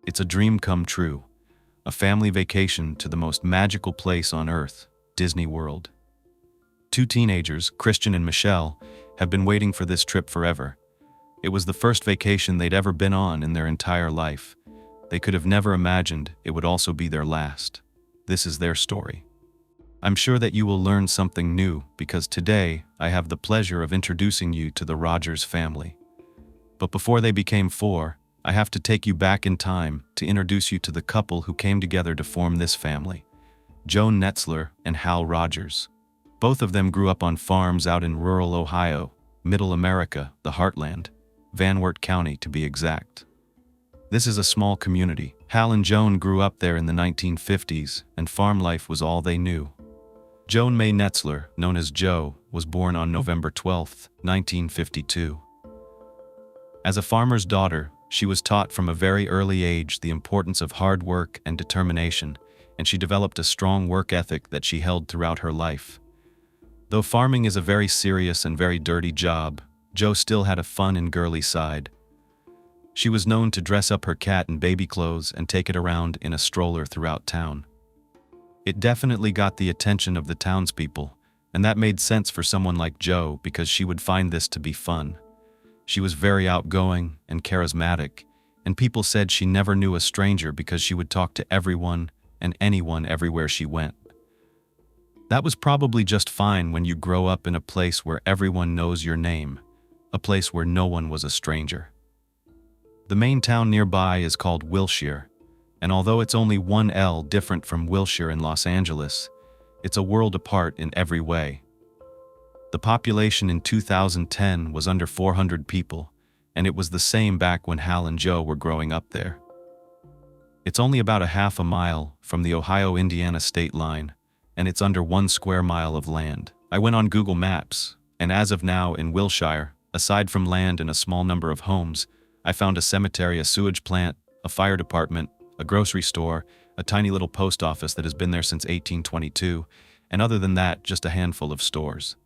It's a dream come true. A family vacation to the most magical place on earth, Disney World. Two teenagers, Christian and Michelle, have been waiting for this trip forever. It was the first vacation they'd ever been on in their entire life. They could have never imagined it would also be their last. This is their story. I'm sure that you will learn something new because today I have the pleasure of introducing you to the Rogers family. But before they became four, I have to take you back in time to introduce you to the couple who came together to form this family, Joan Netzler and Hal Rogers. Both of them grew up on farms out in rural Ohio, Middle America, the heartland, Van Wert County to be exact. This is a small community. Hal and Joan grew up there in the 1950s, and farm life was all they knew. Joan May Netzler, known as Jo, was born on November 12, 1952. As a farmer's daughter, she was taught from a very early age the importance of hard work and determination, and she developed a strong work ethic that she held throughout her life. Though farming is a very serious and very dirty job, Jo still had a fun and girly side. She was known to dress up her cat in baby clothes and take it around in a stroller throughout town. It definitely got the attention of the townspeople, and that made sense for someone like Jo because she would find this to be fun. She was very outgoing and charismatic, and people said she never knew a stranger because she would talk to everyone and anyone everywhere she went. That was probably just fine when you grow up in a place where everyone knows your name, a place where no one was a stranger. The main town nearby is called Wilshire, and although it's only one L different from Wilshire in Los Angeles, it's a world apart in every way. The population in 2010 was under 400 people, and it was the same back when Hal and Jo were growing up there. It's only about a half a mile from the Ohio-Indiana state line, and it's under 1 square mile of land. I went on Google Maps, and as of now in Wilshire, aside from land and a small number of homes, I found a cemetery, a sewage plant, a fire department, a grocery store, a tiny little post office that has been there since 1822, and other than that, just a handful of stores.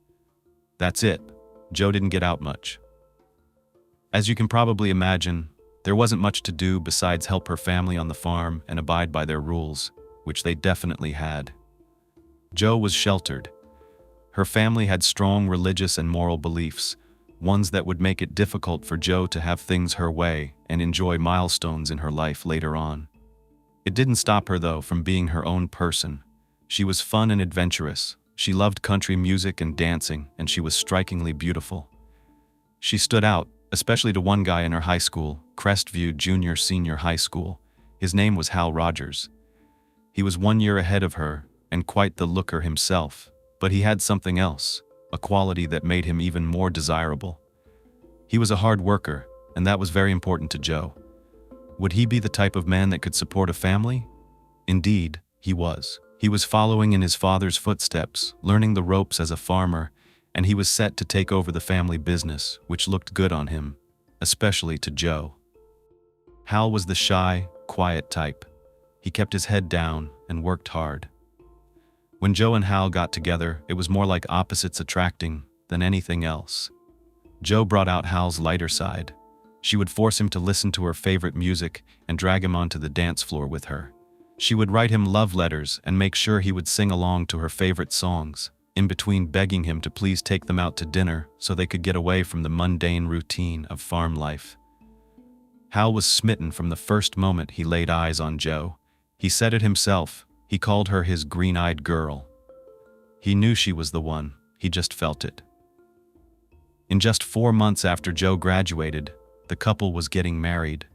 That's it. Jo didn't get out much. As you can probably imagine, there wasn't much to do besides help her family on the farm and abide by their rules, which they definitely had. Jo was sheltered. Her family had strong religious and moral beliefs, ones that would make it difficult for Jo to have things her way and enjoy milestones in her life later on. It didn't stop her, though, from being her own person. She was fun and adventurous. She loved country music and dancing, and she was strikingly beautiful. She stood out, especially to one guy in her high school, Crestview Junior-Senior High School. His name was Hal Rogers. He was 1 year ahead of her, and quite the looker himself, but he had something else, a quality that made him even more desirable. He was a hard worker, and that was very important to Jo. Would he be the type of man that could support a family? Indeed, he was. He was following in his father's footsteps, learning the ropes as a farmer, and he was set to take over the family business, which looked good on him, especially to Jo. Hal was the shy, quiet type. He kept his head down and worked hard. When Jo and Hal got together, it was more like opposites attracting than anything else. Jo brought out Hal's lighter side. She would force him to listen to her favorite music and drag him onto the dance floor with her. She would write him love letters and make sure he would sing along to her favorite songs, in between begging him to please take them out to dinner so they could get away from the mundane routine of farm life. Hal was smitten from the first moment he laid eyes on Jo. He said it himself. He called her his green-eyed girl. He knew she was the one. He just felt it. In just 4 months after Jo graduated, the couple was getting married.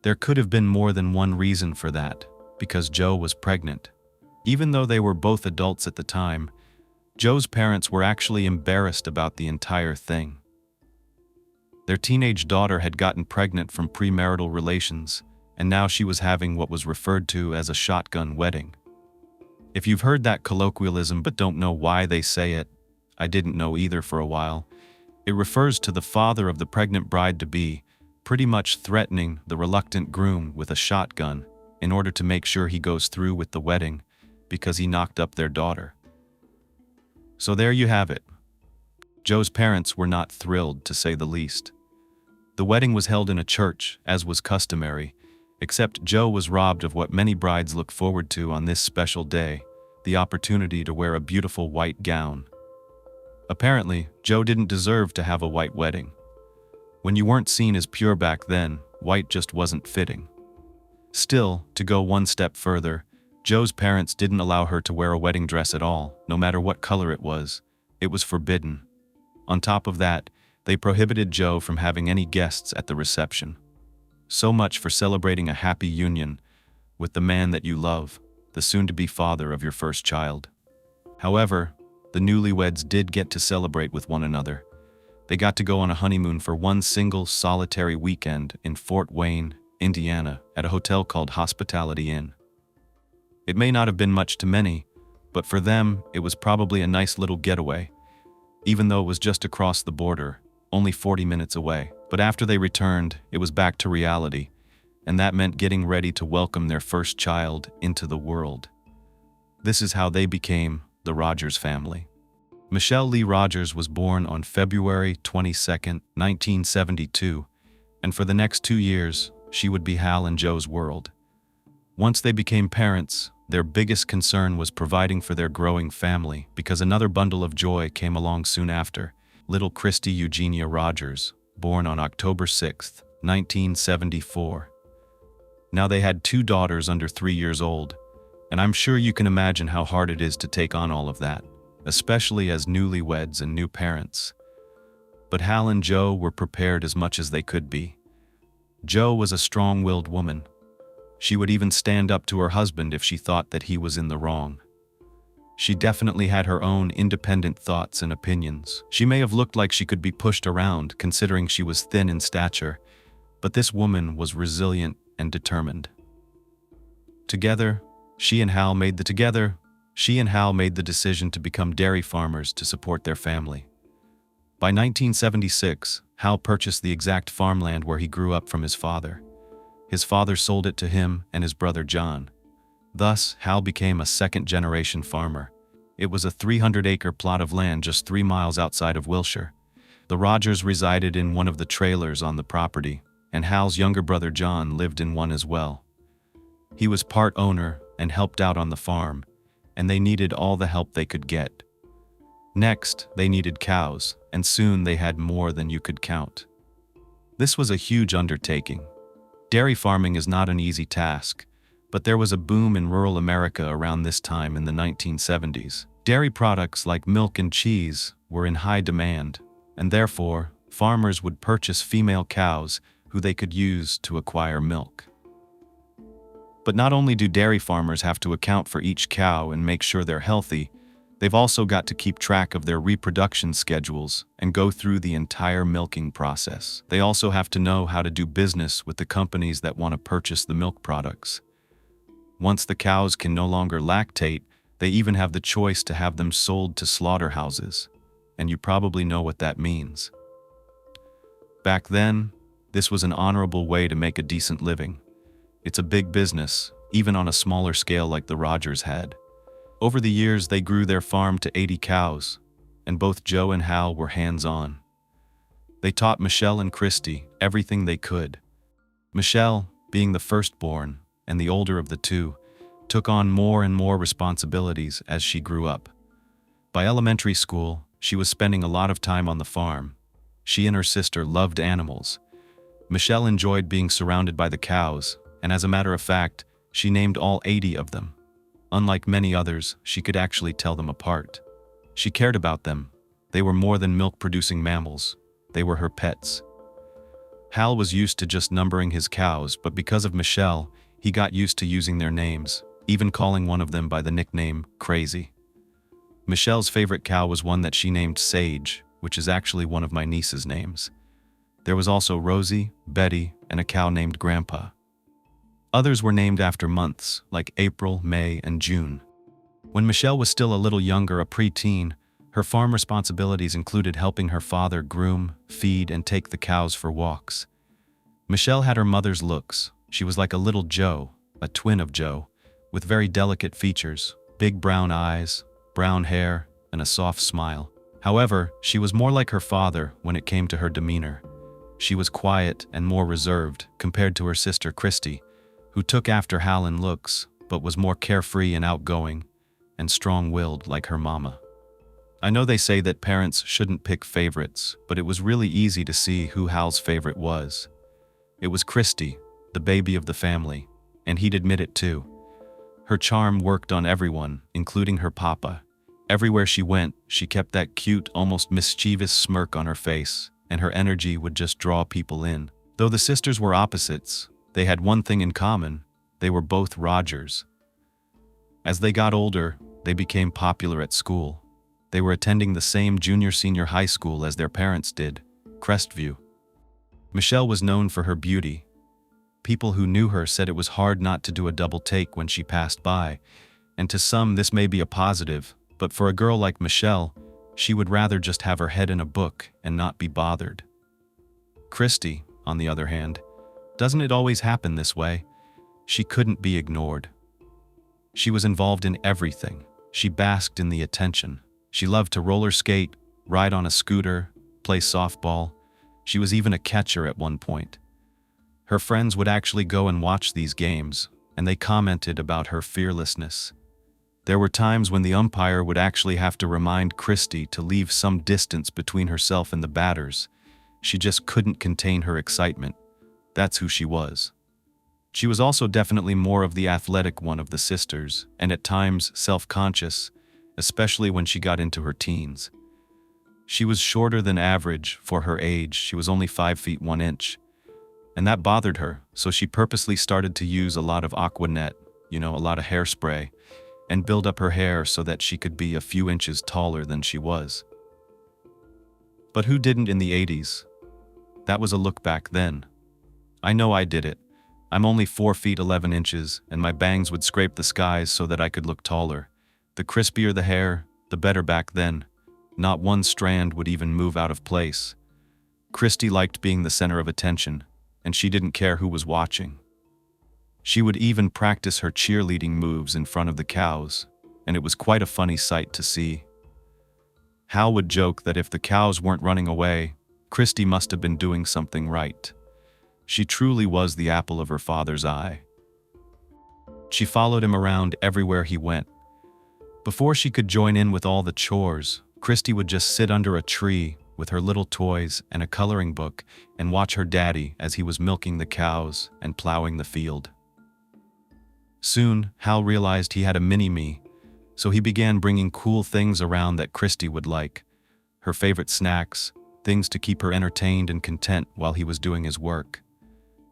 There could have been more than one reason for that, because Jo was pregnant. Even though they were both adults at the time, Jo's parents were actually embarrassed about the entire thing. Their teenage daughter had gotten pregnant from premarital relations, and now she was having what was referred to as a shotgun wedding. If you've heard that colloquialism but don't know why they say it, I didn't know either for a while, it refers to the father of the pregnant bride-to-be pretty much threatening the reluctant groom with a shotgun in order to make sure he goes through with the wedding because he knocked up their daughter. So there you have it. Jo's parents were not thrilled, to say the least. The wedding was held in a church, as was customary, Except Joe was robbed of what many brides look forward to on this special day, the opportunity to wear a beautiful white gown. Apparently, Joe didn't deserve to have a white wedding. When you weren't seen as pure back then, white just wasn't fitting. Still, to go one step further, Joe's parents didn't allow her to wear a wedding dress at all, no matter what color it was. It was forbidden. On top of that, they prohibited Joe from having any guests at the reception. So much for celebrating a happy union with the man that you love, the soon-to-be father of your first child. However, the newlyweds did get to celebrate with one another. They got to go on a honeymoon for one single solitary weekend in Fort Wayne, Indiana, at a hotel called Hospitality Inn. It may not have been much to many, but for them, it was probably a nice little getaway, even though it was just across the border, only 40 minutes away. But after they returned, it was back to reality, and that meant getting ready to welcome their first child into the world. This is how they became the Rogers family. Michelle Lee Rogers was born on February 22, 1972, and for the next 2 years, she would be Hal and Joe's world. Once they became parents, their biggest concern was providing for their growing family, because another bundle of joy came along soon after, little Christy Eugenia Rogers, born on October 6, 1974. Now they had 2 daughters under 3 years old, and I'm sure you can imagine how hard it is to take on all of that, especially as newlyweds and new parents. But Hal and Joe were prepared as much as they could be. Joe was a strong-willed woman. She would even stand up to her husband if she thought that he was in the wrong. She definitely had her own independent thoughts and opinions. She may have looked like she could be pushed around, considering she was thin in stature, but this woman was resilient and determined. Together, she and Hal made the decision to become dairy farmers to support their family. By 1976, Hal purchased the exact farmland where he grew up from his father. His father sold it to him and his brother John. Thus, Hal became a second-generation farmer. It was a 300-acre plot of land just 3 miles outside of Wilshire. The Rogers resided in one of the trailers on the property, and Hal's younger brother John lived in one as well. He was part owner and helped out on the farm, and they needed all the help they could get. Next, they needed cows, and soon they had more than you could count. This was a huge undertaking. Dairy farming is not an easy task, but there was a boom in rural America around this time in the 1970s. Dairy products like milk and cheese were in high demand, and therefore, farmers would purchase female cows who they could use to acquire milk. But not only do dairy farmers have to account for each cow and make sure they're healthy, they've also got to keep track of their reproduction schedules and go through the entire milking process. They also have to know how to do business with the companies that want to purchase the milk products. Once the cows can no longer lactate, they even have the choice to have them sold to slaughterhouses. And you probably know what that means. Back then, this was an honorable way to make a decent living. It's a big business, even on a smaller scale like the Rogers had. Over the years, they grew their farm to 80 cows, and both Joe and Hal were hands-on. They taught Michelle and Christy everything they could. Michelle, being the firstborn and the older of the two, took on more and more responsibilities as she grew up. By elementary school, she was spending a lot of time on the farm. She and her sister loved animals. Michelle enjoyed being surrounded by the cows, and as a matter of fact, she named all 80 of them. Unlike many others, she could actually tell them apart. She cared about them. They were more than milk-producing mammals. They were her pets. Hal was used to just numbering his cows, but because of Michelle, he got used to using their names, even calling one of them by the nickname Crazy. Michelle's favorite cow was one that she named Sage, which is actually one of my niece's names. There was also Rosie, Betty, and a cow named Grandpa. Others were named after months, like April, May, and June. When Michelle was still a little younger, a preteen, her farm responsibilities included helping her father groom, feed, and take the cows for walks. Michelle had her mother's looks. She was like a little Joe, a twin of Joe, with very delicate features, big brown eyes, brown hair, and a soft smile. However, she was more like her father when it came to her demeanor. She was quiet and more reserved compared to her sister Christy, who took after Hal in looks, but was more carefree and outgoing, and strong-willed like her mama. I know they say that parents shouldn't pick favorites, but it was really easy to see who Hal's favorite was. It was Christy, the baby of the family, and he'd admit it too. Her charm worked on everyone, including her papa. Everywhere she went, she kept that cute, almost mischievous smirk on her face, and her energy would just draw people in. Though the sisters were opposites, they had one thing in common: they were both Rogers. As they got older, they became popular at school. They were attending the same junior-senior high school as their parents did, Crestview. Michelle was known for her beauty. People who knew her said it was hard not to do a double take when she passed by, and to some this may be a positive, but for a girl like Michelle, she would rather just have her head in a book and not be bothered. Christy, on the other hand, doesn't it always happen this way? She couldn't be ignored. She was involved in everything. She basked in the attention. She loved to roller skate, ride on a scooter, play softball. She was even a catcher at one point. Her friends would actually go and watch these games, and they commented about her fearlessness. There were times when the umpire would actually have to remind Christy to leave some distance between herself and the batters. She just couldn't contain her excitement. That's who she was. She was also definitely more of the athletic one of the sisters, and at times self-conscious, especially when she got into her teens. She was shorter than average for her age. She was only 5 feet 1 inch. And that bothered her, so she purposely started to use a lot of Aquanet, a lot of hairspray, and build up her hair so that she could be a few inches taller than she was. But who didn't in the 80s? That was a look back then. I know I did it. I'm only 4 feet 11 inches, and my bangs would scrape the skies so that I could look taller. The crispier the hair, the better back then. Not one strand would even move out of place. Christy liked being the center of attention, and she didn't care who was watching. She would even practice her cheerleading moves in front of the cows, and it was quite a funny sight to see. Hal would joke that if the cows weren't running away, Christy must have been doing something right. She truly was the apple of her father's eye. She followed him around everywhere he went. Before she could join in with all the chores, Christy would just sit under a tree with her little toys and a coloring book and watch her daddy as he was milking the cows and plowing the field. Soon, Hal realized he had a mini-me, so he began bringing cool things around that Christy would like. Her favorite snacks, things to keep her entertained and content while he was doing his work.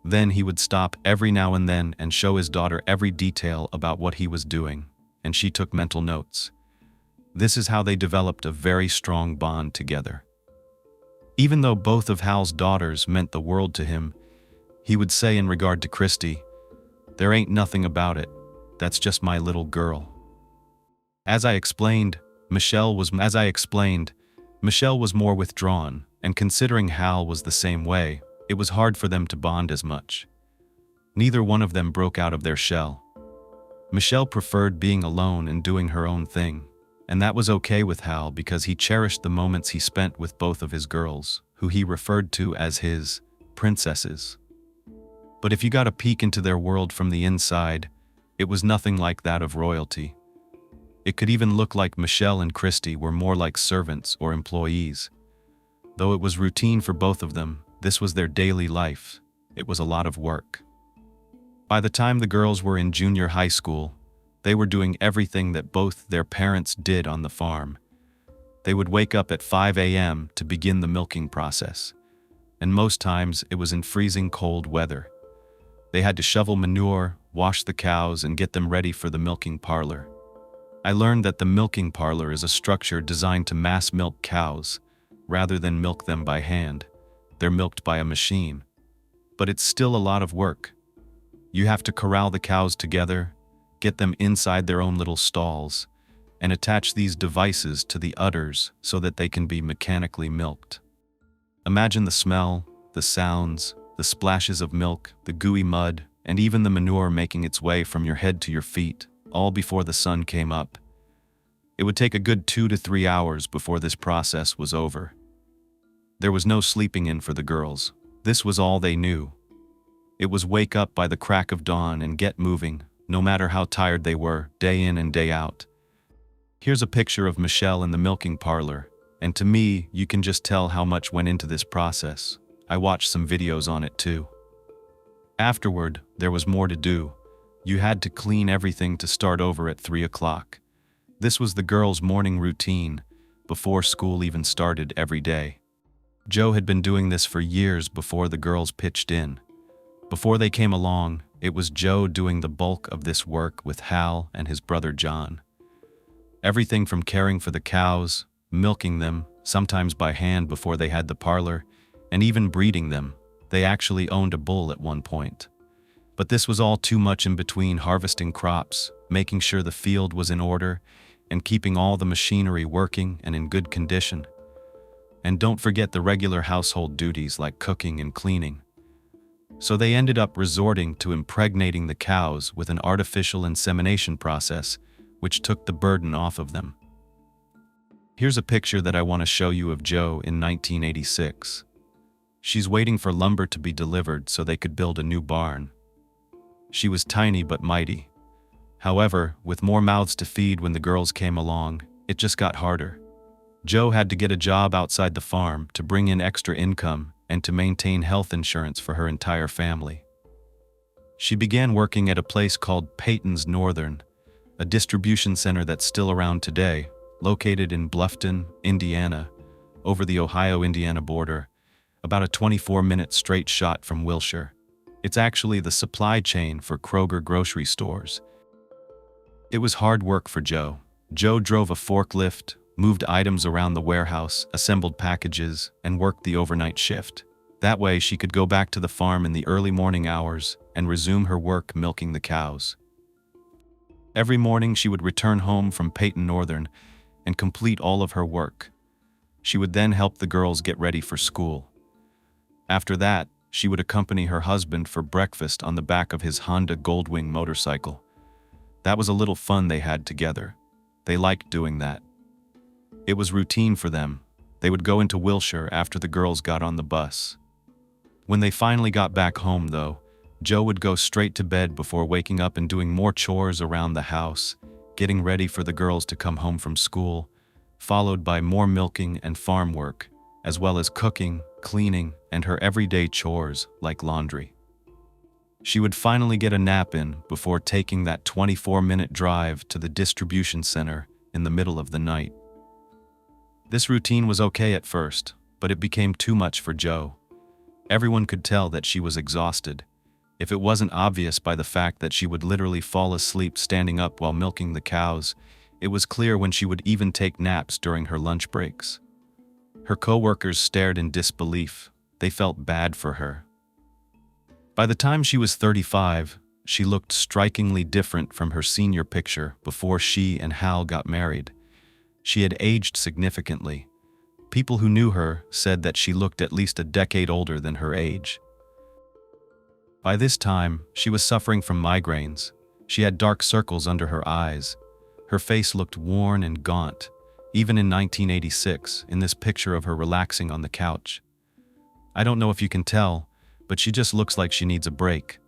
Then he would stop every now and then and show his daughter every detail about what he was doing, and she took mental notes. This is how they developed a very strong bond together. Even though both of Hal's daughters meant the world to him, he would say in regard to Christy, "There ain't nothing about it. That's just my little girl." As I explained, Michelle was more withdrawn, and considering Hal was the same way, it was hard for them to bond as much. Neither one of them broke out of their shell. Michelle preferred being alone and doing her own thing, and that was okay with Hal because he cherished the moments he spent with both of his girls, who he referred to as his princesses. But if you got a peek into their world from the inside, it was nothing like that of royalty. It could even look like Michelle and Christy were more like servants or employees. Though it was routine for both of them, this was their daily life. It was a lot of work. By the time the girls were in junior high school, they were doing everything that both their parents did on the farm. They would wake up at 5 a.m. to begin the milking process, and most times it was in freezing cold weather. They had to shovel manure, wash the cows, and get them ready for the milking parlor. I learned that the milking parlor is a structure designed to mass milk cows, rather than milk them by hand. They're milked by a machine. But it's still a lot of work. You have to corral the cows together, get them inside their own little stalls, and attach these devices to the udders so that they can be mechanically milked. Imagine the smell, the sounds, the splashes of milk, the gooey mud, and even the manure making its way from your head to your feet, all before the sun came up. It would take a good 2 to 3 hours before this process was over. There was no sleeping in for the girls. This was all they knew. It was wake up by the crack of dawn and get moving, no matter how tired they were, day in and day out. Here's a picture of Michelle in the milking parlor, and to me, you can just tell how much went into this process. I watched some videos on it too. Afterward, there was more to do. You had to clean everything to start over at 3 o'clock. This was the girls' morning routine, before school even started every day. Joe had been doing this for years before the girls pitched in. Before they came along, it was Joe doing the bulk of this work with Hal and his brother John. Everything from caring for the cows, milking them, sometimes by hand before they had the parlor, and even breeding them. They actually owned a bull at one point. But this was all too much in between harvesting crops, making sure the field was in order, and keeping all the machinery working and in good condition. And don't forget the regular household duties like cooking and cleaning. So they ended up resorting to impregnating the cows with an artificial insemination process, which took the burden off of them. Here's a picture that I want to show you of Joe in 1986. She's waiting for lumber to be delivered so they could build a new barn. She was tiny but mighty. However, with more mouths to feed when the girls came along, it just got harder. Joe had to get a job outside the farm to bring in extra income and to maintain health insurance for her entire family. She began working at a place called Peyton's Northern, a distribution center that's still around today, located in Bluffton, Indiana, over the Ohio-Indiana border, about a 24-minute straight shot from Wilshire. It's actually the supply chain for Kroger grocery stores. It was hard work for Joe. Joe drove a forklift, moved items around the warehouse, assembled packages, and worked the overnight shift. That way she could go back to the farm in the early morning hours and resume her work milking the cows. Every morning she would return home from Peyton Northern and complete all of her work. She would then help the girls get ready for school. After that, she would accompany her husband for breakfast on the back of his Honda Goldwing motorcycle. That was a little fun they had together. They liked doing that. It was routine for them. They would go into Wilshire after the girls got on the bus. When they finally got back home, though, Joe would go straight to bed before waking up and doing more chores around the house, getting ready for the girls to come home from school, followed by more milking and farm work, as well as cooking, cleaning, and her everyday chores like laundry. She would finally get a nap in before taking that 24-minute drive to the distribution center in the middle of the night. This routine was okay at first, but it became too much for Joe. Everyone could tell that she was exhausted. If it wasn't obvious by the fact that she would literally fall asleep standing up while milking the cows, it was clear when she would even take naps during her lunch breaks. Her co-workers stared in disbelief. They felt bad for her. By the time she was 35, she looked strikingly different from her senior picture before she and Hal got married. She had aged significantly. People who knew her said that she looked at least a decade older than her age. By this time, she was suffering from migraines. She had dark circles under her eyes. Her face looked worn and gaunt, even in 1986, in this picture of her relaxing on the couch. I don't know if you can tell, but she just looks like she needs a break.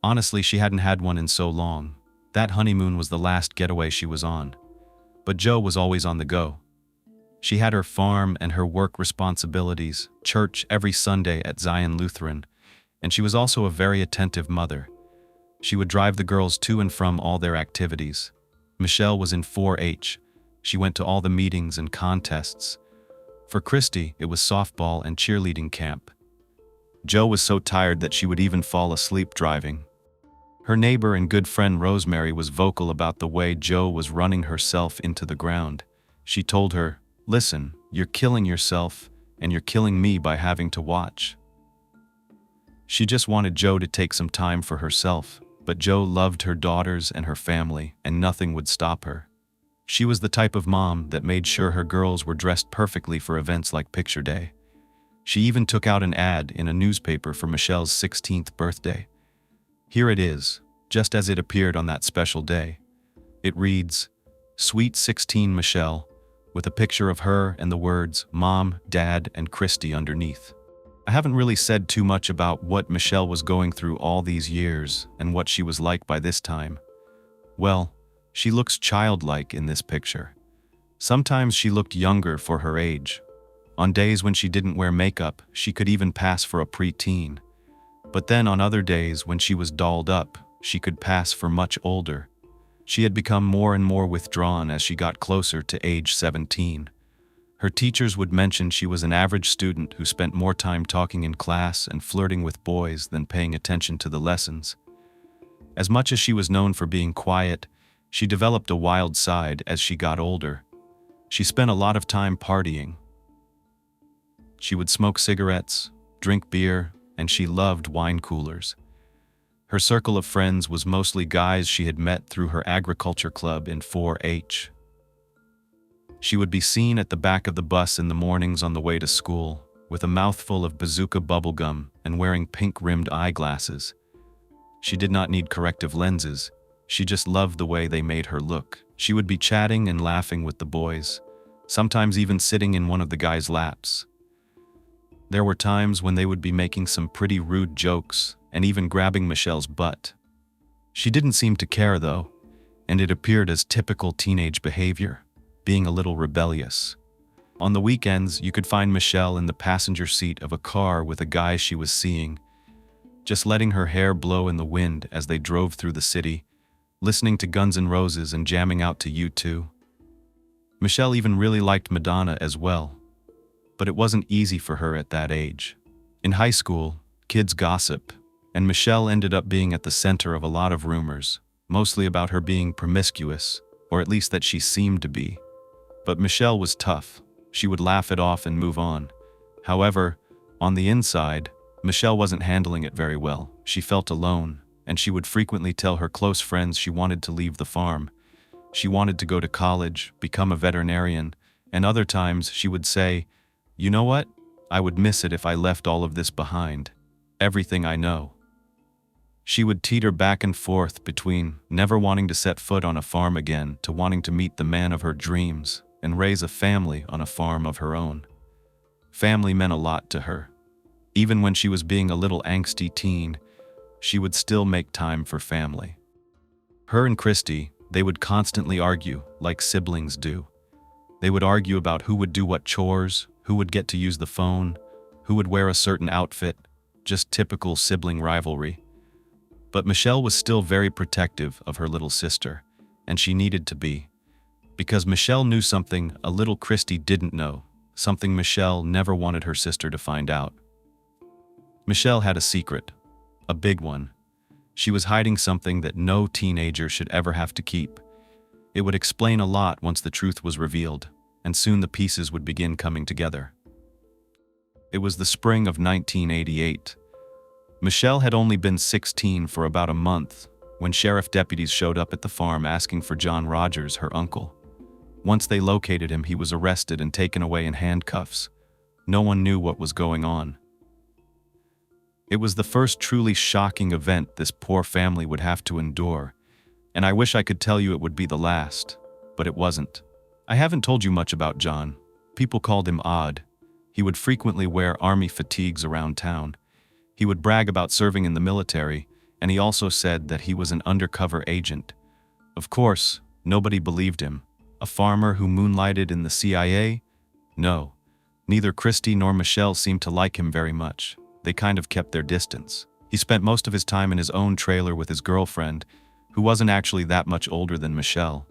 Honestly, she hadn't had one in so long. That honeymoon was the last getaway she was on. But Joe was always on the go. She had her farm and her work responsibilities, church every Sunday at Zion Lutheran, and she was also a very attentive mother. She would drive the girls to and from all their activities. Michelle was in 4-H. She went to all the meetings and contests. For Christy, it was softball and cheerleading camp. Joe was so tired that she would even fall asleep driving. Her neighbor and good friend Rosemary was vocal about the way Joe was running herself into the ground. She told her, "Listen, you're killing yourself, and you're killing me by having to watch." She just wanted Joe to take some time for herself, but Joe loved her daughters and her family, and nothing would stop her. She was the type of mom that made sure her girls were dressed perfectly for events like Picture Day. She even took out an ad in a newspaper for Michelle's 16th birthday. Here it is, just as it appeared on that special day. It reads, "Sweet 16 Michelle," with a picture of her and the words Mom, Dad, and Christy underneath. I haven't really said too much about what Michelle was going through all these years and what she was like by this time. Well, she looks childlike in this picture. Sometimes she looked younger for her age. On days when she didn't wear makeup, she could even pass for a preteen. But then on other days when she was dolled up, she could pass for much older. She had become more and more withdrawn as she got closer to age 17. Her teachers would mention she was an average student who spent more time talking in class and flirting with boys than paying attention to the lessons. As much as she was known for being quiet, she developed a wild side as she got older. She spent a lot of time partying. She would smoke cigarettes, drink beer, and she loved wine coolers. Her circle of friends was mostly guys she had met through her agriculture club in 4-H. She would be seen at the back of the bus in the mornings on the way to school, with a mouthful of bazooka bubblegum and wearing pink-rimmed eyeglasses. She did not need corrective lenses. She just loved the way they made her look. She would be chatting and laughing with the boys, sometimes even sitting in one of the guys' laps. There were times when they would be making some pretty rude jokes and even grabbing Michelle's butt. She didn't seem to care though, and it appeared as typical teenage behavior, being a little rebellious. On the weekends, you could find Michelle in the passenger seat of a car with a guy she was seeing, just letting her hair blow in the wind as they drove through the city, listening to Guns N' Roses and jamming out to U2. Michelle even really liked Madonna as well, but it wasn't easy for her at that age. In high school, kids gossip, and Michelle ended up being at the center of a lot of rumors, mostly about her being promiscuous, or at least that she seemed to be. But Michelle was tough. She would laugh it off and move on. However, on the inside, Michelle wasn't handling it very well. She felt alone, and she would frequently tell her close friends she wanted to leave the farm. She wanted to go to college, become a veterinarian, and other times she would say, "You know what? I would miss it if I left all of this behind. Everything I know." She would teeter back and forth between never wanting to set foot on a farm again to wanting to meet the man of her dreams and raise a family on a farm of her own. Family meant a lot to her. Even when she was being a little angsty teen, she would still make time for family. Her and Christy, they would constantly argue like siblings do. They would argue about who would do what chores, who would get to use the phone, who would wear a certain outfit, just typical sibling rivalry. But Michelle was still very protective of her little sister, and she needed to be. Because Michelle knew something a little Christy didn't know, something Michelle never wanted her sister to find out. Michelle had a secret, a big one. She was hiding something that no teenager should ever have to keep. It would explain a lot once the truth was revealed, and soon the pieces would begin coming together. It was the spring of 1988. Michelle had only been 16 for about a month when sheriff deputies showed up at the farm asking for John Rogers, her uncle. Once they located him, he was arrested and taken away in handcuffs. No one knew what was going on. It was the first truly shocking event this poor family would have to endure, and I wish I could tell you it would be the last, but it wasn't. I haven't told you much about John. People called him odd. He would frequently wear army fatigues around town. He would brag about serving in the military, and he also said that he was an undercover agent. Of course, nobody believed him. A farmer who moonlighted in the CIA? No. Neither Christy nor Michelle seemed to like him very much. They kind of kept their distance. He spent most of his time in his own trailer with his girlfriend, who wasn't actually that much older than Michelle,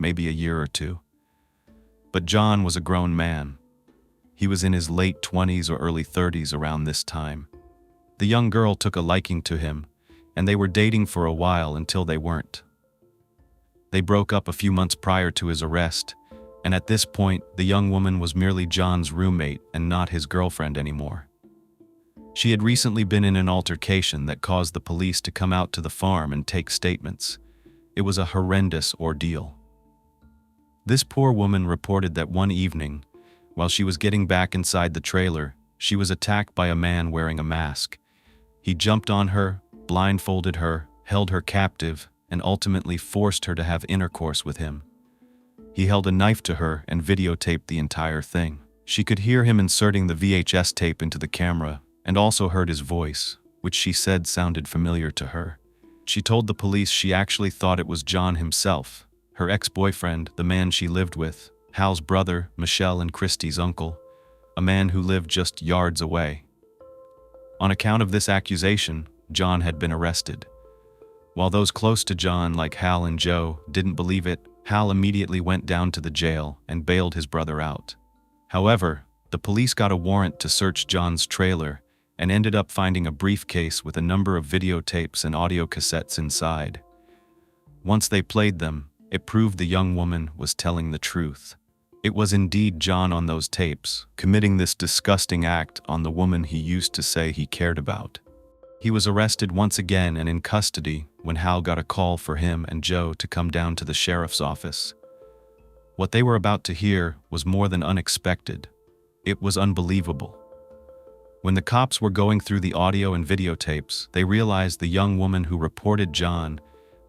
maybe a year or two. But John was a grown man. He was in his late 20s or early 30s around this time. The young girl took a liking to him, and they were dating for a while until they weren't. They broke up a few months prior to his arrest, and at this point, the young woman was merely John's roommate and not his girlfriend anymore. She had recently been in an altercation that caused the police to come out to the farm and take statements. It was a horrendous ordeal. This poor woman reported that one evening, while she was getting back inside the trailer, she was attacked by a man wearing a mask. He jumped on her, blindfolded her, held her captive, and ultimately forced her to have intercourse with him. He held a knife to her and videotaped the entire thing. She could hear him inserting the VHS tape into the camera, and also heard his voice, which she said sounded familiar to her. She told the police she actually thought it was John himself, her ex-boyfriend, the man she lived with, Hal's brother, Michelle and Christy's uncle, a man who lived just yards away. On account of this accusation, John had been arrested. While those close to John, like Hal and Joe, didn't believe it, Hal immediately went down to the jail and bailed his brother out. However, the police got a warrant to search John's trailer and ended up finding a briefcase with a number of videotapes and audio cassettes inside. Once they played them, it proved the young woman was telling the truth. It was indeed John on those tapes, committing this disgusting act on the woman he used to say he cared about. He was arrested once again and in custody when Hal got a call for him and Joe to come down to the sheriff's office. What they were about to hear was more than unexpected. It was unbelievable. When the cops were going through the audio and videotapes, they realized the young woman who reported John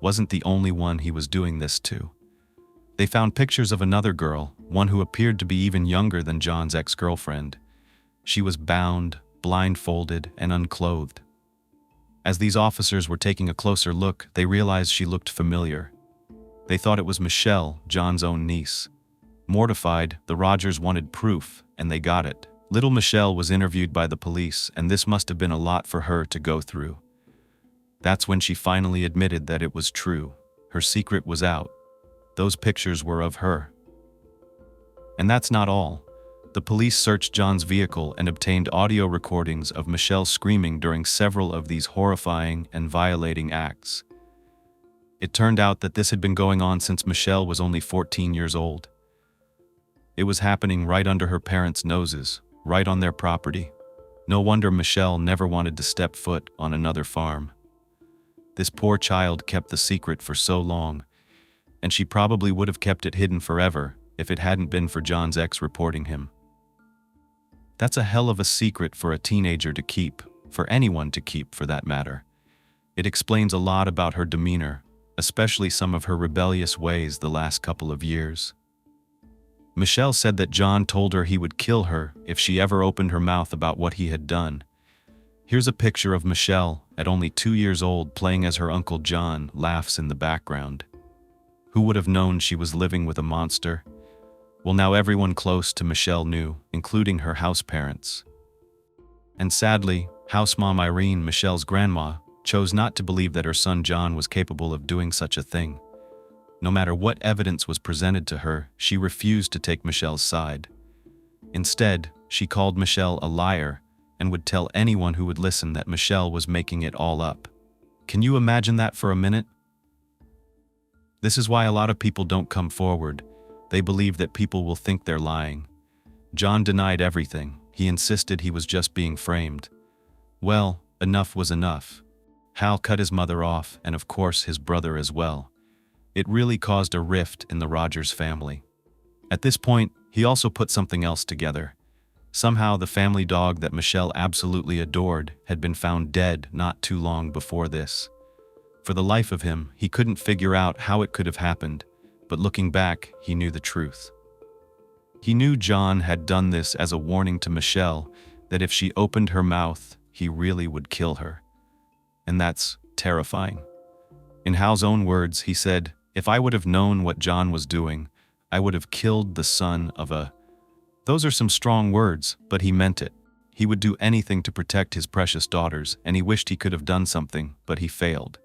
wasn't the only one he was doing this to. They found pictures of another girl, one who appeared to be even younger than John's ex-girlfriend. She was bound, blindfolded, and unclothed. As these officers were taking a closer look, they realized she looked familiar. They thought it was Michelle, John's own niece. Mortified, the Rogers wanted proof, and they got it. Little Michelle was interviewed by the police, and this must have been a lot for her to go through. That's when she finally admitted that it was true. Her secret was out. Those pictures were of her. And that's not all. The police searched John's vehicle and obtained audio recordings of Michelle screaming during several of these horrifying and violating acts. It turned out that this had been going on since Michelle was only 14 years old. It was happening right under her parents' noses, right on their property. No wonder Michelle never wanted to step foot on another farm. This poor child kept the secret for so long, and she probably would have kept it hidden forever if it hadn't been for John's ex reporting him. That's a hell of a secret for a teenager to keep, for anyone to keep for that matter. It explains a lot about her demeanor, especially some of her rebellious ways the last couple of years. Michelle said that John told her he would kill her if she ever opened her mouth about what he had done. Here's a picture of Michelle, at only 2 years old, playing as her Uncle John laughs in the background. Who would have known she was living with a monster? Well, now everyone close to Michelle knew, including her house parents. And sadly, house mom Irene, Michelle's grandma, chose not to believe that her son John was capable of doing such a thing. No matter what evidence was presented to her, she refused to take Michelle's side. Instead, she called Michelle a liar and would tell anyone who would listen that Michelle was making it all up. Can you imagine that for a minute? This is why a lot of people don't come forward. They believe that people will think they're lying. John denied everything. He insisted he was just being framed. Well, enough was enough. Hal cut his mother off, and of course his brother as well. It really caused a rift in the Rogers family. At this point, he also put something else together. Somehow the family dog that Michelle absolutely adored had been found dead not too long before this. For the life of him, he couldn't figure out how it could have happened, but looking back, he knew the truth. He knew John had done this as a warning to Michelle that if she opened her mouth, he really would kill her. And that's terrifying. In Hal's own words, he said, "If I would have known what John was doing, I would have killed the son of a..." Those are some strong words, but he meant it. He would do anything to protect his precious daughters, and he wished he could have done something, but he failed.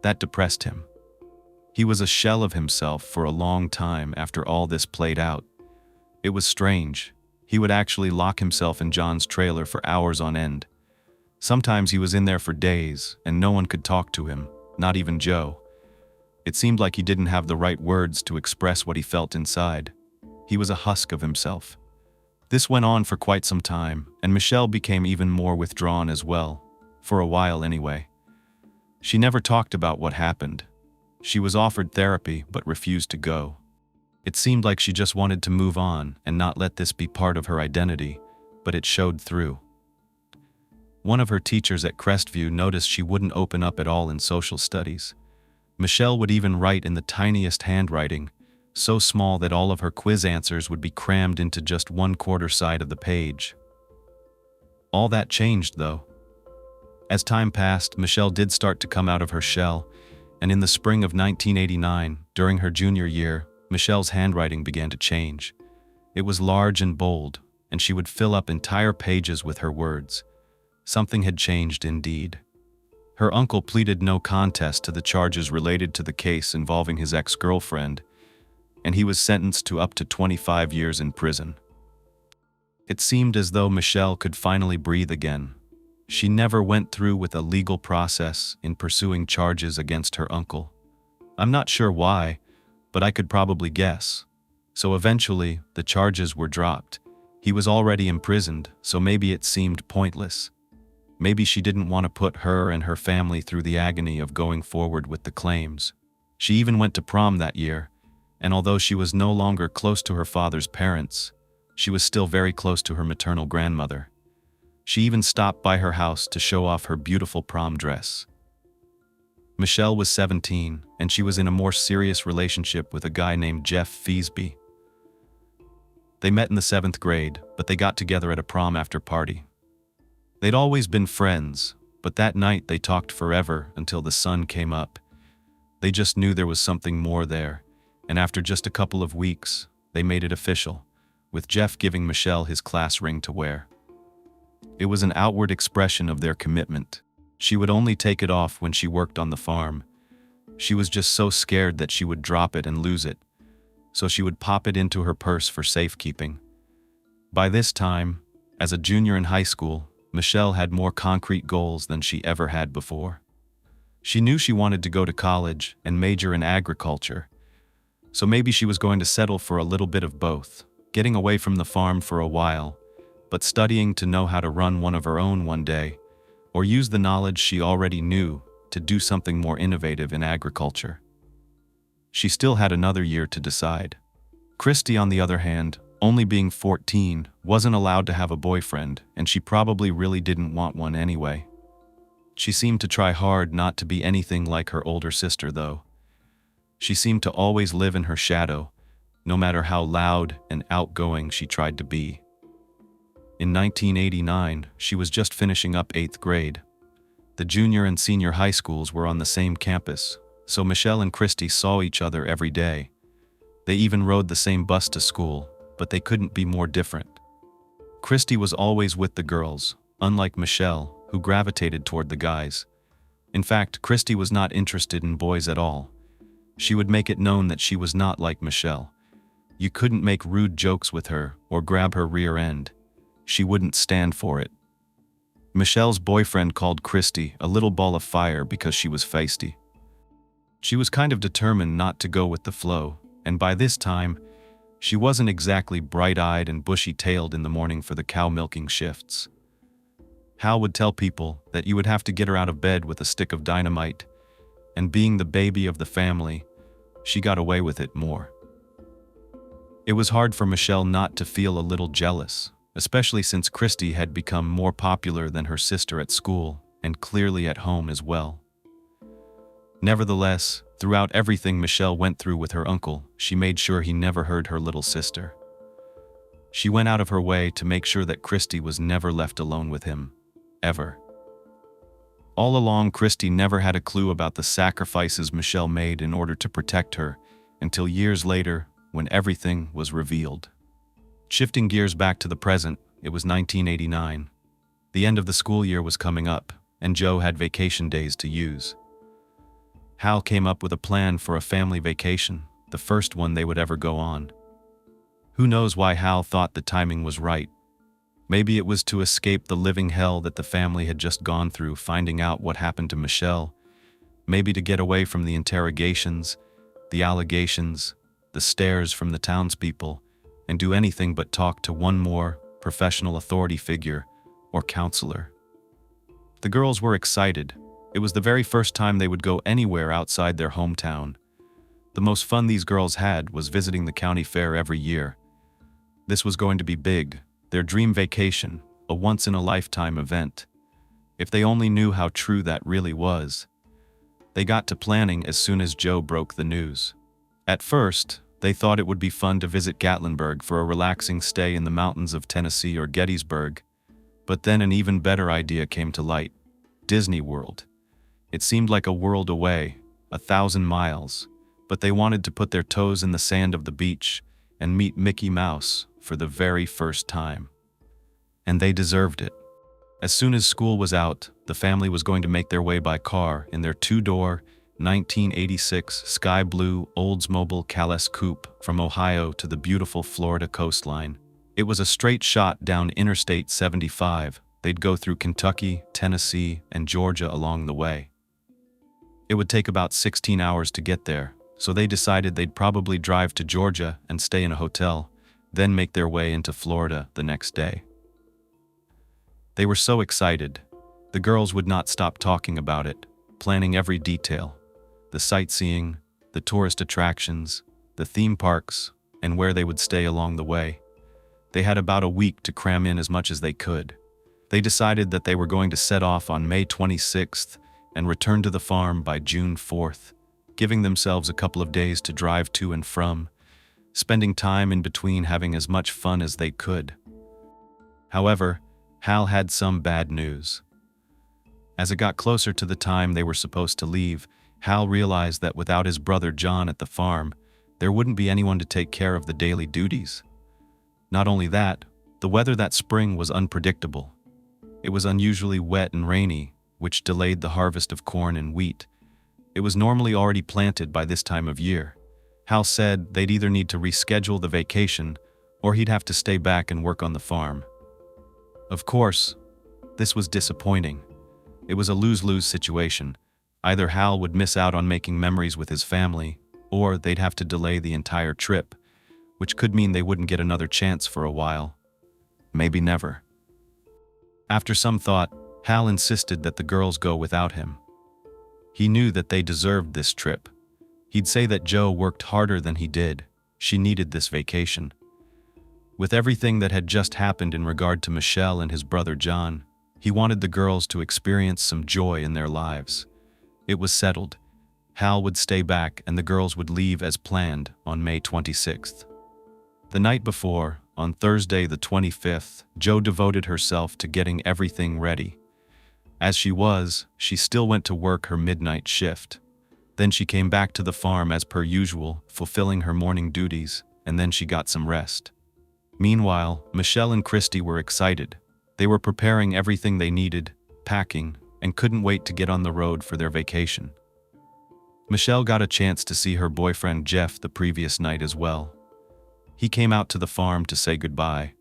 That depressed him. He was a shell of himself for a long time after all this played out. It was strange. He would actually lock himself in John's trailer for hours on end. Sometimes he was in there for days, and no one could talk to him, not even Joe. It seemed like he didn't have the right words to express what he felt inside. He was a husk of himself. This went on for quite some time, and Michelle became even more withdrawn as well, for a while anyway. She never talked about what happened. She was offered therapy but refused to go. It seemed like she just wanted to move on and not let this be part of her identity, but it showed through. One of her teachers at Crestview noticed she wouldn't open up at all in social studies. Michelle would even write in the tiniest handwriting, so small that all of her quiz answers would be crammed into just 1/4 side of the page. All that changed, though. As time passed, Michelle did start to come out of her shell, and in the spring of 1989, during her junior year, Michelle's handwriting began to change. It was large and bold, and she would fill up entire pages with her words. Something had changed indeed. Her uncle pleaded no contest to the charges related to the case involving his ex-girlfriend, and he was sentenced to up to 25 years in prison. It seemed as though Michelle could finally breathe again. She never went through with a legal process in pursuing charges against her uncle. I'm not sure why, but I could probably guess. So eventually, the charges were dropped. He was already imprisoned, so maybe it seemed pointless. Maybe she didn't want to put her and her family through the agony of going forward with the claims. She even went to prom that year, and although she was no longer close to her father's parents, she was still very close to her maternal grandmother. She even stopped by her house to show off her beautiful prom dress. Michelle was 17, and she was in a more serious relationship with a guy named Jeff Feasby. They met in the 7th grade, but they got together at a prom after party. They'd always been friends, but that night they talked forever until the sun came up. They just knew there was something more there, and after just a couple of weeks, they made it official, with Jeff giving Michelle his class ring to wear. It was an outward expression of their commitment. She would only take it off when she worked on the farm. She was just so scared that she would drop it and lose it, so she would pop it into her purse for safekeeping. By this time, as a junior in high school, Michelle had more concrete goals than she ever had before. She knew she wanted to go to college and major in agriculture, so maybe she was going to settle for a little bit of both, getting away from the farm for a while, but studying to know how to run one of her own one day, or use the knowledge she already knew to do something more innovative in agriculture. She still had another year to decide. Christy, on the other hand, only being 14, wasn't allowed to have a boyfriend, and she probably really didn't want one anyway. She seemed to try hard not to be anything like her older sister, though. She seemed to always live in her shadow, no matter how loud and outgoing she tried to be. In 1989, she was just finishing up 8th grade. The junior and senior high schools were on the same campus, so Michelle and Christy saw each other every day. They even rode the same bus to school, but they couldn't be more different. Christy was always with the girls, unlike Michelle, who gravitated toward the guys. In fact, Christy was not interested in boys at all. She would make it known that she was not like Michelle. You couldn't make rude jokes with her or grab her rear end. She wouldn't stand for it. Michelle's boyfriend called Christy a little ball of fire because she was feisty. She was kind of determined not to go with the flow, and by this time, she wasn't exactly bright-eyed and bushy-tailed in the morning for the cow-milking shifts. Hal would tell people that you would have to get her out of bed with a stick of dynamite, and being the baby of the family, she got away with it more. It was hard for Michelle not to feel a little jealous, especially since Christy had become more popular than her sister at school and clearly at home as well. Nevertheless, throughout everything Michelle went through with her uncle, she made sure he never heard her little sister. She went out of her way to make sure that Christy was never left alone with him, ever. All along, Christy never had a clue about the sacrifices Michelle made in order to protect her, until years later, when everything was revealed. Shifting gears back to the present, it was 1989. The end of the school year was coming up, and Joe had vacation days to use. Hal came up with a plan for a family vacation, the first one they would ever go on. Who knows why Hal thought the timing was right? Maybe it was to escape the living hell that the family had just gone through finding out what happened to Michelle. Maybe to get away from the interrogations, the allegations, the stares from the townspeople, and do anything but talk to one more professional authority figure or counselor. The girls were excited. It was the very first time they would go anywhere outside their hometown. The most fun these girls had was visiting the county fair every year. This was going to be big, their dream vacation, a once-in-a-lifetime event. If they only knew how true that really was. They got to planning as soon as Joe broke the news. At first, they thought it would be fun to visit Gatlinburg for a relaxing stay in the mountains of Tennessee or Gettysburg, But then an even better idea came to light: Disney World. It seemed like a world away, 1,000 miles, but they wanted to put their toes in the sand of the beach and meet Mickey Mouse for the very first time. And they deserved it. As soon as school was out, the family was going to make their way by car in their two-door, 1986 sky blue Oldsmobile Calais coupe from Ohio to the beautiful Florida coastline. It was a straight shot down Interstate 75. They'd go through Kentucky, Tennessee, and Georgia along the way. It would take about 16 hours to get there, so they decided they'd probably drive to Georgia and stay in a hotel, then make their way into Florida the next day. They were so excited. The girls would not stop talking about it, planning every detail: the sightseeing, the tourist attractions, the theme parks, and where they would stay along the way. They had about a week to cram in as much as they could. They decided that they were going to set off on May 26th and return to the farm by June 4th, giving themselves a couple of days to drive to and from, spending time in between having as much fun as they could. However, Hal had some bad news. As it got closer to the time they were supposed to leave, Hal realized that without his brother John at the farm, there wouldn't be anyone to take care of the daily duties. Not only that, the weather that spring was unpredictable. It was unusually wet and rainy, which delayed the harvest of corn and wheat. It was normally already planted by this time of year. Hal said they'd either need to reschedule the vacation or he'd have to stay back and work on the farm. Of course, this was disappointing. It was a lose-lose situation. Either Hal would miss out on making memories with his family, or they'd have to delay the entire trip, which could mean they wouldn't get another chance for a while. Maybe never. After some thought, Hal insisted that the girls go without him. He knew that they deserved this trip. He'd say that Joe worked harder than he did. She needed this vacation. With everything that had just happened in regard to Michelle and his brother John, he wanted the girls to experience some joy in their lives. It was settled. Hal would stay back and the girls would leave as planned on May 26th. The night before, on Thursday the 25th, Joe devoted herself to getting everything ready. As she still went to work her midnight shift. Then she came back to the farm as per usual, fulfilling her morning duties, and then she got some rest. Meanwhile, Michelle and Christy were excited. They were preparing everything they needed, packing, and couldn't wait to get on the road for their vacation. Michelle got a chance to see her boyfriend Jeff the previous night as well. He came out to the farm to say goodbye.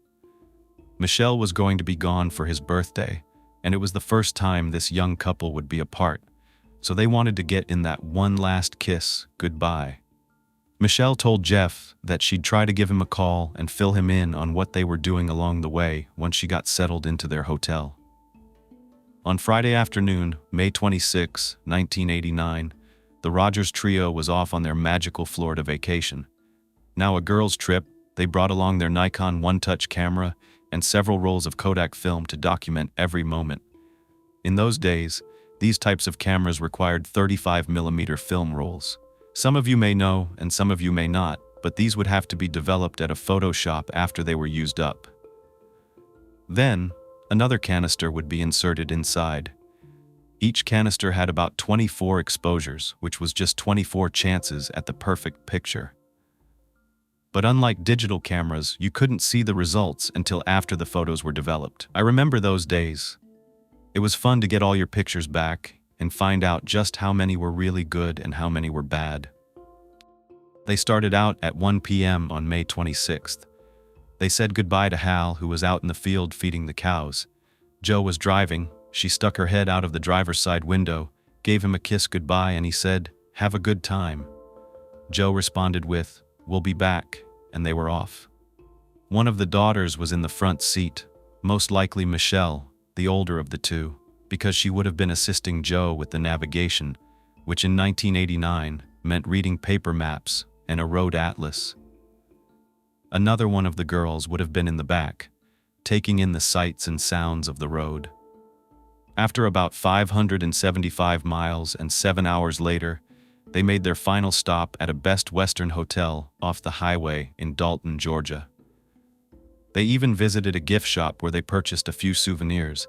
Michelle was going to be gone for his birthday, and it was the first time this young couple would be apart, so they wanted to get in that one last kiss goodbye. Michelle told Jeff that she'd try to give him a call and fill him in on what they were doing along the way once she got settled into their hotel. On Friday afternoon, May 26, 1989, the Rogers trio was off on their magical Florida vacation. Now a girls' trip, they brought along their Nikon one-touch camera and several rolls of Kodak film to document every moment. In those days, these types of cameras required 35mm film rolls. Some of you may know and some of you may not, but these would have to be developed at a photo shop after they were used up. Then, another canister would be inserted inside. Each canister had about 24 exposures, which was just 24 chances at the perfect picture. But unlike digital cameras, you couldn't see the results until after the photos were developed. I remember those days. It was fun to get all your pictures back and find out just how many were really good and how many were bad. They started out at 1 p.m. on May 26th. They said goodbye to Hal, who was out in the field feeding the cows. Joe was driving. She stuck her head out of the driver's side window, gave him a kiss goodbye, and he said, "Have a good time." Joe responded with, "We'll be back," and they were off. One of the daughters was in the front seat, most likely Michelle, the older of the two, because she would have been assisting Joe with the navigation, which in 1989 meant reading paper maps and a road atlas. Another one of the girls would have been in the back, taking in the sights and sounds of the road. After about 575 miles and 7 hours later, they made their final stop at a Best Western hotel off the highway in Dalton, Georgia. They even visited a gift shop where they purchased a few souvenirs,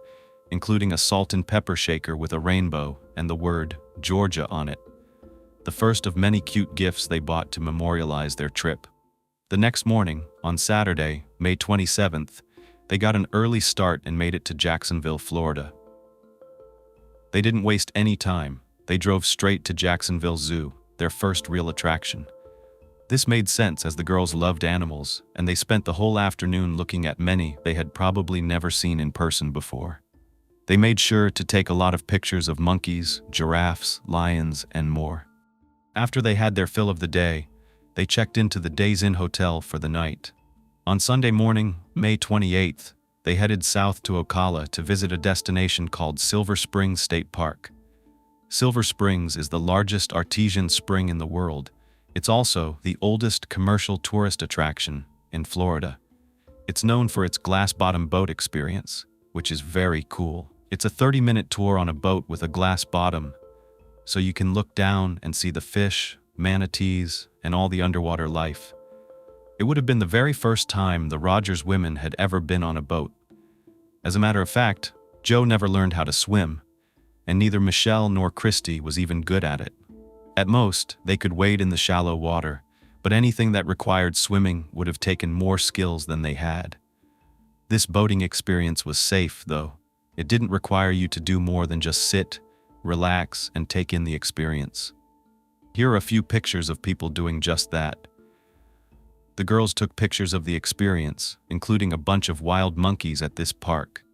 including a salt and pepper shaker with a rainbow and the word Georgia on it. The first of many cute gifts they bought to memorialize their trip. The next morning, on Saturday, May 27th, they got an early start and made it to Jacksonville, Florida. They didn't waste any time. They drove straight to Jacksonville Zoo, their first real attraction. This made sense as the girls loved animals, and they spent the whole afternoon looking at many they had probably never seen in person before. They made sure to take a lot of pictures of monkeys, giraffes, lions, and more. After they had their fill of the day, they checked into the Days Inn hotel for the night. On Sunday morning, May 28th, they headed south to Ocala to visit a destination called Silver Springs State Park. Silver Springs is the largest artesian spring in the world. It's also the oldest commercial tourist attraction in Florida. It's known for its glass-bottom boat experience, which is very cool. It's a 30-minute tour on a boat with a glass bottom, so you can look down and see the fish, manatees, and all the underwater life. It would have been the very first time the Rogers women had ever been on a boat. As a matter of fact, Joe never learned how to swim, and neither Michelle nor Christy was even good at it. At most, they could wade in the shallow water, but anything that required swimming would have taken more skills than they had. This boating experience was safe, though. It didn't require you to do more than just sit, relax, and take in the experience. Here are a few pictures of people doing just that. The girls took pictures of the experience, including a bunch of wild monkeys at this park.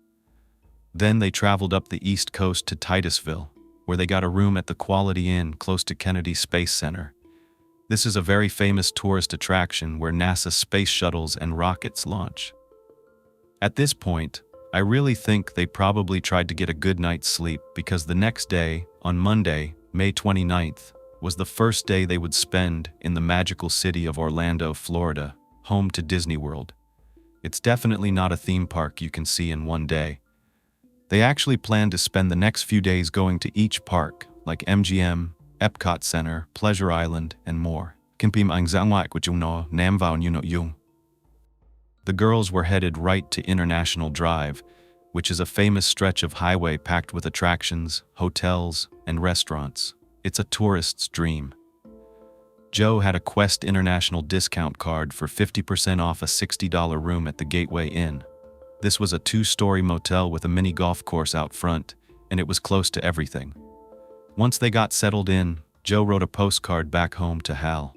Then they traveled up the East Coast to Titusville, where they got a room at the Quality Inn close to Kennedy Space Center. This is a very famous tourist attraction where NASA space shuttles and rockets launch. At this point, I really think they probably tried to get a good night's sleep because the next day, on Monday, May 29th, was the first day they would spend in the magical city of Orlando, Florida, home to Disney World. It's definitely not a theme park you can see in one day. They actually planned to spend the next few days going to each park, like MGM, Epcot Center, Pleasure Island, and more. The girls were headed right to International Drive, which is a famous stretch of highway packed with attractions, hotels, and restaurants. It's a tourist's dream. Joe had a Quest International discount card for 50% off a $60 room at the Gateway Inn. This was a 2-story motel with a mini golf course out front, and it was close to everything. Once they got settled in, Joe wrote a postcard back home to Hal.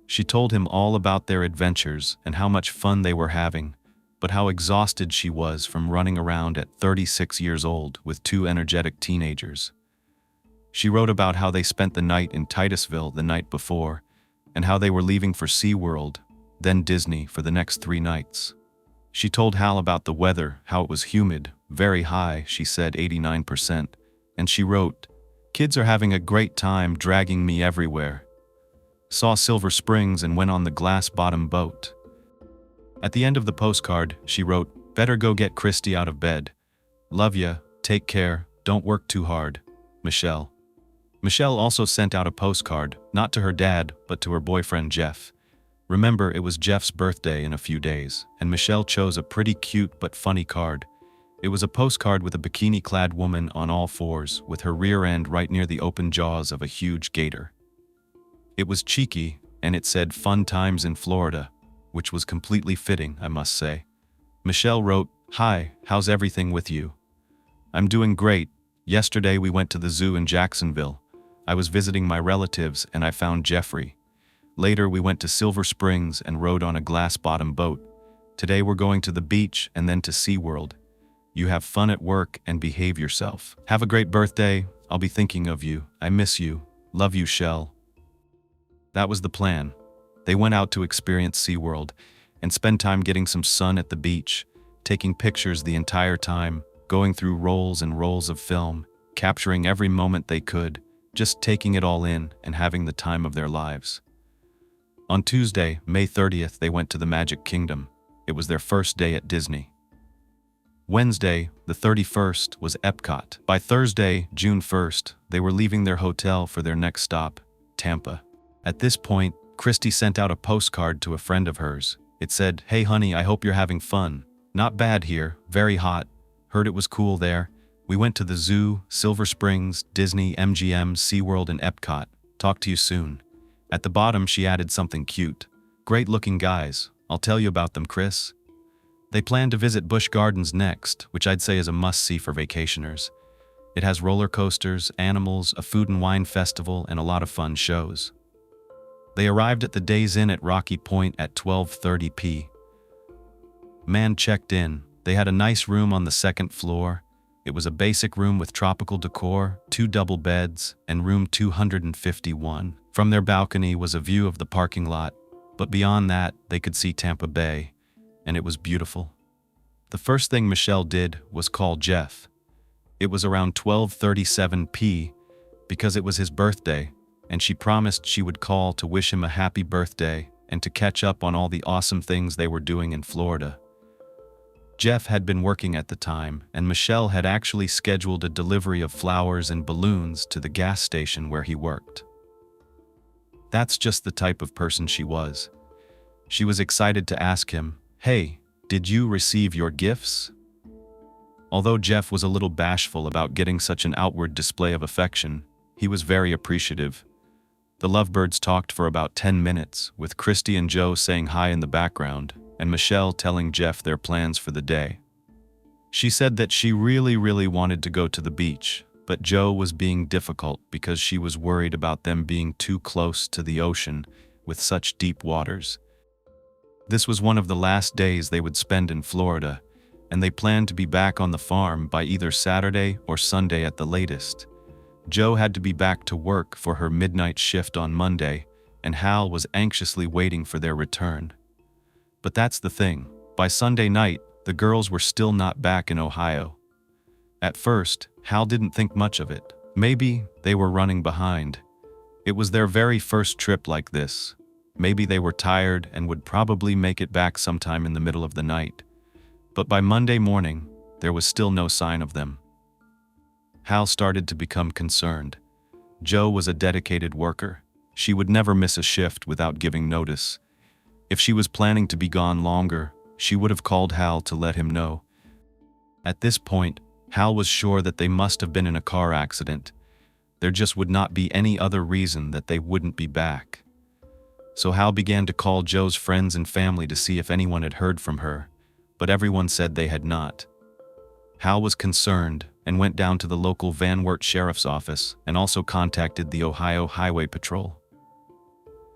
She told him all about their adventures and how much fun they were having, but how exhausted she was from running around at 36 years old with 2 energetic teenagers. She wrote about how they spent the night in Titusville the night before, and how they were leaving for SeaWorld, then Disney for the next 3 nights. She told Hal about the weather, how it was humid, very high, she said 89%, and she wrote, "Kids are having a great time dragging me everywhere. Saw Silver Springs and went on the glass-bottom boat." At the end of the postcard, she wrote, "Better go get Christy out of bed. Love ya, take care, don't work too hard. Michelle." Michelle also sent out a postcard, not to her dad, but to her boyfriend Jeff. Remember, it was Jeff's birthday in a few days, and Michelle chose a pretty cute but funny card. It was a postcard with a bikini-clad woman on all fours, with her rear end right near the open jaws of a huge gator. It was cheeky, and it said "Fun times in Florida," which was completely fitting, I must say. Michelle wrote, "Hi, how's everything with you? I'm doing great. Yesterday we went to the zoo in Jacksonville. I was visiting my relatives and I found Jeffrey. Later we went to Silver Springs and rode on a glass-bottom boat. Today we're going to the beach and then to SeaWorld. You have fun at work and behave yourself. Have a great birthday. I'll be thinking of you. I miss you. Love you, Shell." That was the plan. They went out to experience SeaWorld and spend time getting some sun at the beach, taking pictures the entire time, going through rolls and rolls of film, capturing every moment they could, just taking it all in and having the time of their lives. On Tuesday, May 30th, they went to the Magic Kingdom. It was their first day at Disney. Wednesday, the 31st, was Epcot. By Thursday, June 1st, they were leaving their hotel for their next stop, Tampa. At this point, Christy sent out a postcard to a friend of hers. It said, "Hey honey, I hope you're having fun. Not bad here, very hot. Heard it was cool there. We went to the zoo, Silver Springs, Disney, MGM, SeaWorld, and Epcot. Talk to you soon." At the bottom, she added something cute. "Great looking guys. I'll tell you about them, Chris." They plan to visit Busch Gardens next, which I'd say is a must-see for vacationers. It has roller coasters, animals, a food and wine festival, and a lot of fun shows. They arrived at the Days Inn at Rocky Point at 12:30 p.m. Man checked in. They had a nice room on the second floor. It was a basic room with tropical decor, 2 double beds, and room 251. From their balcony was a view of the parking lot, but beyond that, they could see Tampa Bay, and it was beautiful. The first thing Michelle did was call Jeff. It was around 12:37 p.m. because it was his birthday, and she promised she would call to wish him a happy birthday and to catch up on all the awesome things they were doing in Florida. Jeff had been working at the time, and Michelle had actually scheduled a delivery of flowers and balloons to the gas station where he worked. That's just the type of person she was. She was excited to ask him, "Hey, did you receive your gifts?" Although Jeff was a little bashful about getting such an outward display of affection, he was very appreciative. The lovebirds talked for about 10 minutes, with Christy and Joe saying hi in the background, and Michelle telling Jeff their plans for the day. She said that she really wanted to go to the beach, but Joe was being difficult because she was worried about them being too close to the ocean with such deep waters. This was one of the last days they would spend in Florida, and they planned to be back on the farm by either Saturday or Sunday at the latest. Joe had to be back to work for her midnight shift on Monday, and Hal was anxiously waiting for their return. But that's the thing, by Sunday night, the girls were still not back in Ohio. At first, Hal didn't think much of it. Maybe they were running behind. It was their very first trip like this. Maybe they were tired and would probably make it back sometime in the middle of the night. But by Monday morning, there was still no sign of them. Hal started to become concerned. Joe was a dedicated worker. She would never miss a shift without giving notice. If she was planning to be gone longer, she would have called Hal to let him know. At this point, Hal was sure that they must have been in a car accident. There just would not be any other reason that they wouldn't be back. So Hal began to call Joe's friends and family to see if anyone had heard from her, but everyone said they had not. Hal was concerned and went down to the local Van Wert Sheriff's Office and also contacted the Ohio Highway Patrol.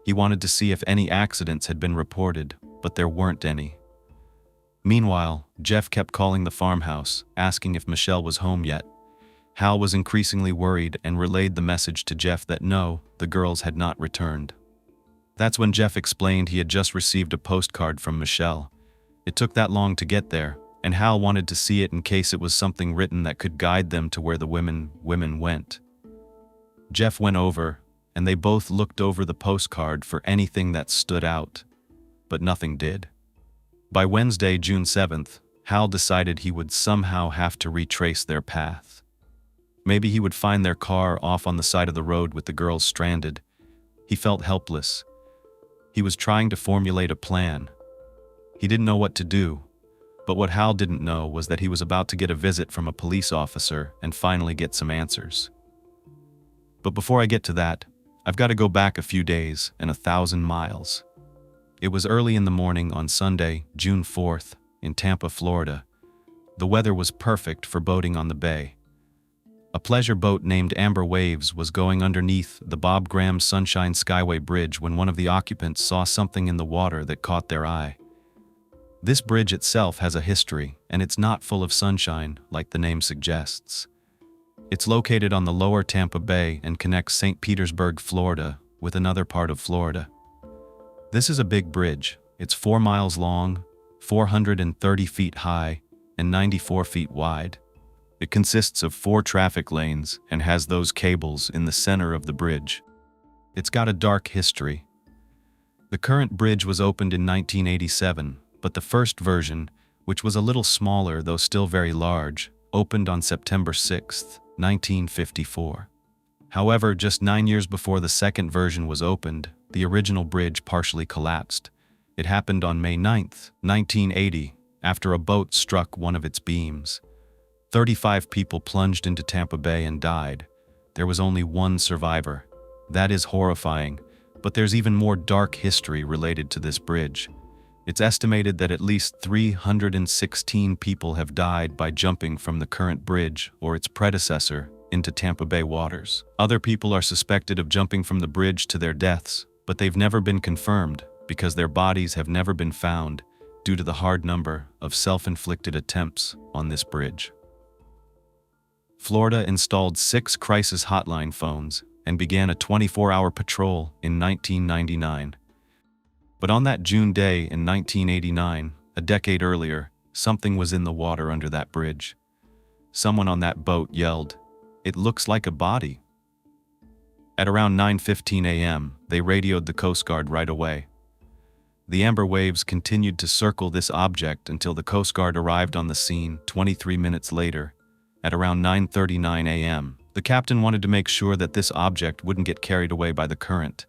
He wanted to see if any accidents had been reported, but there weren't any. Meanwhile, Jeff kept calling the farmhouse, asking if Michelle was home yet. Hal was increasingly worried and relayed the message to Jeff that no, the girls had not returned. That's when Jeff explained he had just received a postcard from Michelle. It took that long to get there, and Hal wanted to see it in case it was something written that could guide them to where the women went. Jeff went over, and they both looked over the postcard for anything that stood out, but nothing did. By Wednesday, June 7th, Hal decided he would somehow have to retrace their path. Maybe he would find their car off on the side of the road with the girls stranded. He felt helpless. He was trying to formulate a plan. He didn't know what to do, but what Hal didn't know was that he was about to get a visit from a police officer and finally get some answers. But before I get to that, I've got to go back a few days and 1,000 miles. It was early in the morning on Sunday, June 4th, in Tampa, Florida. The weather was perfect for boating on the bay. A pleasure boat named Amber Waves was going underneath the Bob Graham Sunshine Skyway Bridge when one of the occupants saw something in the water that caught their eye. This bridge itself has a history, and it's not full of sunshine, like the name suggests. It's located on the lower Tampa Bay and connects St. Petersburg, Florida, with another part of Florida. This is a big bridge. It's 4 miles long, 430 feet high, and 94 feet wide. It consists of 4 traffic lanes and has those cables in the center of the bridge. It's got a dark history. The current bridge was opened in 1987, but the first version, which was a little smaller though still very large, opened on September 6, 1954. However, just 9 years before the second version was opened, the original bridge partially collapsed, It happened on May 9, 1980, after a boat struck one of its beams. 35 people plunged into Tampa Bay and died. There was only one survivor. That is horrifying, but there's even more dark history related to this bridge. It's estimated that at least 316 people have died by jumping from the current bridge or its predecessor into Tampa Bay waters. Other people are suspected of jumping from the bridge to their deaths, but they've never been confirmed because their bodies have never been found due to the hard number of self-inflicted attempts on this bridge. Florida installed 6 crisis hotline phones and began a 24-hour patrol in 1999. But on that June day in 1989, a decade earlier, something was in the water under that bridge. Someone on that boat yelled, "It looks like a body." At around 9:15 a.m., they radioed the Coast Guard right away. The amber waves continued to circle this object until the Coast Guard arrived on the scene 23 minutes later. At around 9:39 a.m., the captain wanted to make sure that this object wouldn't get carried away by the current.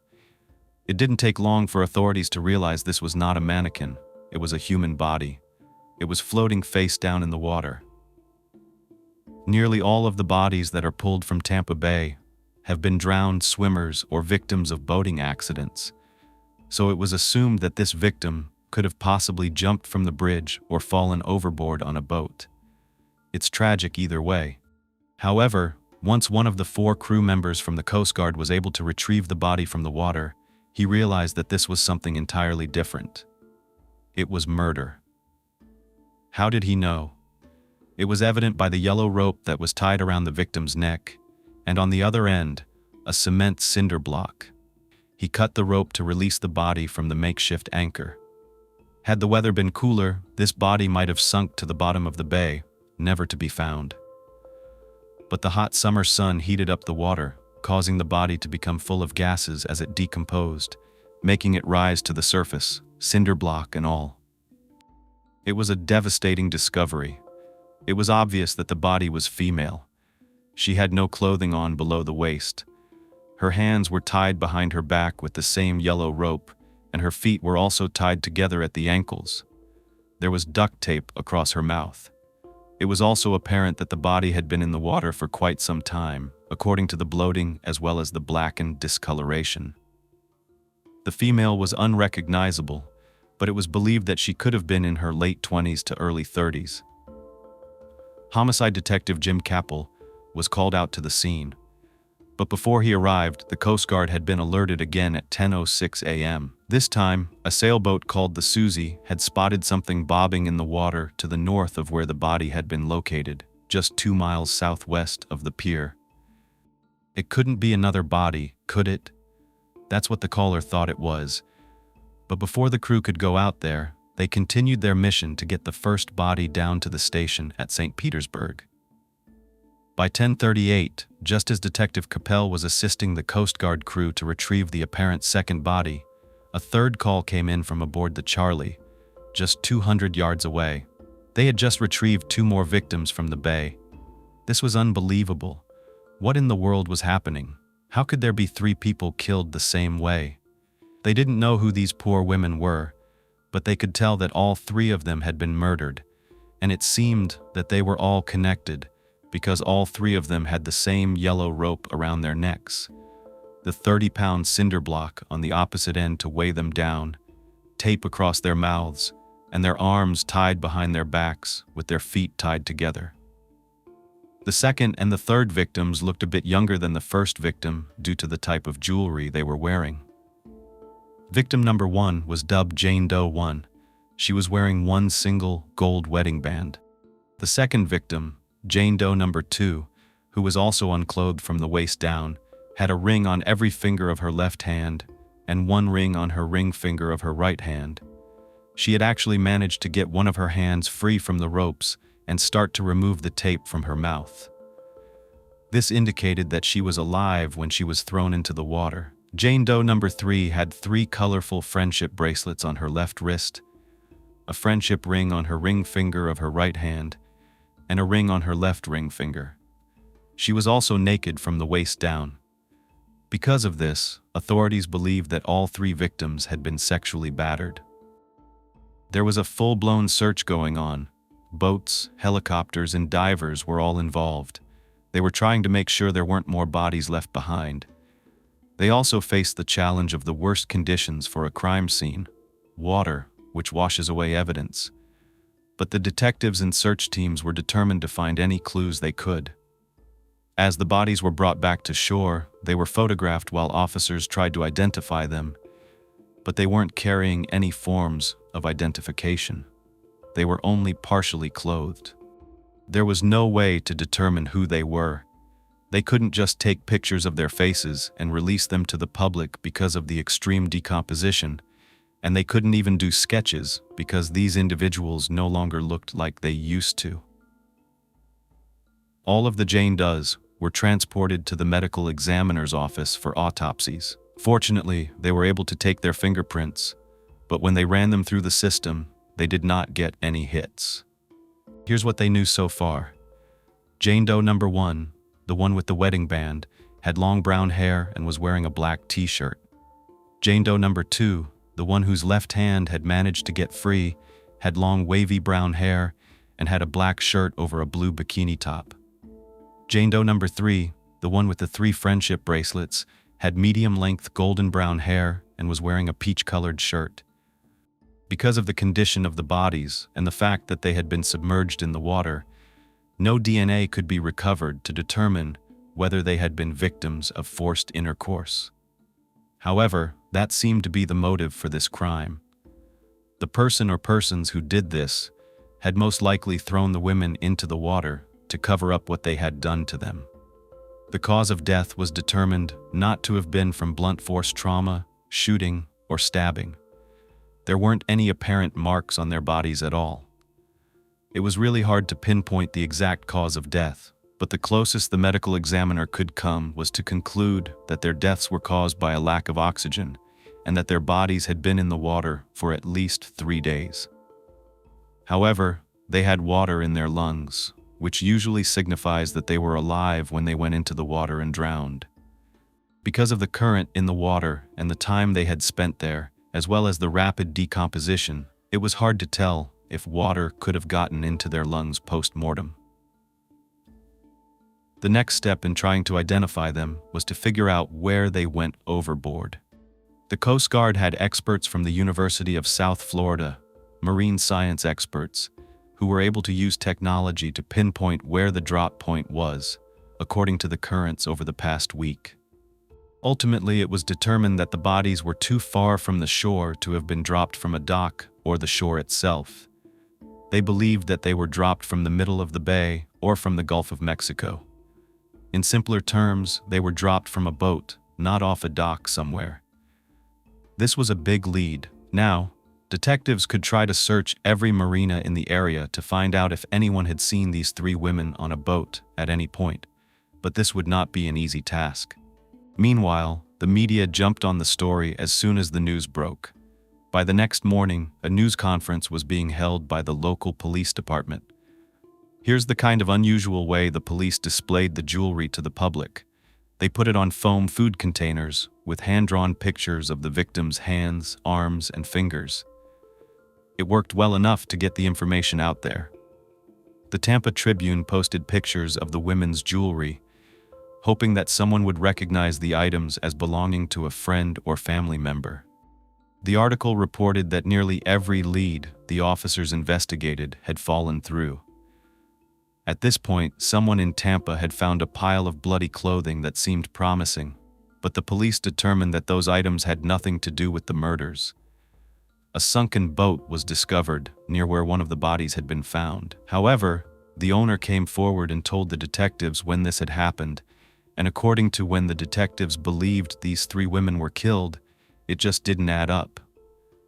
It didn't take long for authorities to realize this was not a mannequin. It was a human body. It was floating face down in the water. Nearly all of the bodies that are pulled from Tampa Bay have been drowned swimmers or victims of boating accidents. So it was assumed that this victim could have possibly jumped from the bridge or fallen overboard on a boat. It's tragic either way. However, once one of the 4 crew members from the Coast Guard was able to retrieve the body from the water, he realized that this was something entirely different. It was murder. How did he know? It was evident by the yellow rope that was tied around the victim's neck, and on the other end, a cement cinder block. He cut the rope to release the body from the makeshift anchor. Had the weather been cooler, this body might have sunk to the bottom of the bay, never to be found. But the hot summer sun heated up the water, causing the body to become full of gases as it decomposed, making it rise to the surface, cinder block and all. It was a devastating discovery. It was obvious that the body was female. She had no clothing on below the waist. Her hands were tied behind her back with the same yellow rope, and her feet were also tied together at the ankles. There was duct tape across her mouth. It was also apparent that the body had been in the water for quite some time, according to the bloating as well as the blackened discoloration. The female was unrecognizable, but it was believed that she could have been in her late 20s to early 30s. Homicide detective Jim Capel was called out to the scene. But before he arrived, the Coast Guard had been alerted again at 10:06 a.m. This time, a sailboat called the Susie had spotted something bobbing in the water to the north of where the body had been located, just 2 miles southwest of the pier. It couldn't be another body, could it? That's what the caller thought it was. But before the crew could go out there, they continued their mission to get the first body down to the station at St. Petersburg. By 10:38, just as Detective Capel was assisting the Coast Guard crew to retrieve the apparent second body, a third call came in from aboard the Charlie, just 200 yards away. They had just retrieved 2 more victims from the bay. This was unbelievable. What in the world was happening? How could there be 3 people killed the same way? They didn't know who these poor women were, but they could tell that all 3 of them had been murdered, and it seemed that they were all connected, because all 3 of them had the same yellow rope around their necks, the 30-pound cinder block on the opposite end to weigh them down, tape across their mouths, and their arms tied behind their backs with their feet tied together. The second and the third victims looked a bit younger than the first victim due to the type of jewelry they were wearing. Victim number 1 was dubbed Jane Doe 1. She was wearing one single gold wedding band. The second victim, Jane Doe number 2, who was also unclothed from the waist down, had a ring on every finger of her left hand and 1 ring on her ring finger of her right hand. She had actually managed to get one of her hands free from the ropes and start to remove the tape from her mouth. This indicated that she was alive when she was thrown into the water. Jane Doe number 3 had 3 colorful friendship bracelets on her left wrist, a friendship ring on her ring finger of her right hand, and a ring on her left ring finger. She was also naked from the waist down. Because of this, authorities believed that all 3 victims had been sexually battered. There was a full-blown search going on. Boats, helicopters, and divers were all involved. They were trying to make sure there weren't more bodies left behind. They also faced the challenge of the worst conditions for a crime scene: water, which washes away evidence. But the detectives and search teams were determined to find any clues they could. As the bodies were brought back to shore, they were photographed while officers tried to identify them, but they weren't carrying any forms of identification. They were only partially clothed. There was no way to determine who they were. They couldn't just take pictures of their faces and release them to the public because of the extreme decomposition, and they couldn't even do sketches because these individuals no longer looked like they used to. All of the Jane Does were transported to the medical examiner's office for autopsies. Fortunately, they were able to take their fingerprints, but when they ran them through the system, they did not get any hits. Here's what they knew so far. Jane Doe number 1, the one with the wedding band, had long brown hair and was wearing a black t-shirt. Jane Doe number 2, the one whose left hand had managed to get free, had long wavy brown hair and had a black shirt over a blue bikini top. Jane Doe number 3, the one with the 3 friendship bracelets, had medium-length golden brown hair and was wearing a peach-colored shirt. Because of the condition of the bodies and the fact that they had been submerged in the water, no DNA could be recovered to determine whether they had been victims of forced intercourse. However, that seemed to be the motive for this crime. The person or persons who did this had most likely thrown the women into the water to cover up what they had done to them. The cause of death was determined not to have been from blunt force trauma, shooting, or stabbing. There weren't any apparent marks on their bodies at all. It was really hard to pinpoint the exact cause of death, but the closest the medical examiner could come was to conclude that their deaths were caused by a lack of oxygen and that their bodies had been in the water for at least 3 days. However, they had water in their lungs, which usually signifies that they were alive when they went into the water and drowned. Because of the current in the water and the time they had spent there, as well as the rapid decomposition, it was hard to tell if water could have gotten into their lungs post-mortem. The next step in trying to identify them was to figure out where they went overboard. The Coast Guard had experts from the University of South Florida, marine science experts, who were able to use technology to pinpoint where the drop point was, according to the currents over the past week. Ultimately, it was determined that the bodies were too far from the shore to have been dropped from a dock or the shore itself. They believed that they were dropped from the middle of the bay or from the Gulf of Mexico. In simpler terms, they were dropped from a boat, not off a dock somewhere. This was a big lead. Now, detectives could try to search every marina in the area to find out if anyone had seen these 3 women on a boat at any point, but this would not be an easy task. Meanwhile, the media jumped on the story as soon as the news broke. By the next morning, a news conference was being held by the local police department. Here's the kind of unusual way the police displayed the jewelry to the public. They put it on foam food containers with hand-drawn pictures of the victims' hands, arms, and fingers. It worked well enough to get the information out there. The Tampa Tribune posted pictures of the women's jewelry, hoping that someone would recognize the items as belonging to a friend or family member. The article reported that nearly every lead the officers investigated had fallen through. At this point, someone in Tampa had found a pile of bloody clothing that seemed promising, but the police determined that those items had nothing to do with the murders. A sunken boat was discovered near where one of the bodies had been found. However, the owner came forward and told the detectives when this had happened, and according to when the detectives believed these 3 women were killed, it just didn't add up.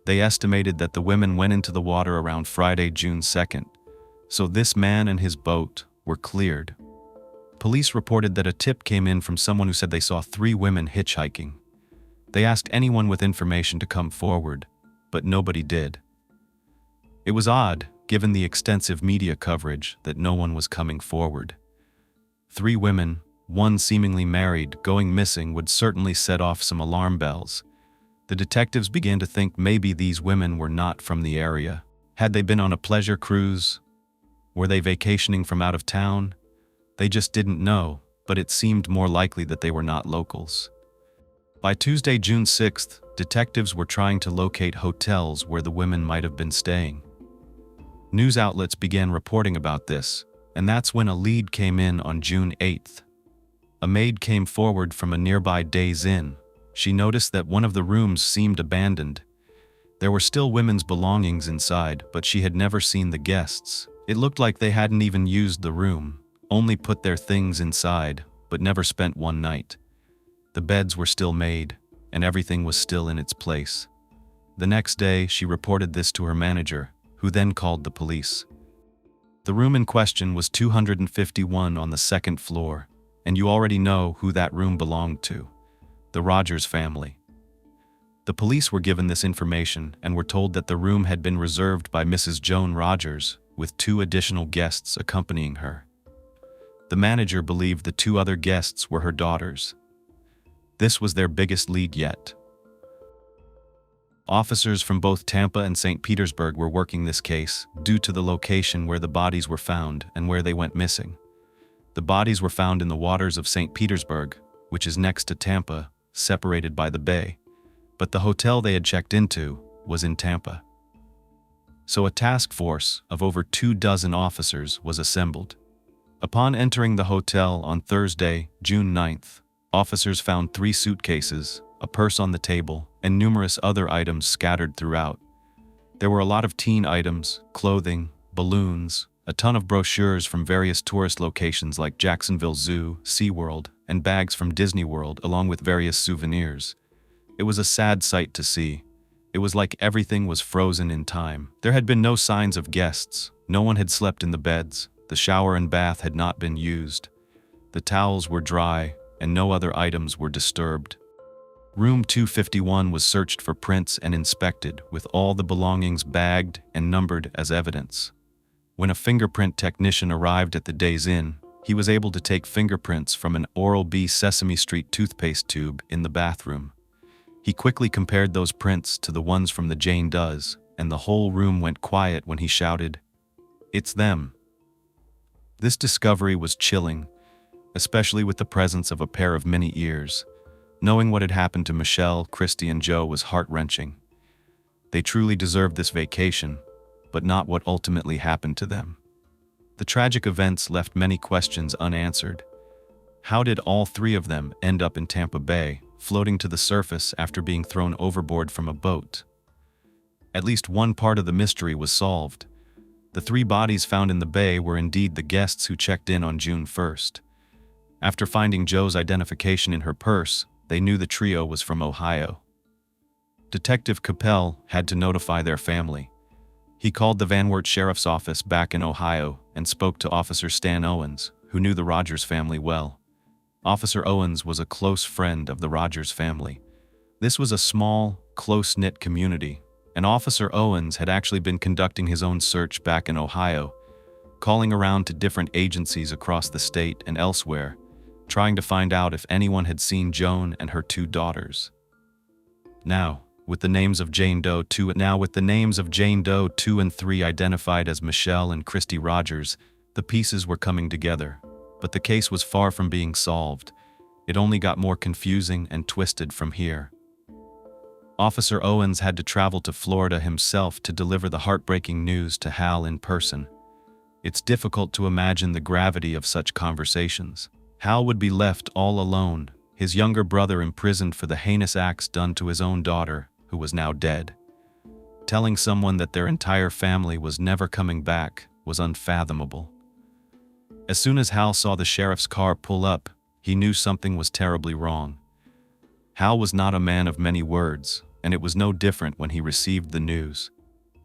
They estimated that the women went into the water around Friday, June 2nd, so this man and his boat were cleared. Police reported that a tip came in from someone who said they saw 3 women hitchhiking. They asked anyone with information to come forward, but nobody did. It was odd, given the extensive media coverage, that no one was coming forward. 3 women, one seemingly married, going missing would certainly set off some alarm bells. The detectives began to think maybe these women were not from the area. Had they been on a pleasure cruise? Were they vacationing from out of town? They just didn't know, but it seemed more likely that they were not locals. By Tuesday, June 6th, detectives were trying to locate hotels where the women might have been staying. News outlets began reporting about this, and that's when a lead came in on June 8th. A maid came forward from a nearby Days Inn. She noticed that one of the rooms seemed abandoned. There were still women's belongings inside, but she had never seen the guests. It looked like they hadn't even used the room, only put their things inside, but never spent one night. The beds were still made, and everything was still in its place. The next day, she reported this to her manager, who then called the police. The room in question was 251 on the second floor, and you already know who that room belonged to: the Rogers family. The police were given this information and were told that the room had been reserved by Mrs. Joan Rogers, with 2 additional guests accompanying her. The manager believed the 2 other guests were her daughters. This was their biggest lead yet. Officers from both Tampa and St. Petersburg were working this case due to the location where the bodies were found and where they went missing. The bodies were found in the waters of St. Petersburg, which is next to Tampa, separated by the bay. But the hotel they had checked into was in Tampa. So a task force of over 24 officers was assembled. Upon entering the hotel on Thursday, June 9th, officers found 3 suitcases, a purse on the table, and numerous other items scattered throughout. There were a lot of teen items, clothing, balloons, a ton of brochures from various tourist locations like Jacksonville Zoo, SeaWorld, and bags from Disney World, along with various souvenirs. It was a sad sight to see. It was like everything was frozen in time. There had been no signs of guests. No one had slept in the beds. The shower and bath had not been used. The towels were dry, and no other items were disturbed. Room 251 was searched for prints and inspected, with all the belongings bagged and numbered as evidence. When a fingerprint technician arrived at the Days Inn, he was able to take fingerprints from an Oral-B Sesame Street toothpaste tube in the bathroom. He quickly compared those prints to the ones from the Jane Does, and the whole room went quiet when he shouted, "It's them." This discovery was chilling, especially with the presence of a pair of mini ears. Knowing what had happened to Michelle, Christy, and Joe was heart-wrenching. They truly deserved this vacation, but not what ultimately happened to them. The tragic events left many questions unanswered. How did all 3 of them end up in Tampa Bay, floating to the surface after being thrown overboard from a boat? At least one part of the mystery was solved. The 3 bodies found in the bay were indeed the guests who checked in on June 1st. After finding Joe's identification in her purse, they knew the trio was from Ohio. Detective Capel had to notify their family. He called the Van Wert Sheriff's Office back in Ohio and spoke to Officer Stan Owens, who knew the Rogers family well. Officer Owens was a close friend of the Rogers family. This was a small, close-knit community, and Officer Owens had actually been conducting his own search back in Ohio, calling around to different agencies across the state and elsewhere, trying to find out if anyone had seen Joan and her 2 daughters. Now, with the names of Jane Doe 2 and 3 identified as Michelle and Christy Rogers, the pieces were coming together. But the case was far from being solved. It only got more confusing and twisted from here. Officer Owens had to travel to Florida himself to deliver the heartbreaking news to Hal in person. It's difficult to imagine the gravity of such conversations. Hal would be left all alone, his younger brother imprisoned for the heinous acts done to his own daughter, who was now dead. Telling someone that their entire family was never coming back was unfathomable. As soon as Hal saw the sheriff's car pull up, he knew something was terribly wrong. Hal was not a man of many words, and it was no different when he received the news.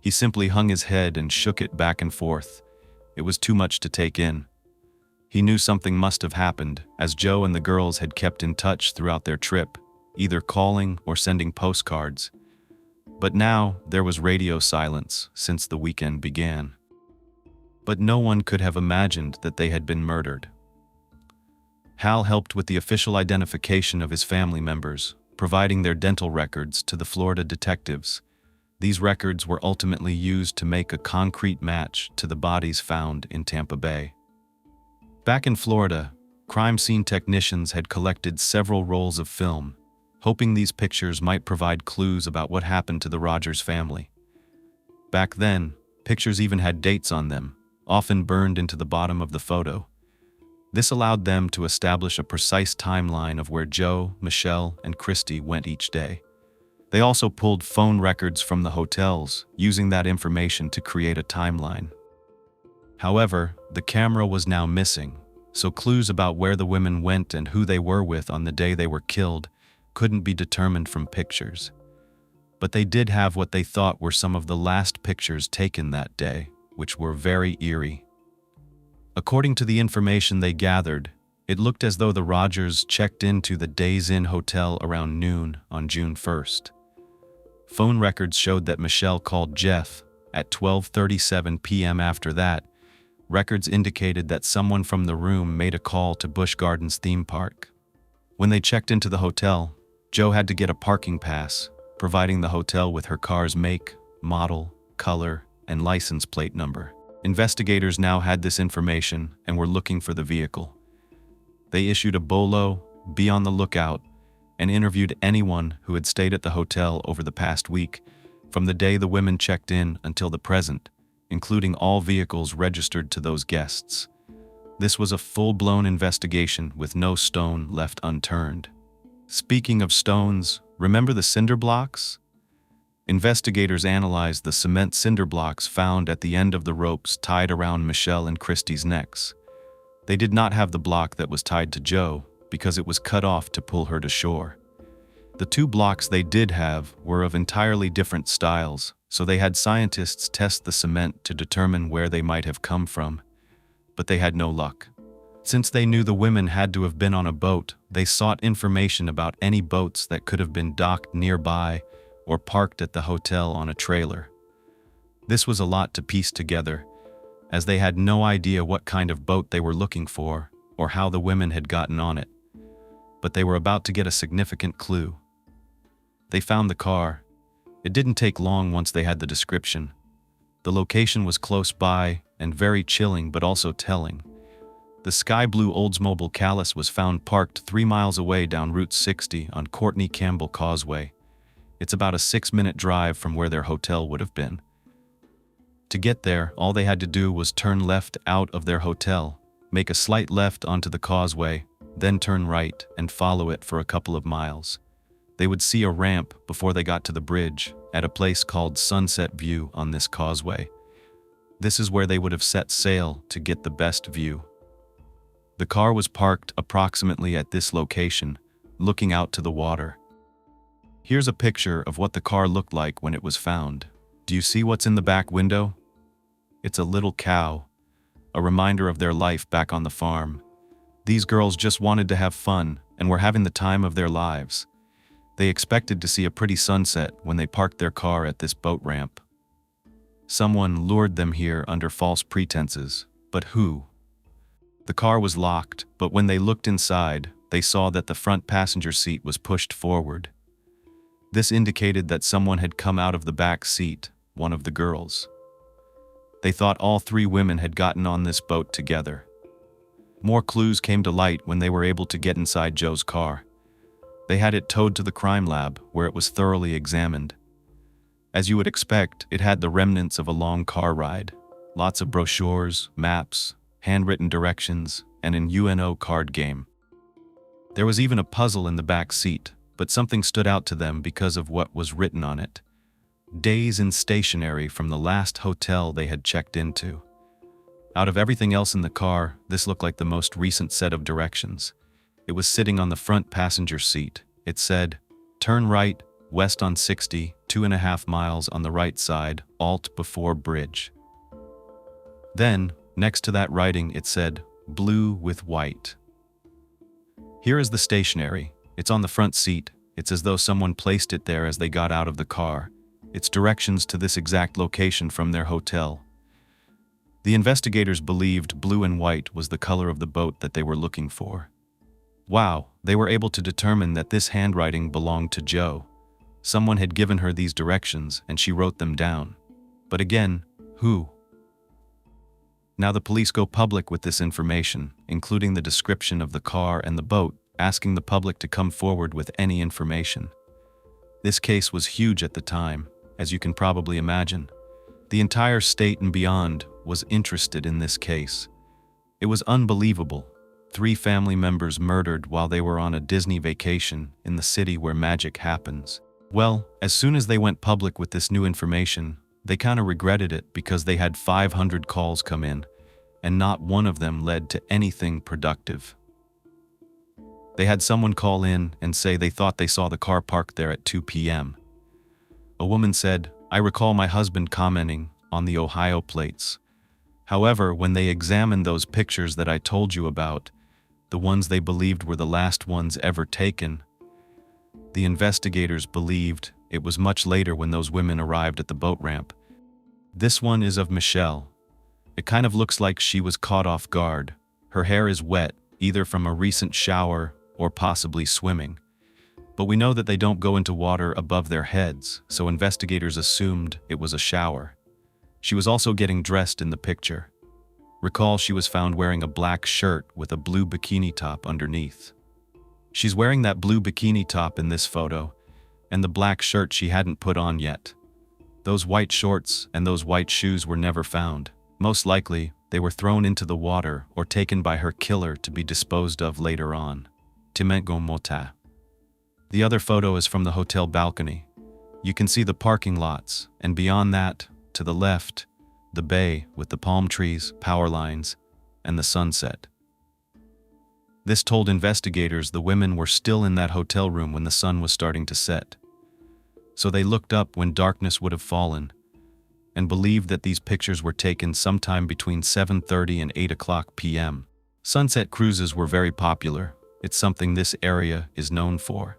He simply hung his head and shook it back and forth. It was too much to take in. He knew something must have happened, as Joe and the girls had kept in touch throughout their trip, either calling or sending postcards. But now there was radio silence since the weekend began. But no one could have imagined that they had been murdered. Hal helped with the official identification of his family members, providing their dental records to the Florida detectives. These records were ultimately used to make a concrete match to the bodies found in Tampa Bay. Back in Florida, crime scene technicians had collected several rolls of film, hoping these pictures might provide clues about what happened to the Rogers family. Back then, pictures even had dates on them, often burned into the bottom of the photo. This allowed them to establish a precise timeline of where Joe, Michelle, and Christy went each day. They also pulled phone records from the hotels, using that information to create a timeline. However, the camera was now missing, so clues about where the women went and who they were with on the day they were killed couldn't be determined from pictures. But they did have what they thought were some of the last pictures taken that day, which were very eerie. According to the information they gathered, it looked as though the Rogers checked into the Days Inn hotel around noon on June 1st. Phone records showed that Michelle called Jeff at 12:37 p.m. After that, records indicated that someone from the room made a call to Busch Gardens theme park. When they checked into the hotel, Joe had to get a parking pass, providing the hotel with her car's make, model, color, and license plate number. Investigators now had this information and were looking for the vehicle. They issued a BOLO, be on the lookout, and interviewed anyone who had stayed at the hotel over the past week, from the day the women checked in until the present, including all vehicles registered to those guests. This was a full-blown investigation with no stone left unturned. Speaking of stones, remember the cinder blocks? Investigators analyzed the cement cinder blocks found at the end of the ropes tied around Michelle and Christy's necks. They did not have the block that was tied to Joe because it was cut off to pull her to shore. The two blocks they did have were of entirely different styles, so they had scientists test the cement to determine where they might have come from, but they had no luck. Since they knew the women had to have been on a boat, they sought information about any boats that could have been docked nearby or parked at the hotel on a trailer. This was a lot to piece together, as they had no idea what kind of boat they were looking for or how the women had gotten on it. But they were about to get a significant clue. They found the car. It didn't take long once they had the description. The location was close by and very chilling but also telling. The sky blue Oldsmobile Callis was found parked 3 miles away down Route 60 on Courtney Campbell Causeway. It's about a 6-minute drive from where their hotel would have been. To get there, all they had to do was turn left out of their hotel, make a slight left onto the causeway, then turn right and follow it for a couple of miles. They would see a ramp before they got to the bridge at a place called Sunset View on this causeway. This is where they would have set sail to get the best view. The car was parked approximately at this location, looking out to the water. Here's a picture of what the car looked like when it was found. Do you see what's in the back window? It's a little cow, a reminder of their life back on the farm. These girls just wanted to have fun and were having the time of their lives. They expected to see a pretty sunset when they parked their car at this boat ramp. Someone lured them here under false pretenses, but who? The car was locked, but when they looked inside, they saw that the front passenger seat was pushed forward. This indicated that someone had come out of the back seat, one of the girls. They thought all 3 women had gotten on this boat together. More clues came to light when they were able to get inside Joe's car. They had it towed to the crime lab, where it was thoroughly examined. As you would expect, it had the remnants of a long car ride. Lots of brochures, maps, handwritten directions, and an UNO card game. There was even a puzzle in the back seat, but something stood out to them because of what was written on it. Days in stationery from the last hotel they had checked into. Out of everything else in the car, this looked like the most recent set of directions. It was sitting on the front passenger seat. It said, "Turn right, west on 60, 2.5 miles on the right side, alt before bridge." Then, next to that writing, it said, "Blue with white." Here is the stationery. It's on the front seat. It's as though someone placed it there as they got out of the car. It's directions to this exact location from their hotel. The investigators believed blue and white was the color of the boat that they were looking for. Wow, they were able to determine that this handwriting belonged to Joe. Someone had given her these directions and she wrote them down. But again, who? Now the police go public with this information, including the description of the car and the boat, asking the public to come forward with any information. This case was huge at the time, as you can probably imagine. The entire state and beyond was interested in this case. It was unbelievable. 3 family members murdered while they were on a Disney vacation in the city where magic happens. Well, as soon as they went public with this new information, they kind of regretted it because they had 500 calls come in, and not one of them led to anything productive. They had someone call in and say they thought they saw the car parked there at 2 p.m. A woman said, "I recall my husband commenting on the Ohio plates. However, when they examined those pictures that I told you about, the ones they believed were the last ones ever taken, the investigators believed it was much later when those women arrived at the boat ramp. This one is of Michelle. It kind of looks like she was caught off guard. Her hair is wet, either from a recent shower or possibly swimming. But we know that they don't go into water above their heads, so investigators assumed it was a shower. She was also getting dressed in the picture. Recall she was found wearing a black shirt with a blue bikini top underneath. She's wearing that blue bikini top in this photo, and the black shirt she hadn't put on yet. Those white shorts and those white shoes were never found. Most likely, they were thrown into the water or taken by her killer to be disposed of later on. The other photo is from the hotel balcony. You can see the parking lots, and beyond that, to the left, the bay with the palm trees, power lines, and the sunset. This told investigators the women were still in that hotel room when the sun was starting to set. So they looked up when darkness would have fallen, and believed that these pictures were taken sometime between 7:30 and 8 o'clock p.m. Sunset cruises were very popular. It's something this area is known for.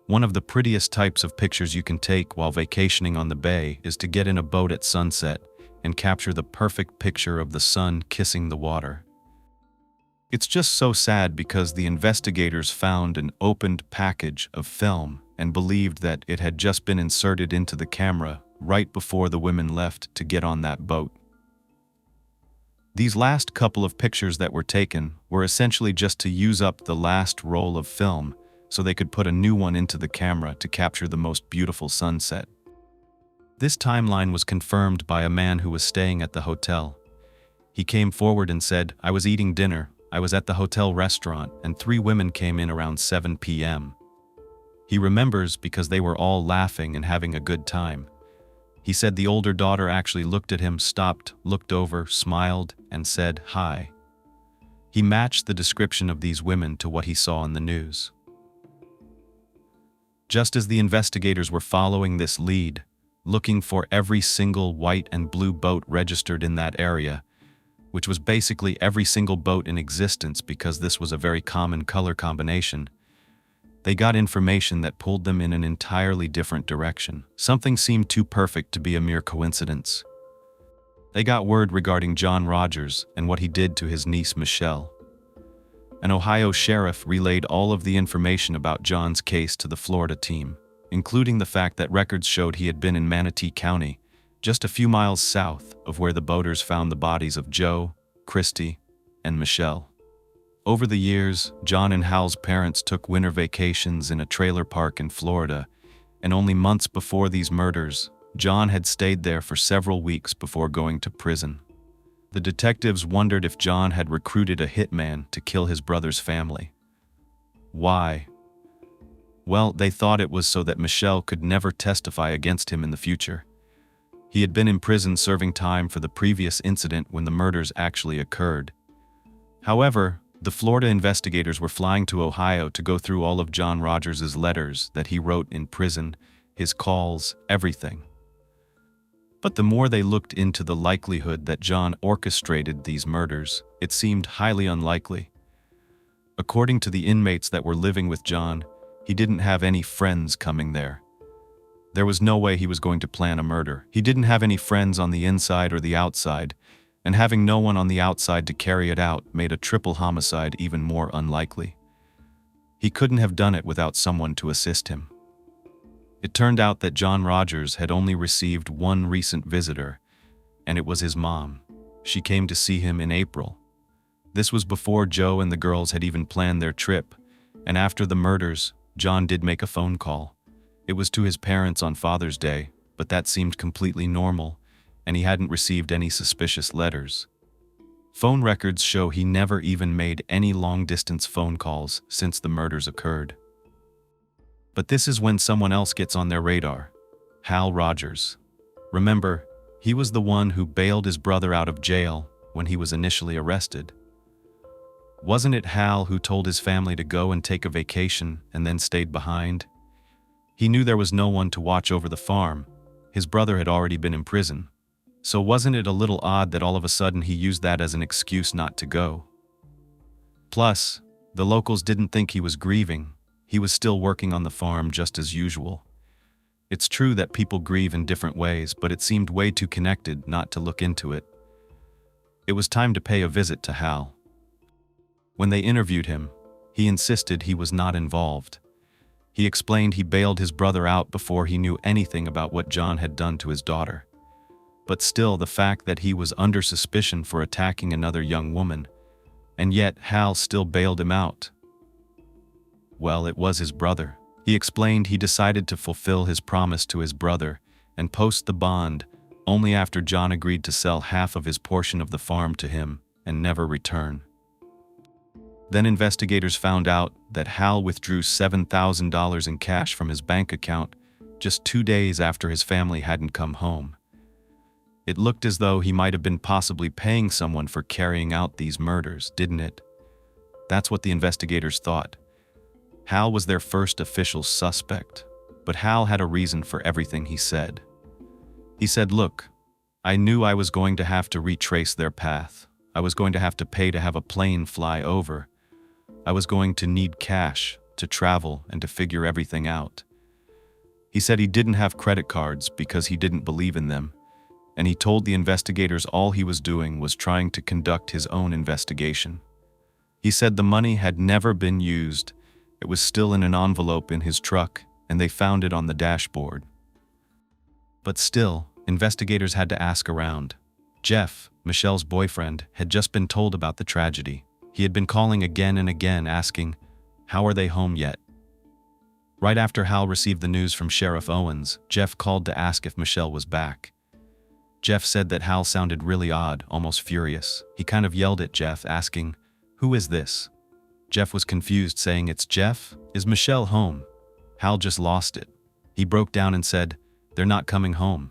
One of the prettiest types of pictures you can take while vacationing on the bay is to get in a boat at sunset and capture the perfect picture of the sun kissing the water. It's just so sad because the investigators found an opened package of film and believed that it had just been inserted into the camera right before the women left to get on that boat. These last couple of pictures that were taken were essentially just to use up the last roll of film so they could put a new one into the camera to capture the most beautiful sunset. This timeline was confirmed by a man who was staying at the hotel. He came forward and said, "I was eating dinner. I was at the hotel restaurant and 3 women came in around 7 p.m. He remembers because they were all laughing and having a good time. He said the older daughter actually looked at him, stopped, looked over, smiled, and said, 'Hi.' He matched the description of these women to what he saw in the news. Just as the investigators were following this lead, looking for every single white and blue boat registered in that area, which was basically every single boat in existence because this was a very common color combination, they got information that pulled them in an entirely different direction. Something seemed too perfect to be a mere coincidence. They got word regarding John Rogers and what he did to his niece Michelle. An Ohio sheriff relayed all of the information about John's case to the Florida team, including the fact that records showed he had been in Manatee County, just a few miles south of where the boaters found the bodies of Joe, Christy, and Michelle. Over the years, John and Hal's parents took winter vacations in a trailer park in Florida, and only months before these murders, John had stayed there for several weeks before going to prison. The detectives wondered if John had recruited a hitman to kill his brother's family. Why? Well, they thought it was so that Michelle could never testify against him in the future. He had been in prison serving time for the previous incident when the murders actually occurred. However, the Florida investigators were flying to Ohio to go through all of John Rogers' letters that he wrote in prison, his calls, everything. But the more they looked into the likelihood that John orchestrated these murders, it seemed highly unlikely. According to the inmates that were living with John, he didn't have any friends coming there. There was no way he was going to plan a murder. He didn't have any friends on the inside or the outside, and having no one on the outside to carry it out made a triple homicide even more unlikely. He couldn't have done it without someone to assist him. It turned out that John Rogers had only received one recent visitor, and it was his mom. She came to see him in April. This was before Joe and the girls had even planned their trip, and after the murders, John did make a phone call. It was to his parents on Father's Day, but that seemed completely normal, and he hadn't received any suspicious letters. Phone records show he never even made any long-distance phone calls since the murders occurred. But this is when someone else gets on their radar: Hal Rogers. Remember, he was the one who bailed his brother out of jail when he was initially arrested. Wasn't it Hal who told his family to go and take a vacation and then stayed behind? He knew there was no one to watch over the farm. His brother had already been in prison. So wasn't it a little odd that all of a sudden he used that as an excuse not to go? Plus, the locals didn't think he was grieving. He was still working on the farm just as usual. It's true that people grieve in different ways, but it seemed way too connected not to look into it. It was time to pay a visit to Hal. When they interviewed him, he insisted he was not involved. He explained he bailed his brother out before he knew anything about what John had done to his daughter. But still, the fact that he was under suspicion for attacking another young woman, and yet Hal still bailed him out. Well, it was his brother. He explained he decided to fulfill his promise to his brother and post the bond only after John agreed to sell half of his portion of the farm to him and never return. Then investigators found out that Hal withdrew $7,000 in cash from his bank account just 2 days after his family hadn't come home. It looked as though he might have been possibly paying someone for carrying out these murders, didn't it? That's what the investigators thought. Hal was their first official suspect, but Hal had a reason for everything he said. He said, "Look, I knew I was going to have to retrace their path. I was going to have to pay to have a plane fly over. I was going to need cash to travel and to figure everything out." He said he didn't have credit cards because he didn't believe in them, and he told the investigators all he was doing was trying to conduct his own investigation. He said the money had never been used. It was still in an envelope in his truck, and they found it on the dashboard. But still, investigators had to ask around. Jeff, Michelle's boyfriend, had just been told about the tragedy. He had been calling again and again asking, "How are they home yet?" Right after Hal received the news from Sheriff Owens, Jeff called to ask if Michelle was back. Jeff said that Hal sounded really odd, almost furious. He kind of yelled at Jeff, asking, "Who is this?" Jeff was confused, saying, "It's Jeff? Is Michelle home?" Hal just lost it. He broke down and said, "They're not coming home."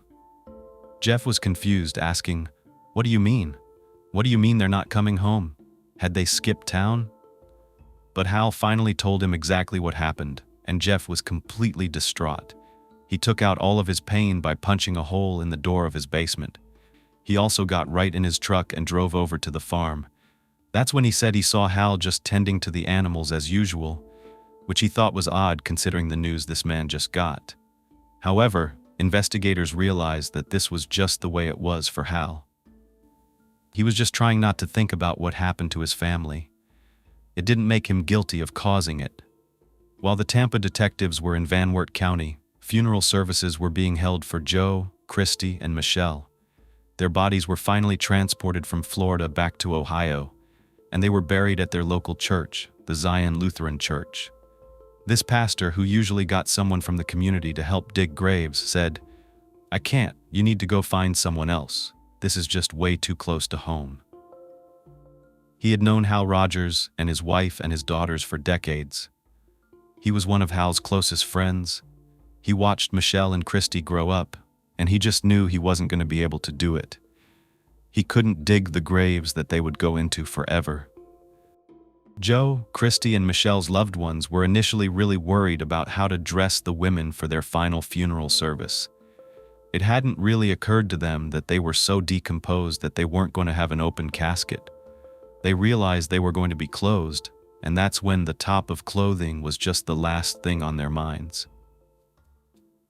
Jeff was confused, asking, "What do you mean? What do you mean they're not coming home? Had they skipped town?" But Hal finally told him exactly what happened, and Jeff was completely distraught. He took out all of his pain by punching a hole in the door of his basement. He also got right in his truck and drove over to the farm. That's when he said he saw Hal just tending to the animals as usual, which he thought was odd considering the news this man just got. However, investigators realized that this was just the way it was for Hal. He was just trying not to think about what happened to his family. It didn't make him guilty of causing it. While the Tampa detectives were in Van Wert County, funeral services were being held for Joe, Christy, and Michelle. Their bodies were finally transported from Florida back to Ohio, and they were buried at their local church, the Zion Lutheran Church. This pastor, who usually got someone from the community to help dig graves, said, "I can't, you need to go find someone else. This is just way too close to home." He had known Hal Rogers and his wife and his daughters for decades. He was one of Hal's closest friends. He watched Michelle and Christy grow up, and he just knew he wasn't going to be able to do it. He couldn't dig the graves that they would go into forever. Joe, Christy, and Michelle's loved ones were initially really worried about how to dress the women for their final funeral service. It hadn't really occurred to them that they were so decomposed that they weren't going to have an open casket. They realized they were going to be closed, and that's when the top of clothing was just the last thing on their minds.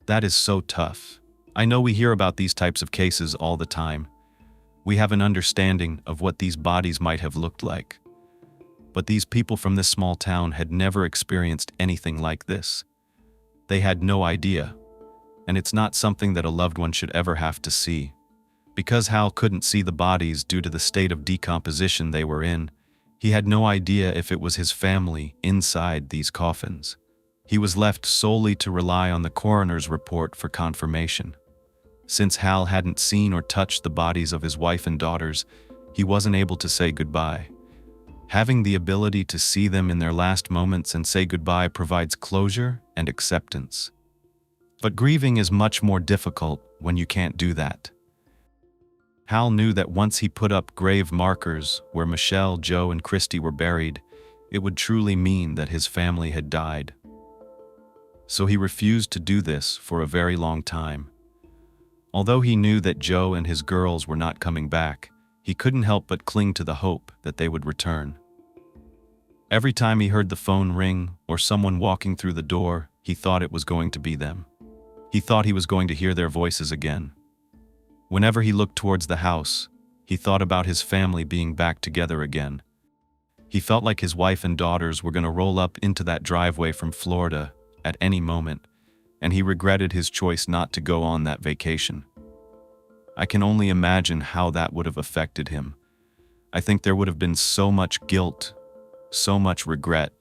That is so tough. I know we hear about these types of cases all the time. We have an understanding of what these bodies might have looked like. But these people from this small town had never experienced anything like this. They had no idea. and it's not something that a loved one should ever have to see. Because Hal couldn't see the bodies due to the state of decomposition they were in, he had no idea if it was his family inside these coffins. He was left solely to rely on the coroner's report for confirmation. Since Hal hadn't seen or touched the bodies of his wife and daughters, he wasn't able to say goodbye. Having the ability to see them in their last moments and say goodbye provides closure and acceptance. But grieving is much more difficult when you can't do that. Hal knew that once he put up grave markers where Michelle, Joe, and Christy were buried, it would truly mean that his family had died. So he refused to do this for a very long time. Although he knew that Joe and his girls were not coming back, he couldn't help but cling to the hope that they would return. Every time he heard the phone ring or someone walking through the door, he thought it was going to be them. He thought he was going to hear their voices again. Whenever he looked towards the house, he thought about his family being back together again. He felt like his wife and daughters were going to roll up into that driveway from Florida at any moment, and he regretted his choice not to go on that vacation. I can only imagine how that would have affected him. I think there would have been so much guilt, so much regret.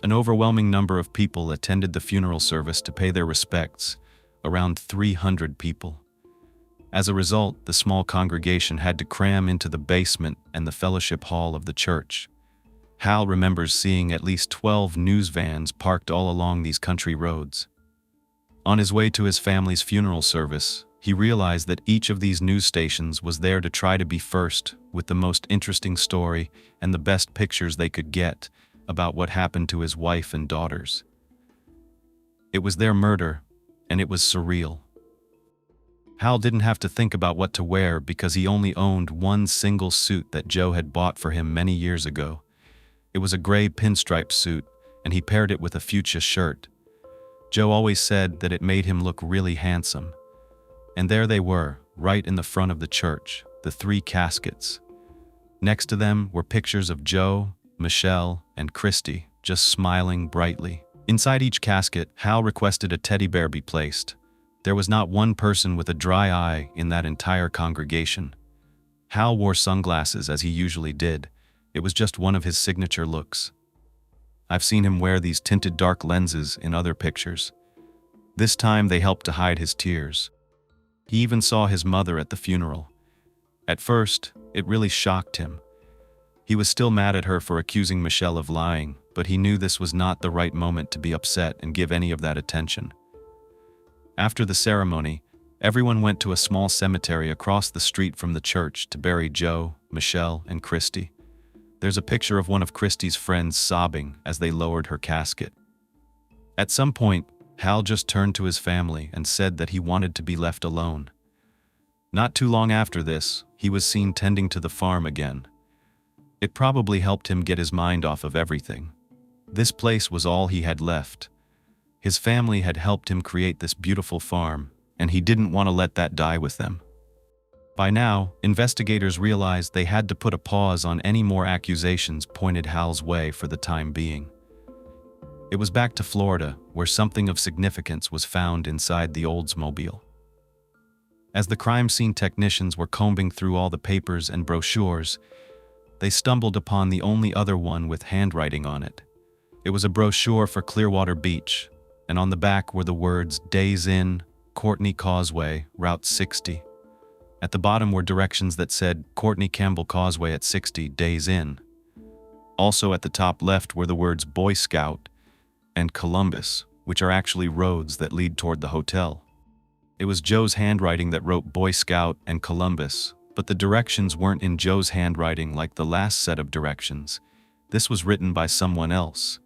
An overwhelming number of people attended the funeral service to pay their respects, around 300 people. As a result, the small congregation had to cram into the basement and the fellowship hall of the church. Hal remembers seeing at least 12 news vans parked all along these country roads. On his way to his family's funeral service, he realized that each of these news stations was there to try to be first with the most interesting story and the best pictures they could get about what happened to his wife and daughters. It was their murder, and it was surreal. Hal didn't have to think about what to wear because he only owned one single suit that Joe had bought for him many years ago. It was a gray pinstripe suit, and he paired it with a fuchsia shirt. Joe always said that it made him look really handsome. And there they were, right in the front of the church, the 3 caskets. Next to them were pictures of Joe, Michelle, and Christy, just smiling brightly. Inside each casket, Hal requested a teddy bear be placed. There was not one person with a dry eye in that entire congregation. Hal wore sunglasses as he usually did. It was just one of his signature looks. I've seen him wear these tinted dark lenses in other pictures. This time they helped to hide his tears. He even saw his mother at the funeral. At first, it really shocked him. He was still mad at her for accusing Michelle of lying, but he knew this was not the right moment to be upset and give any of that attention. After the ceremony, everyone went to a small cemetery across the street from the church to bury Joe, Michelle, and Christy. There's a picture of one of Christy's friends sobbing as they lowered her casket. At some point, Hal just turned to his family and said that he wanted to be left alone. Not too long after this, he was seen tending to the farm again. It probably helped him get his mind off of everything. This place was all he had left. His family had helped him create this beautiful farm, and he didn't want to let that die with them. By now, investigators realized they had to put a pause on any more accusations pointed Hal's way for the time being. It was back to Florida, where something of significance was found inside the Oldsmobile. As the crime scene technicians were combing through all the papers and brochures, they stumbled upon the only other one with handwriting on it. It was a brochure for Clearwater Beach, and on the back were the words Days Inn, Courtney Causeway, Route 60. At the bottom were directions that said Courtney Campbell Causeway at 60, Days Inn. Also at the top left were the words Boy Scout and Columbus, which are actually roads that lead toward the hotel. It was Joe's handwriting that wrote Boy Scout and Columbus, but the directions weren't in Joe's handwriting like the last set of directions. This was written by someone else.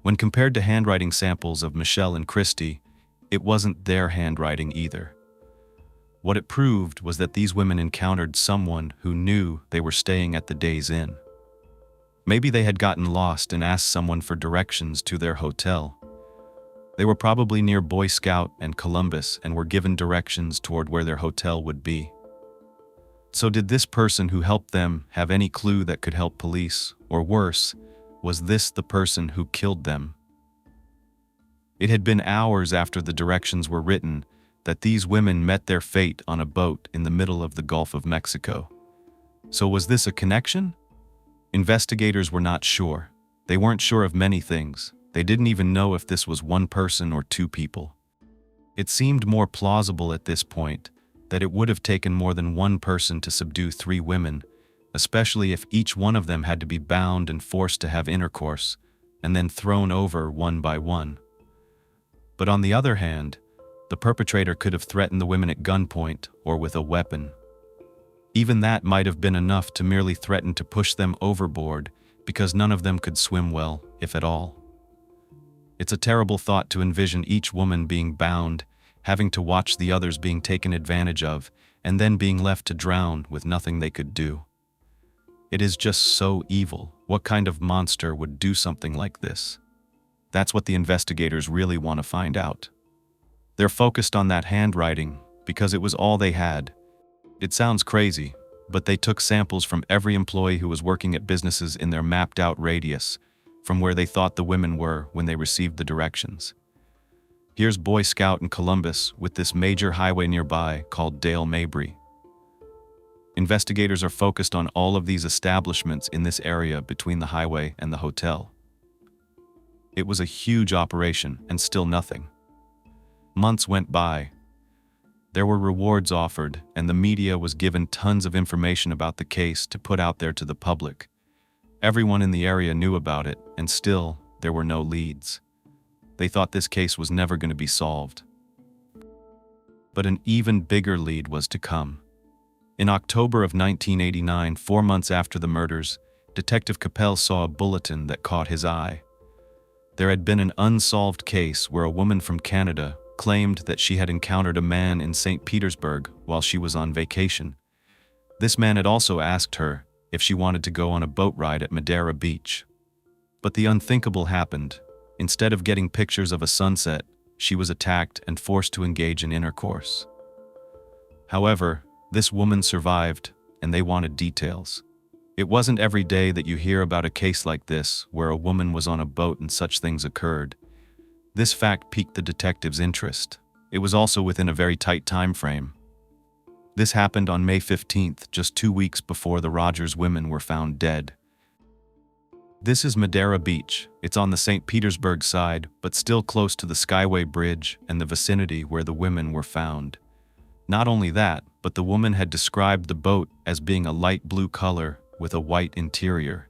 When compared to handwriting samples of Michelle and Christy, it wasn't their handwriting either. What it proved was that these women encountered someone who knew they were staying at the Days Inn. Maybe they had gotten lost and asked someone for directions to their hotel. They were probably near Boy Scout and Columbus and were given directions toward where their hotel would be. So did this person who helped them have any clue that could help police, or worse, was this the person who killed them? It had been hours after the directions were written that these women met their fate on a boat in the middle of the Gulf of Mexico. So was this a connection? Investigators were not sure. They weren't sure of many things. They didn't even know if this was one person or two people. It seemed more plausible at this point that it would have taken more than one person to subdue three women, especially if each one of them had to be bound and forced to have intercourse, and then thrown over one by one. But on the other hand, the perpetrator could have threatened the women at gunpoint or with a weapon. Even that might have been enough to merely threaten to push them overboard because none of them could swim well, if at all. It's a terrible thought to envision each woman being bound, having to watch the others being taken advantage of, and then being left to drown with nothing they could do. It is just so evil. What kind of monster would do something like this? That's what the investigators really want to find out. They're focused on that handwriting because it was all they had. It sounds crazy, but they took samples from every employee who was working at businesses in their mapped-out radius, from where they thought the women were when they received the directions. Here's Boy Scout in Columbus with this major highway nearby called Dale Mabry. Investigators are focused on all of these establishments in this area between the highway and the hotel. It was a huge operation and still nothing. Months went by. There were rewards offered, and the media was given tons of information about the case to put out there to the public. Everyone in the area knew about it, and still, there were no leads. They thought this case was never going to be solved. But an even bigger lead was to come. In October of 1989, 4 months after the murders, Detective Capel saw a bulletin that caught his eye. There had been an unsolved case where a woman from Canada claimed that she had encountered a man in St. Petersburg while she was on vacation. This man had also asked her if she wanted to go on a boat ride at Madeira Beach. But the unthinkable happened. Instead of getting pictures of a sunset, she was attacked and forced to engage in intercourse. However, this woman survived, and they wanted details. It wasn't every day that you hear about a case like this where a woman was on a boat and such things occurred. This fact piqued the detectives' interest. It was also within a very tight time frame. This happened on May 15th, just 2 weeks before the Rogers women were found dead. This is Madeira Beach. It's on the St. Petersburg side, but still close to the Skyway Bridge and the vicinity where the women were found. Not only that, but the woman had described the boat as being a light blue color with a white interior.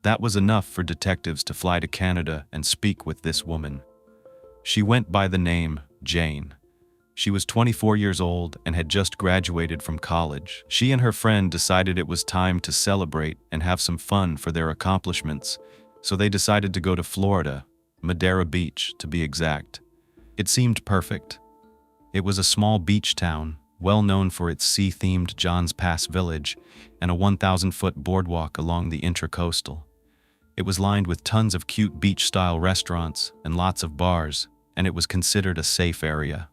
That was enough for detectives to fly to Canada and speak with this woman. She went by the name Jane. She was 24 years old and had just graduated from college. She and her friend decided it was time to celebrate and have some fun for their accomplishments, so they decided to go to Florida, Madeira Beach to be exact. It seemed perfect. It was a small beach town, well known for its sea-themed John's Pass Village and a 1,000-foot boardwalk along the intracoastal. It was lined with tons of cute beach-style restaurants and lots of bars, and it was considered a safe area.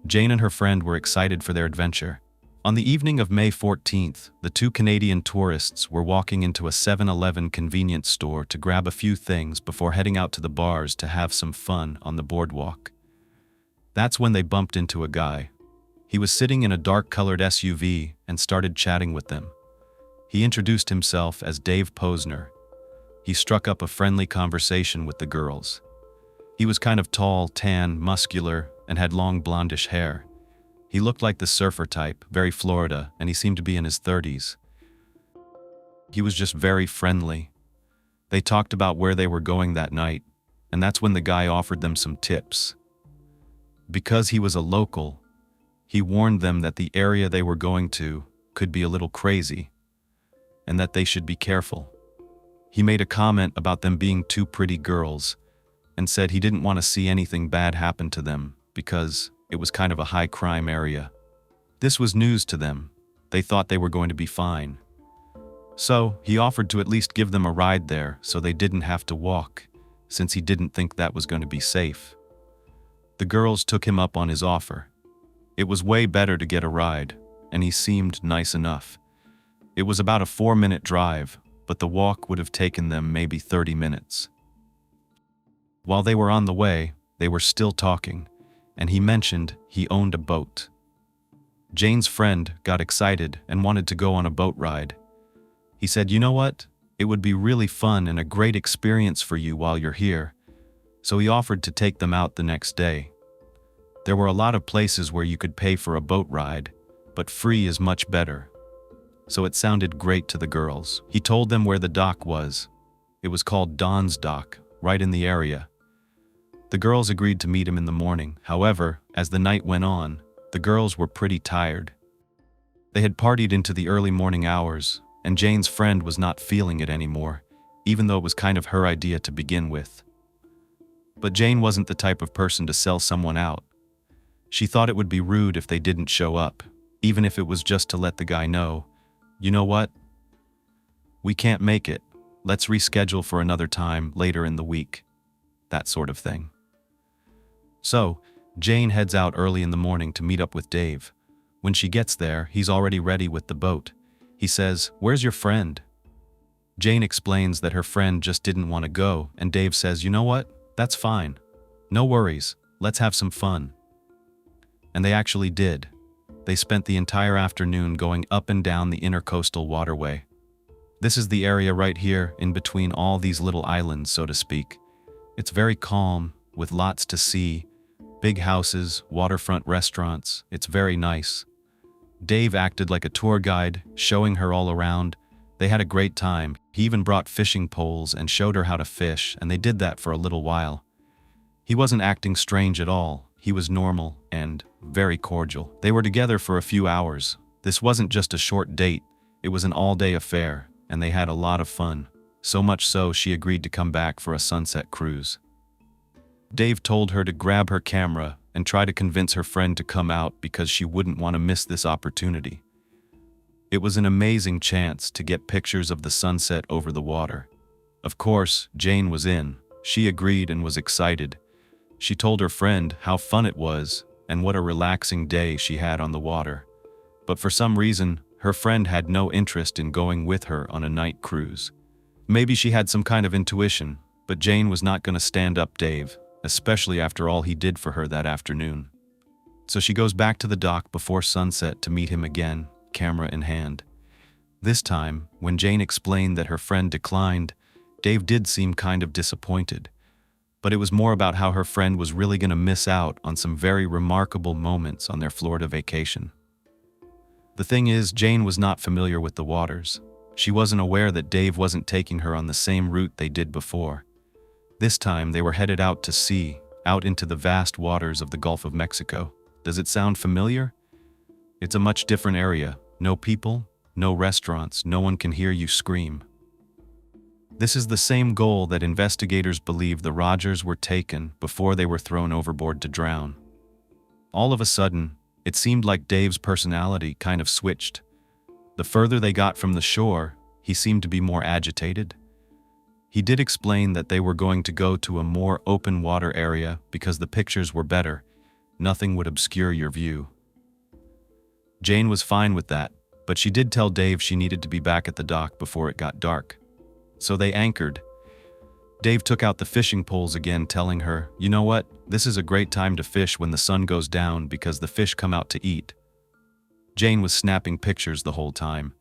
Jane and her friend were excited for their adventure. On the evening of May 14th, the two Canadian tourists were walking into a 7-Eleven convenience store to grab a few things before heading out to the bars to have some fun on the boardwalk. That's when they bumped into a guy. He was sitting in a dark-colored SUV and started chatting with them. He introduced himself as Dave Posner. He struck up a friendly conversation with the girls. He was kind of tall, tan, muscular, and had long blondish hair. He looked like the surfer type, very Florida, and he seemed to be in his 30s. He was just very friendly. They talked about where they were going that night, and that's when the guy offered them some tips. Because he was a local, he warned them that the area they were going to could be a little crazy, and that they should be careful. He made a comment about them being two pretty girls, and said he didn't want to see anything bad happen to them because it was kind of a high-crime area. This was news to them. They thought they were going to be fine. So, he offered to at least give them a ride there so they didn't have to walk, since he didn't think that was going to be safe. The girls took him up on his offer. It was way better to get a ride, and he seemed nice enough. It was about a 4-minute drive, but the walk would have taken them maybe 30 minutes. While they were on the way, they were still talking, and he mentioned he owned a boat. Jane's friend got excited and wanted to go on a boat ride. He said, "You know what? It would be really fun and a great experience for you while you're here." So he offered to take them out the next day. There were a lot of places where you could pay for a boat ride, but free is much better. So it sounded great to the girls. He told them where the dock was. It was called Don's Dock, right in the area. The girls agreed to meet him in the morning. However, as the night went on, the girls were pretty tired. They had partied into the early morning hours, and Jane's friend was not feeling it anymore, even though it was kind of her idea to begin with. But Jane wasn't the type of person to sell someone out. She thought it would be rude if they didn't show up, even if it was just to let the guy know, "You know what? We can't make it. Let's reschedule for another time later in the week." That sort of thing. So, Jane heads out early in the morning to meet up with Dave. When she gets there, he's already ready with the boat. He says, "Where's your friend?" Jane explains that her friend just didn't want to go, and Dave says, "You know what? That's fine. No worries. Let's have some fun." And they actually did. They spent the entire afternoon going up and down the intercoastal waterway. This is the area right here in between all these little islands, so to speak. It's very calm, with lots to see, big houses, waterfront restaurants. It's very nice. Dave acted like a tour guide, showing her all around. They had a great time. He even brought fishing poles and showed her how to fish, and they did that for a little while. He wasn't acting strange at all. He was normal and very cordial. They were together for a few hours. This wasn't just a short date, it was an all-day affair, and they had a lot of fun. So much so she agreed to come back for a sunset cruise. Dave told her to grab her camera and try to convince her friend to come out because she wouldn't want to miss this opportunity. It was an amazing chance to get pictures of the sunset over the water. Of course, Jane was in. She agreed and was excited. She told her friend how fun it was and what a relaxing day she had on the water. But for some reason, her friend had no interest in going with her on a night cruise. Maybe she had some kind of intuition, but Jane was not going to stand up Dave, especially after all he did for her that afternoon. So she goes back to the dock before sunset to meet him again, camera in hand. This time, when Jane explained that her friend declined, Dave did seem kind of disappointed. But it was more about how her friend was really going to miss out on some very remarkable moments on their Florida vacation. The thing is, Jane was not familiar with the waters. She wasn't aware that Dave wasn't taking her on the same route they did before. This time, they were headed out to sea, out into the vast waters of the Gulf of Mexico. Does it sound familiar? It's a much different area. No people, no restaurants, no one can hear you scream. This is the same goal that investigators believe the Rogers were taken before they were thrown overboard to drown. All of a sudden, it seemed like Dave's personality kind of switched. The further they got from the shore, he seemed to be more agitated. He did explain that they were going to go to a more open water area because the pictures were better. Nothing would obscure your view. Jane was fine with that, but she did tell Dave she needed to be back at the dock before it got dark. So they anchored. Dave took out the fishing poles again, telling her, "You know what? This is a great time to fish when the sun goes down because the fish come out to eat." Jane was snapping pictures the whole time.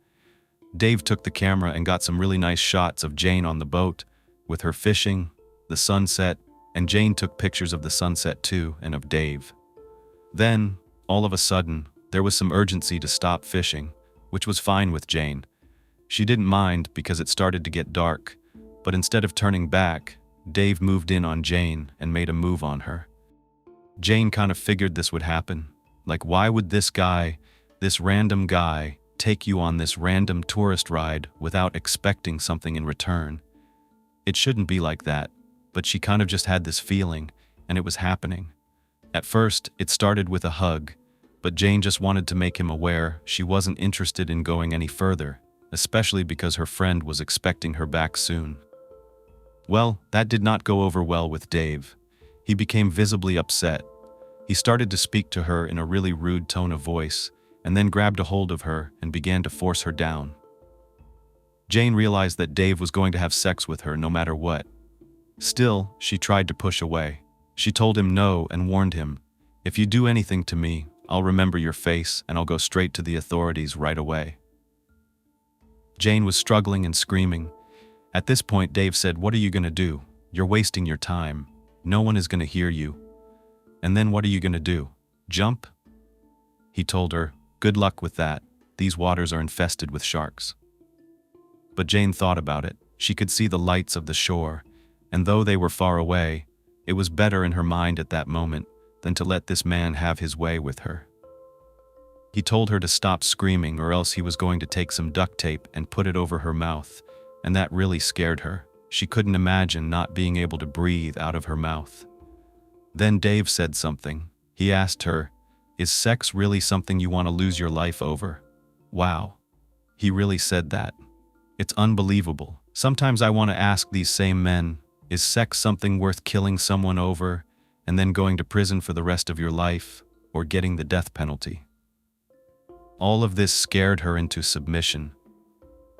Dave took the camera and got some really nice shots of Jane on the boat, with her fishing, the sunset, and Jane took pictures of the sunset too, and of Dave. Then, all of a sudden, there was some urgency to stop fishing, which was fine with Jane. She didn't mind because it started to get dark, but instead of turning back, Dave moved in on Jane and made a move on her. Jane kind of figured this would happen. Like, why would this guy, this random guy, take you on this random tourist ride without expecting something in return? It shouldn't be like that, but she kind of just had this feeling, and it was happening. At first, it started with a hug, but Jane just wanted to make him aware she wasn't interested in going any further, especially because her friend was expecting her back soon. Well, that did not go over well with Dave. He became visibly upset. He started to speak to her in a really rude tone of voice, and then grabbed a hold of her and began to force her down. Jane realized that Dave was going to have sex with her no matter what. Still, she tried to push away. She told him no and warned him, "If you do anything to me, I'll remember your face and I'll go straight to the authorities right away." Jane was struggling and screaming. At this point, Dave said, "What are you going to do? You're wasting your time. No one is going to hear you. And then what are you going to do? Jump?" He told her, "Good luck with that. These waters are infested with sharks." But Jane thought about it. She could see the lights of the shore, and though they were far away, it was better in her mind at that moment than to let this man have his way with her. He told her to stop screaming or else he was going to take some duct tape and put it over her mouth, and that really scared her. She couldn't imagine not being able to breathe out of her mouth. Then Dave said something. He asked her, "Is sex really something you want to lose your life over?" Wow. He really said that. It's unbelievable. Sometimes I want to ask these same men, is sex something worth killing someone over and then going to prison for the rest of your life or getting the death penalty? All of this scared her into submission.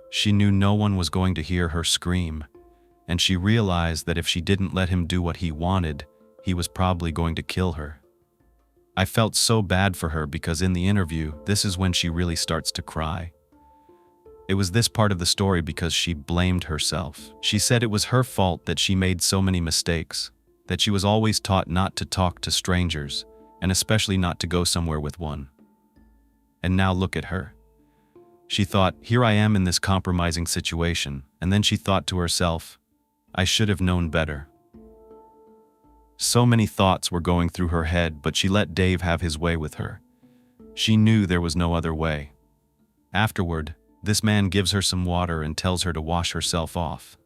She knew no one was going to hear her scream, and she realized that if she didn't let him do what he wanted, he was probably going to kill her. I felt so bad for her because in the interview, this is when she really starts to cry. It was this part of the story because she blamed herself. She said it was her fault that she made so many mistakes, that she was always taught not to talk to strangers, and especially not to go somewhere with one. And now look at her. She thought, here I am in this compromising situation, and then she thought to herself, I should have known better. So many thoughts were going through her head, but she let Dave have his way with her. She knew there was no other way. Afterward, this man gives her some water and tells her to wash herself off.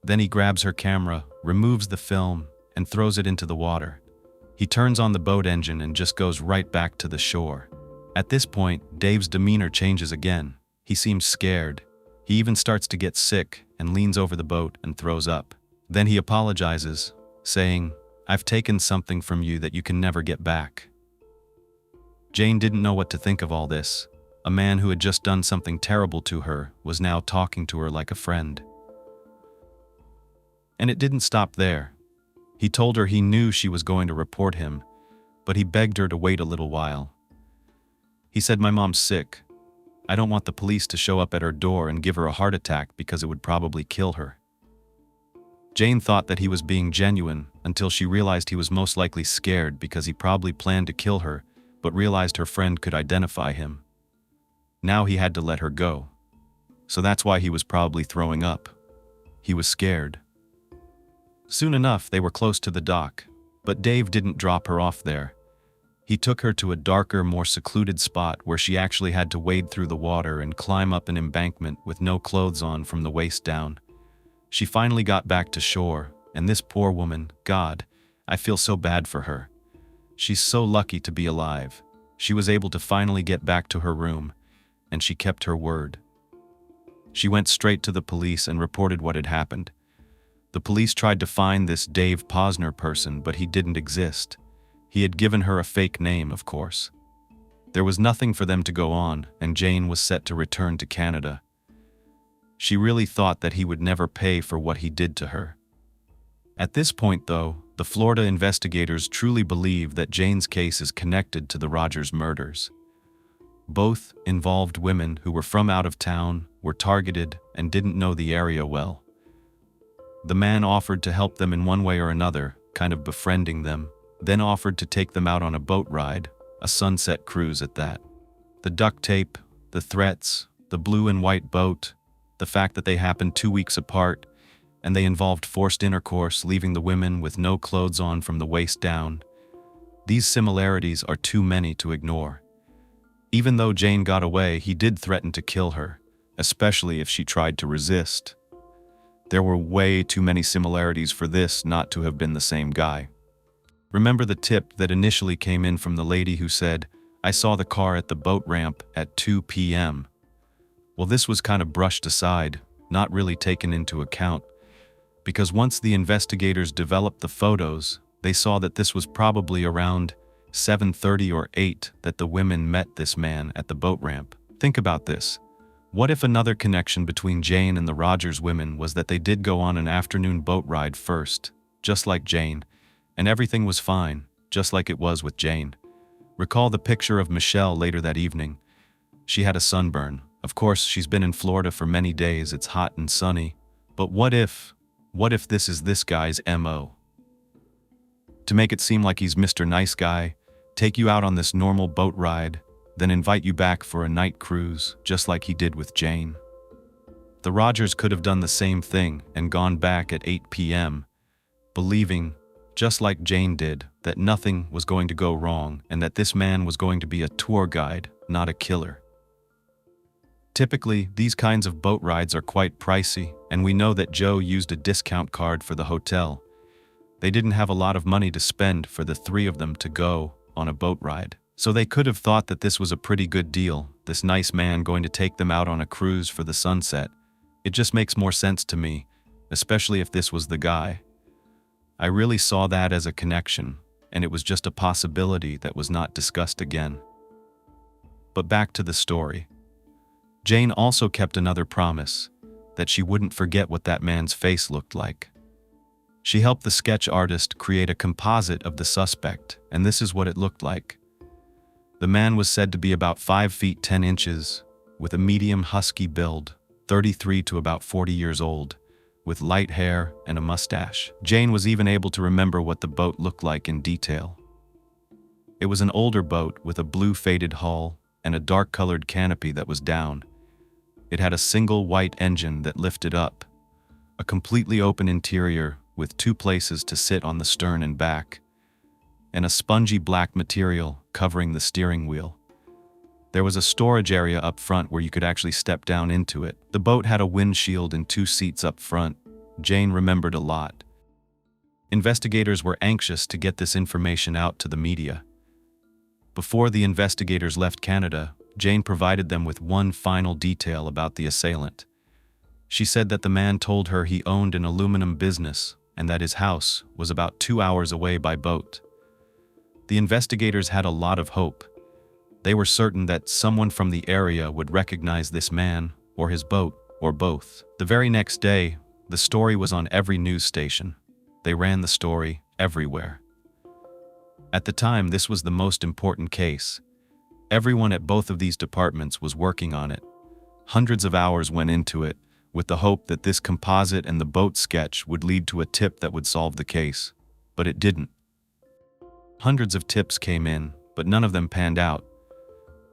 Then he grabs her camera, removes the film, and throws it into the water. He turns on the boat engine and just goes right back to the shore. At this point, Dave's demeanor changes again. He seems scared. He even starts to get sick and leans over the boat and throws up. Then he apologizes, saying, I've taken something from you that you can never get back. Jane didn't know what to think of all this. A man who had just done something terrible to her was now talking to her like a friend. And it didn't stop there. He told her he knew she was going to report him, but he begged her to wait a little while. He said, my mom's sick. I don't want the police to show up at her door and give her a heart attack because it would probably kill her. Jane thought that he was being genuine until she realized he was most likely scared because he probably planned to kill her, but realized her friend could identify him. Now he had to let her go. So that's why he was probably throwing up. He was scared. Soon enough, they were close to the dock, but Dave didn't drop her off there. He took her to a darker, more secluded spot where she actually had to wade through the water and climb up an embankment with no clothes on from the waist down. She finally got back to shore, and this poor woman, God, I feel so bad for her. She's so lucky to be alive. She was able to finally get back to her room, and she kept her word. She went straight to the police and reported what had happened. The police tried to find this Dave Posner person, but he didn't exist. He had given her a fake name, of course. There was nothing for them to go on, and Jane was set to return to Canada. She really thought that he would never pay for what he did to her. At this point, though, the Florida investigators truly believe that Jane's case is connected to the Rogers murders. Both involved women who were from out of town, were targeted, and didn't know the area well. The man offered to help them in one way or another, kind of befriending them, then offered to take them out on a boat ride, a sunset cruise at that. The duct tape, the threats, the blue and white boat, the fact that they happened 2 weeks apart, and they involved forced intercourse, leaving the women with no clothes on from the waist down. These similarities are too many to ignore. Even though Jane got away, he did threaten to kill her, especially if she tried to resist. There were way too many similarities for this not to have been the same guy. Remember the tip that initially came in from the lady who said, I saw the car at the boat ramp at 2 p.m. Well, this was kind of brushed aside, not really taken into account, because once the investigators developed the photos, they saw that this was probably around 7:30 or 8 that the women met this man at the boat ramp. Think about this. What if another connection between Jane and the Rogers women was that they did go on an afternoon boat ride first, just like Jane, and everything was fine, just like it was with Jane? Recall the picture of Michelle later that evening. She had a sunburn. Of course, she's been in Florida for many days, it's hot and sunny. But what if this is this guy's MO? To make it seem like he's Mr. Nice Guy, take you out on this normal boat ride, then invite you back for a night cruise, just like he did with Jane. The Rogers could have done the same thing and gone back at 8 p.m., believing, just like Jane did, that nothing was going to go wrong and that this man was going to be a tour guide, not a killer. Typically, these kinds of boat rides are quite pricey, and we know that Joe used a discount card for the hotel. They didn't have a lot of money to spend for the three of them to go on a boat ride. So they could have thought that this was a pretty good deal, this nice man going to take them out on a cruise for the sunset. It just makes more sense to me, especially if this was the guy. I really saw that as a connection, and it was just a possibility that was not discussed again. But back to the story. Jane also kept another promise, that she wouldn't forget what that man's face looked like. She helped the sketch artist create a composite of the suspect, and this is what it looked like. The man was said to be about 5 feet 10 inches, with a medium husky build, 33 to about 40 years old, with light hair and a mustache. Jane was even able to remember what the boat looked like in detail. It was an older boat with a blue faded hull and a dark-colored canopy that was down. It had a single white engine that lifted up, a completely open interior with 2 places to sit on the stern and back, and a spongy black material covering the steering wheel. There was a storage area up front where you could actually step down into it. The boat had a windshield and 2 seats up front. Jane remembered a lot. Investigators were anxious to get this information out to the media. Before the investigators left Canada, Jane provided them with one final detail about the assailant. She said that the man told her he owned an aluminum business and that his house was about 2 hours away by boat. The investigators had a lot of hope. They were certain that someone from the area would recognize this man, or his boat, or both. The very next day, the story was on every news station. They ran the story everywhere. At the time, this was the most important case. Everyone at both of these departments was working on it. Hundreds of hours went into it, with the hope that this composite and the boat sketch would lead to a tip that would solve the case. But it didn't. Hundreds of tips came in, but none of them panned out.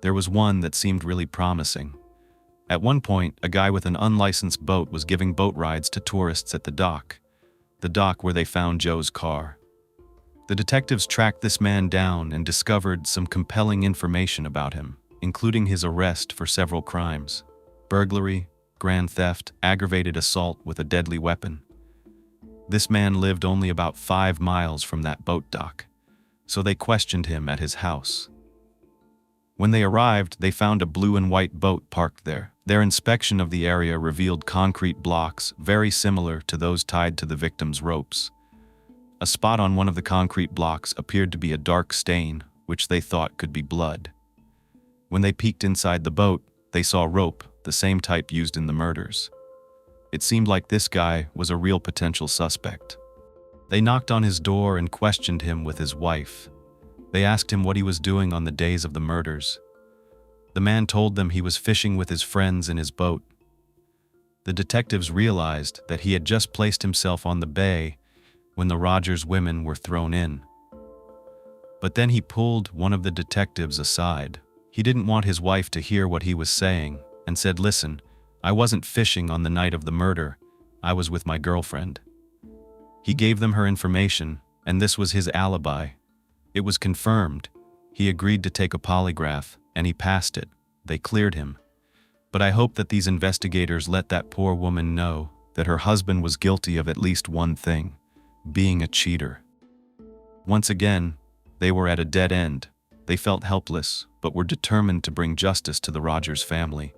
There was one that seemed really promising. At one point, a guy with an unlicensed boat was giving boat rides to tourists at the dock where they found Joe's car. The detectives tracked this man down and discovered some compelling information about him, including his arrest for several crimes: burglary, grand theft, aggravated assault with a deadly weapon. This man lived only about 5 miles from that boat dock, so they questioned him at his house. When they arrived, they found a blue and white boat parked there. Their inspection of the area revealed concrete blocks very similar to those tied to the victim's ropes. A spot on one of the concrete blocks appeared to be a dark stain, which they thought could be blood. When they peeked inside the boat, they saw rope, the same type used in the murders. It seemed like this guy was a real potential suspect. They knocked on his door and questioned him with his wife. They asked him what he was doing on the days of the murders. The man told them he was fishing with his friends in his boat. The detectives realized that he had just placed himself on the bay when the Rogers women were thrown in. But then he pulled one of the detectives aside. He didn't want his wife to hear what he was saying and said, "Listen, I wasn't fishing on the night of the murder. I was with my girlfriend." He gave them her information, and this was his alibi. It was confirmed. He agreed to take a polygraph, and he passed it. They cleared him. But I hope that these investigators let that poor woman know that her husband was guilty of at least one thing: being a cheater. Once again, they were at a dead end. They felt helpless, but were determined to bring justice to the Rogers family.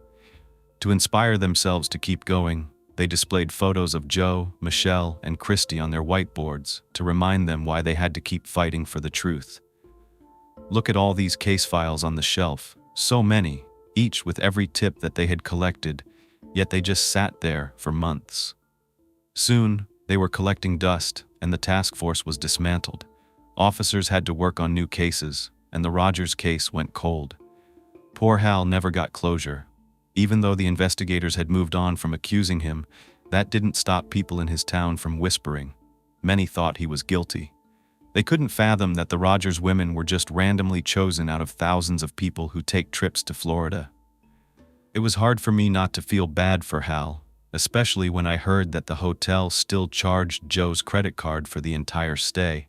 To inspire themselves to keep going, they displayed photos of Joe, Michelle, and Christy on their whiteboards to remind them why they had to keep fighting for the truth. Look at all these case files on the shelf, so many, each with every tip that they had collected, yet they just sat there for months. Soon, they were collecting dust, and the task force was dismantled. Officers had to work on new cases, and the Rogers case went cold. Poor Hal never got closure. Even though the investigators had moved on from accusing him, that didn't stop people in his town from whispering. Many thought he was guilty. They couldn't fathom that the Rogers women were just randomly chosen out of thousands of people who take trips to Florida. It was hard for me not to feel bad for Hal, especially when I heard that the hotel still charged Joe's credit card for the entire stay.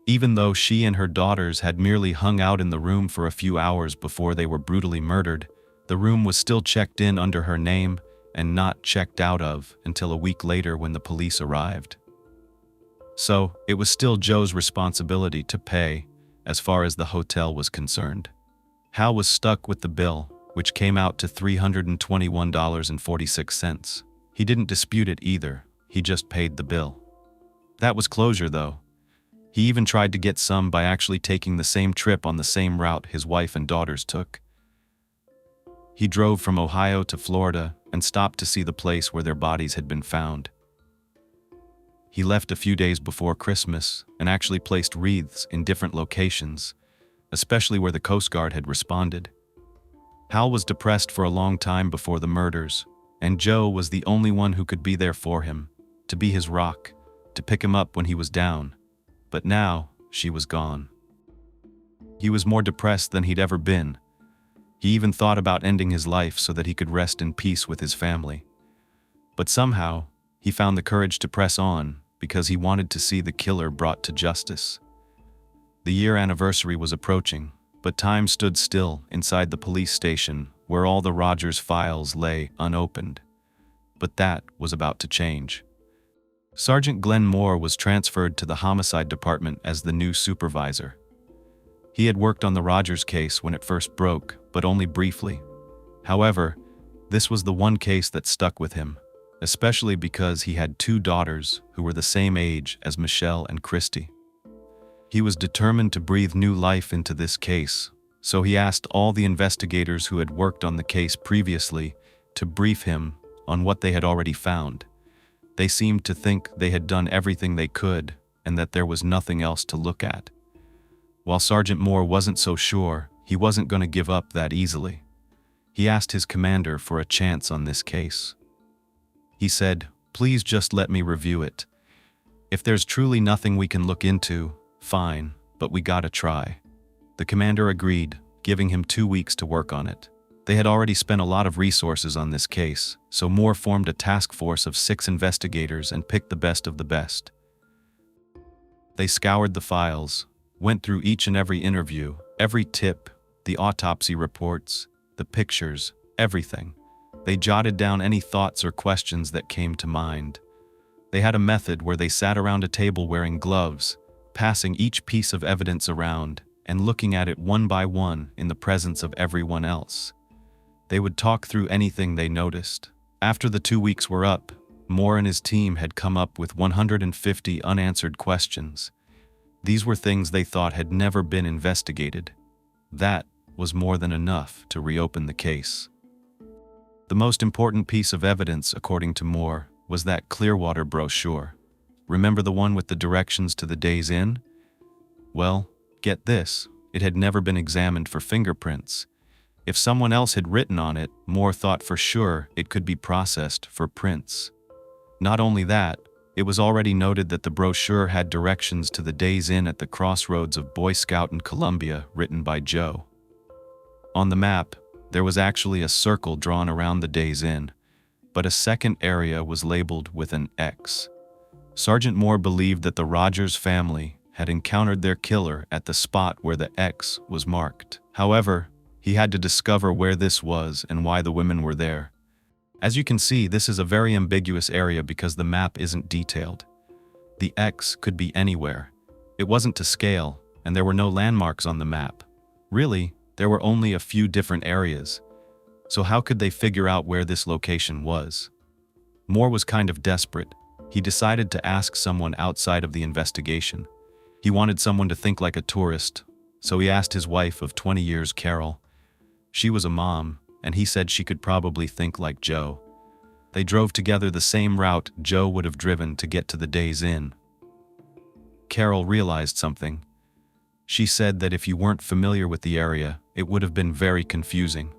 Even though she and her daughters had merely hung out in the room for a few hours before they were brutally murdered, the room was still checked in under her name and not checked out of until a week later when the police arrived. So, it was still Joe's responsibility to pay, as far as the hotel was concerned. Hal was stuck with the bill, which came out to $321.46. He didn't dispute it either, he just paid the bill. That was closure, though. He even tried to get some by actually taking the same trip on the same route his wife and daughters took. He drove from Ohio to Florida and stopped to see the place where their bodies had been found. He left a few days before Christmas and actually placed wreaths in different locations, especially where the Coast Guard had responded. Hal was depressed for a long time before the murders, and Joe was the only one who could be there for him, to be his rock, to pick him up when he was down. But now, she was gone. He was more depressed than he'd ever been. He even thought about ending his life so that he could rest in peace with his family. But somehow, he found the courage to press on because he wanted to see the killer brought to justice. The year anniversary was approaching, but time stood still inside the police station where all the Rogers files lay unopened. But that was about to change. Sergeant Glenn Moore was transferred to the homicide department as the new supervisor. He had worked on the Rogers case when it first broke, but only briefly. However, this was the one case that stuck with him, especially because he had two daughters who were the same age as Michelle and Christy. He was determined to breathe new life into this case, so he asked all the investigators who had worked on the case previously to brief him on what they had already found. They seemed to think they had done everything they could and that there was nothing else to look at. While Sergeant Moore wasn't so sure, he wasn't going to give up that easily. He asked his commander for a chance on this case. He said, "Please just let me review it. If there's truly nothing we can look into, fine, but we gotta try." The commander agreed, giving him 2 weeks to work on it. They had already spent a lot of resources on this case, so Moore formed a task force of 6 investigators and picked the best of the best. They scoured the files, went through each and every interview, every tip, the autopsy reports, the pictures, everything. They jotted down any thoughts or questions that came to mind. They had a method where they sat around a table wearing gloves, passing each piece of evidence around and looking at it one by one in the presence of everyone else. They would talk through anything they noticed. After the 2 weeks were up, Moore and his team had come up with 150 unanswered questions. These were things they thought had never been investigated. That was more than enough to reopen the case. The most important piece of evidence, according to Moore, was that Clearwater brochure. Remember the one with the directions to the Days Inn? Well, get this, it had never been examined for fingerprints. If someone else had written on it, Moore thought for sure it could be processed for prints. Not only that, it was already noted that the brochure had directions to the Days Inn at the crossroads of Boy Scout and Columbia written by Joe. On the map, there was actually a circle drawn around the Days Inn, but a second area was labeled with an X. Sergeant Moore believed that the Rogers family had encountered their killer at the spot where the X was marked. However, he had to discover where this was and why the women were there. As you can see, this is a very ambiguous area because the map isn't detailed. The X could be anywhere. It wasn't to scale, and there were no landmarks on the map. Really, there were only a few different areas. So how could they figure out where this location was? Moore was kind of desperate. He decided to ask someone outside of the investigation. He wanted someone to think like a tourist, so he asked his wife of 20 years, Carol. She was a mom, and he said she could probably think like Joe. They drove together the same route Joe would have driven to get to the Days Inn. Carol realized something. She said that if you weren't familiar with the area, it would have been very confusing.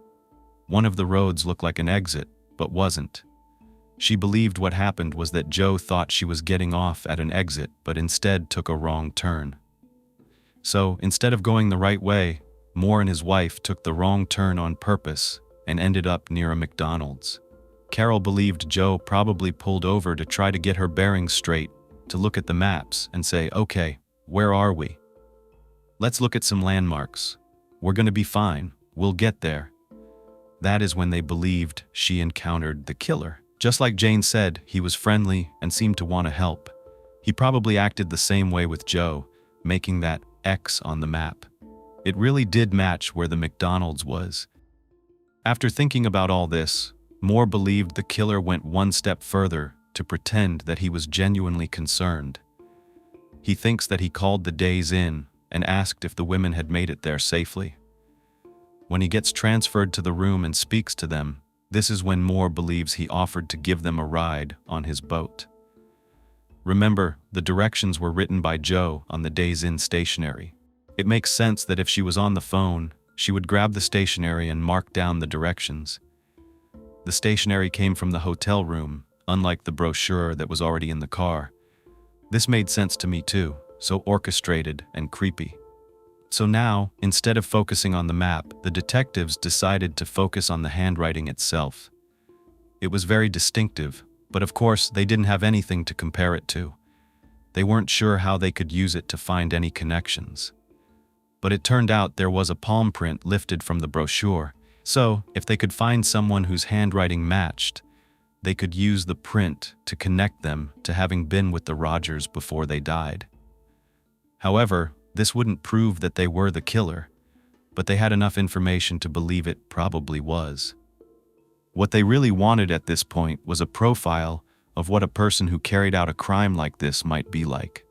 One of the roads looked like an exit, but wasn't. She believed what happened was that Joe thought she was getting off at an exit, but instead took a wrong turn. So, instead of going the right way, Moore and his wife took the wrong turn on purpose and ended up near a McDonald's. Carol believed Joe probably pulled over to try to get her bearings straight, to look at the maps and say, "Okay, where are we? Let's look at some landmarks. We're gonna be fine. We'll get there." That is when they believed she encountered the killer. Just like Jane said, he was friendly and seemed to want to help. He probably acted the same way with Joe, making that X on the map. It really did match where the McDonald's was. After thinking about all this, Moore believed the killer went one step further to pretend that he was genuinely concerned. He thinks that he called the Days Inn and asked if the women had made it there safely. When he gets transferred to the room and speaks to them, this is when Moore believes he offered to give them a ride on his boat. Remember, the directions were written by Joe on the Days Inn stationery. It makes sense that if she was on the phone, she would grab the stationery and mark down the directions. The stationery came from the hotel room, unlike the brochure that was already in the car. This made sense to me too, so orchestrated and creepy. So now, instead of focusing on the map, the detectives decided to focus on the handwriting itself. It was very distinctive, but of course they didn't have anything to compare it to. They weren't sure how they could use it to find any connections. But it turned out there was a palm print lifted from the brochure, so if they could find someone whose handwriting matched, they could use the print to connect them to having been with the Rogers before they died. However, this wouldn't prove that they were the killer, but they had enough information to believe it probably was. What they really wanted at this point was a profile of what a person who carried out a crime like this might be like.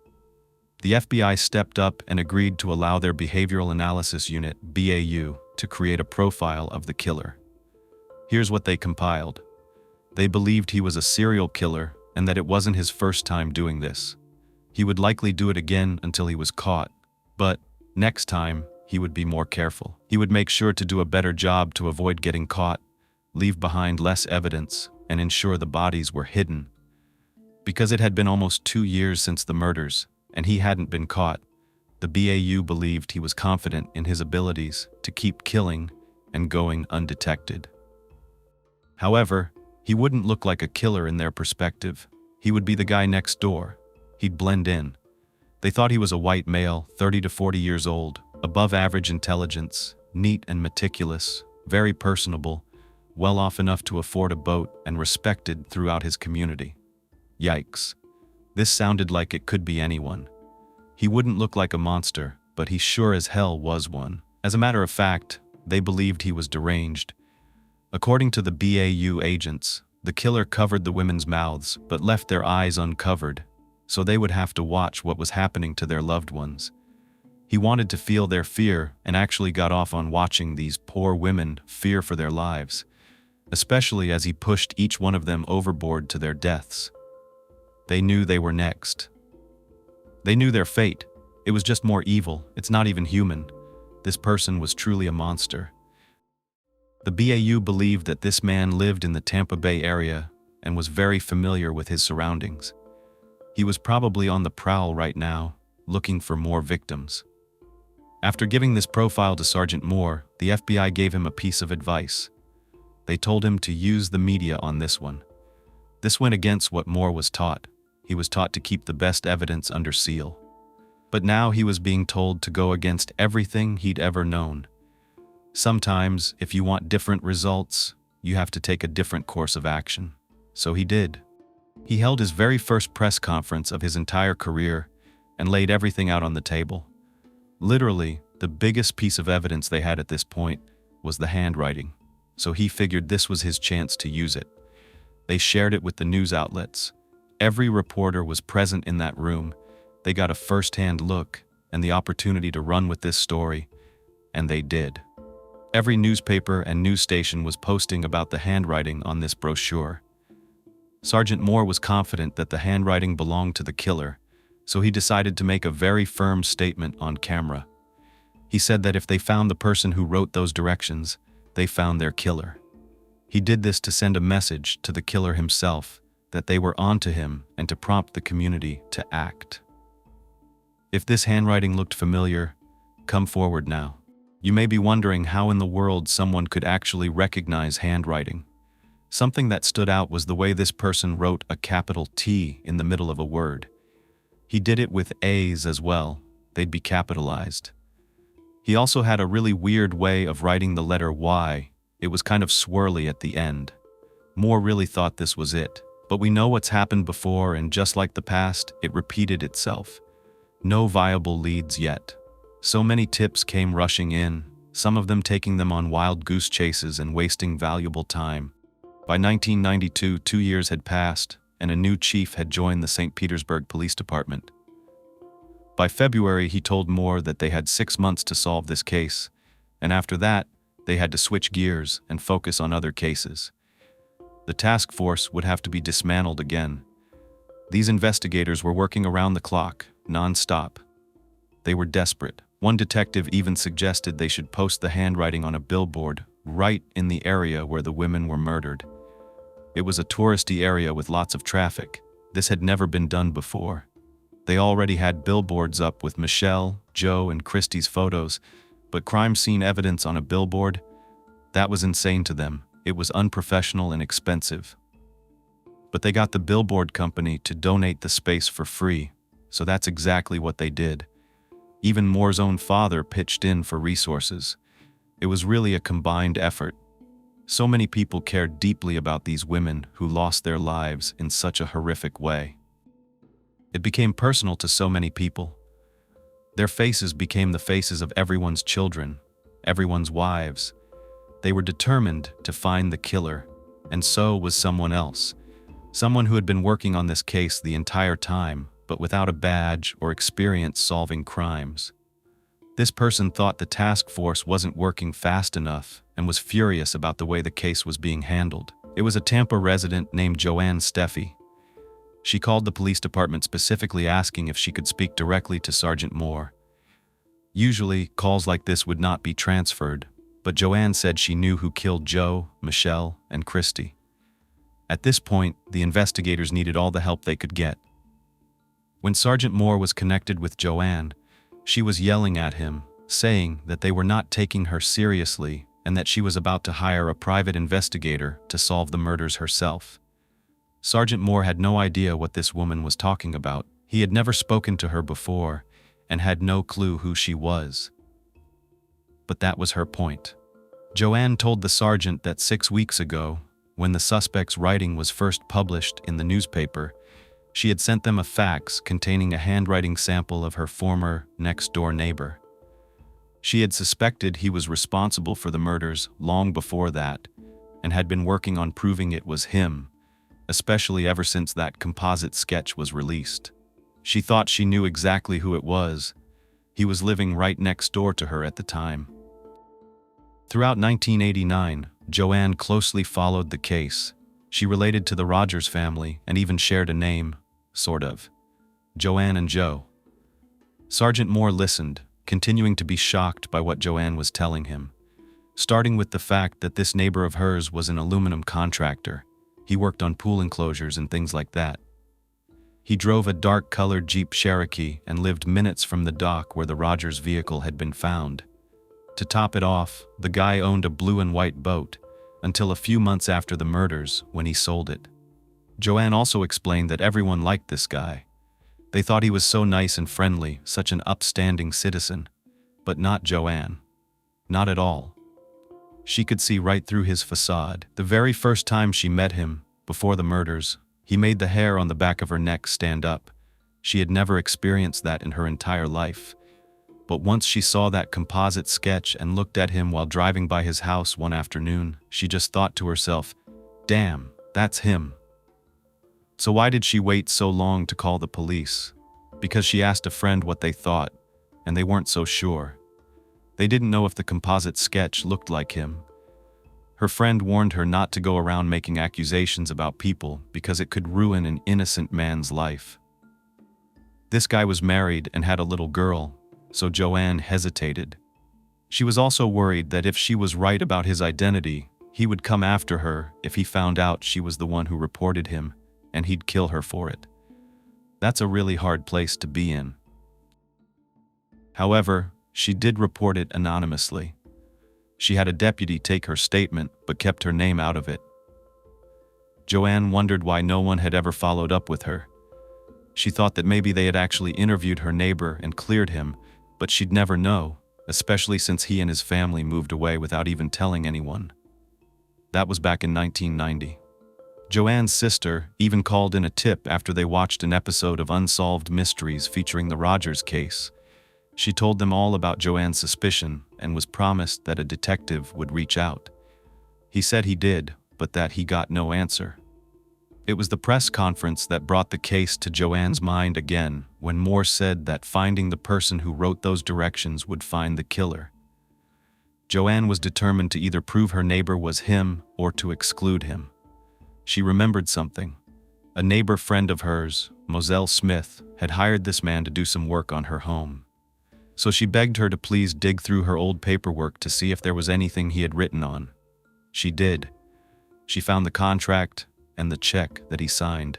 The FBI stepped up and agreed to allow their Behavioral Analysis Unit, BAU, to create a profile of the killer. Here's what they compiled. They believed he was a serial killer and that it wasn't his first time doing this. He would likely do it again until he was caught, but next time he would be more careful. He would make sure to do a better job to avoid getting caught, leave behind less evidence, and ensure the bodies were hidden. Because it had been almost 2 years since the murders, and he hadn't been caught, the BAU believed he was confident in his abilities to keep killing and going undetected. However, he wouldn't look like a killer in their perspective. He would be the guy next door. He'd blend in. They thought he was a white male, 30 to 40 years old, above average intelligence, neat and meticulous, very personable, well off enough to afford a boat and respected throughout his community. Yikes. This sounded like it could be anyone. He wouldn't look like a monster, but he sure as hell was one. As a matter of fact, they believed he was deranged. According to the BAU agents, the killer covered the women's mouths but left their eyes uncovered, so they would have to watch what was happening to their loved ones. He wanted to feel their fear and actually got off on watching these poor women fear for their lives, especially as he pushed each one of them overboard to their deaths. They knew they were next. They knew their fate. It was just more evil. It's not even human. This person was truly a monster. The BAU believed that this man lived in the Tampa Bay area and was very familiar with his surroundings. He was probably on the prowl right now, looking for more victims. After giving this profile to Sergeant Moore, the FBI gave him a piece of advice. They told him to use the media on this one. This went against what Moore was taught. He was taught to keep the best evidence under seal. But now he was being told to go against everything he'd ever known. Sometimes, if you want different results, you have to take a different course of action. So he did. He held his very first press conference of his entire career and laid everything out on the table. Literally, the biggest piece of evidence they had at this point was the handwriting, so he figured this was his chance to use it. They shared it with the news outlets. Every reporter was present in that room. They got a first-hand look and the opportunity to run with this story, and they did. Every newspaper and news station was posting about the handwriting on this brochure. Sergeant Moore was confident that the handwriting belonged to the killer, so he decided to make a very firm statement on camera. He said that if they found the person who wrote those directions, they found their killer. He did this to send a message to the killer himself that they were onto him and to prompt the community to act. If this handwriting looked familiar, come forward now. You may be wondering how in the world someone could actually recognize handwriting. Something that stood out was the way this person wrote a capital T in the middle of a word. He did it with A's as well. They'd be capitalized. He also had a really weird way of writing the letter Y. It was kind of swirly at the end. Moore really thought this was it. But we know what's happened before, and just like the past, it repeated itself. No viable leads yet. So many tips came rushing in, some of them taking them on wild goose chases and wasting valuable time. By 1992, 2 years had passed, and a new chief had joined the St. Petersburg Police Department. By February, he told Moore that they had 6 months to solve this case, and after that, they had to switch gears and focus on other cases. The task force would have to be dismantled again. These investigators were working around the clock, non-stop. They were desperate. One detective even suggested they should post the handwriting on a billboard right in the area where the women were murdered. It was a touristy area with lots of traffic. This had never been done before. They already had billboards up with Michelle, Joe, and Christie's photos, but crime scene evidence on a billboard? That was insane to them. It was unprofessional and expensive. But they got the billboard company to donate the space for free, so that's exactly what they did. Even Moore's own father pitched in for resources. It was really a combined effort. So many people cared deeply about these women who lost their lives in such a horrific way. It became personal to so many people. Their faces became the faces of everyone's children, everyone's wives. They were determined to find the killer, and so was someone else. Someone who had been working on this case the entire time, but without a badge or experience solving crimes. This person thought the task force wasn't working fast enough and was furious about the way the case was being handled. It was a Tampa resident named Joanne Steffi. She called the police department specifically asking if she could speak directly to Sergeant Moore. Usually, calls like this would not be transferred, but Joanne said she knew who killed Joe, Michelle, and Christy. At this point, the investigators needed all the help they could get. When Sergeant Moore was connected with Joanne, she was yelling at him, saying that they were not taking her seriously and that she was about to hire a private investigator to solve the murders herself. Sergeant Moore had no idea what this woman was talking about. He had never spoken to her before and had no clue who she was. But that was her point. Joanne told the sergeant that 6 weeks ago, when the suspect's writing was first published in the newspaper, she had sent them a fax containing a handwriting sample of her former next-door neighbor. She had suspected he was responsible for the murders long before that and had been working on proving it was him, especially ever since that composite sketch was released. She thought she knew exactly who it was. He was living right next door to her at the time. Throughout 1989, Joanne closely followed the case. She related to the Rogers family and even shared a name, sort of. Joanne and Joe. Sergeant Moore listened, continuing to be shocked by what Joanne was telling him. Starting with the fact that this neighbor of hers was an aluminum contractor. He worked on pool enclosures and things like that. He drove a dark-colored Jeep Cherokee and lived minutes from the dock where the Rogers vehicle had been found. To top it off, the guy owned a blue and white boat, until a few months after the murders when he sold it. Joanne also explained that everyone liked this guy. They thought he was so nice and friendly, such an upstanding citizen. But not Joanne. Not at all. She could see right through his facade. The very first time she met him, before the murders, he made the hair on the back of her neck stand up. She had never experienced that in her entire life. But once she saw that composite sketch and looked at him while driving by his house one afternoon, she just thought to herself, "Damn, that's him." So why did she wait so long to call the police? Because she asked a friend what they thought, and they weren't so sure. They didn't know if the composite sketch looked like him. Her friend warned her not to go around making accusations about people because it could ruin an innocent man's life. This guy was married and had a little girl, so Joanne hesitated. She was also worried that if she was right about his identity, he would come after her if he found out she was the one who reported him, and he'd kill her for it. That's a really hard place to be in. However, she did report it anonymously. She had a deputy take her statement but kept her name out of it. Joanne wondered why no one had ever followed up with her. She thought that maybe they had actually interviewed her neighbor and cleared him, but she'd never know, especially since he and his family moved away without even telling anyone. That was back in 1990. Joanne's sister even called in a tip after they watched an episode of Unsolved Mysteries featuring the Rogers case. She told them all about Joanne's suspicion and was promised that a detective would reach out. He said he did, but that he got no answer. It was the press conference that brought the case to Joanne's mind again when Moore said that finding the person who wrote those directions would find the killer. Joanne was determined to either prove her neighbor was him or to exclude him. She remembered something. A neighbor friend of hers, Moselle Smith, had hired this man to do some work on her home. So she begged her to please dig through her old paperwork to see if there was anything he had written on. She did. She found the contract and the check that he signed.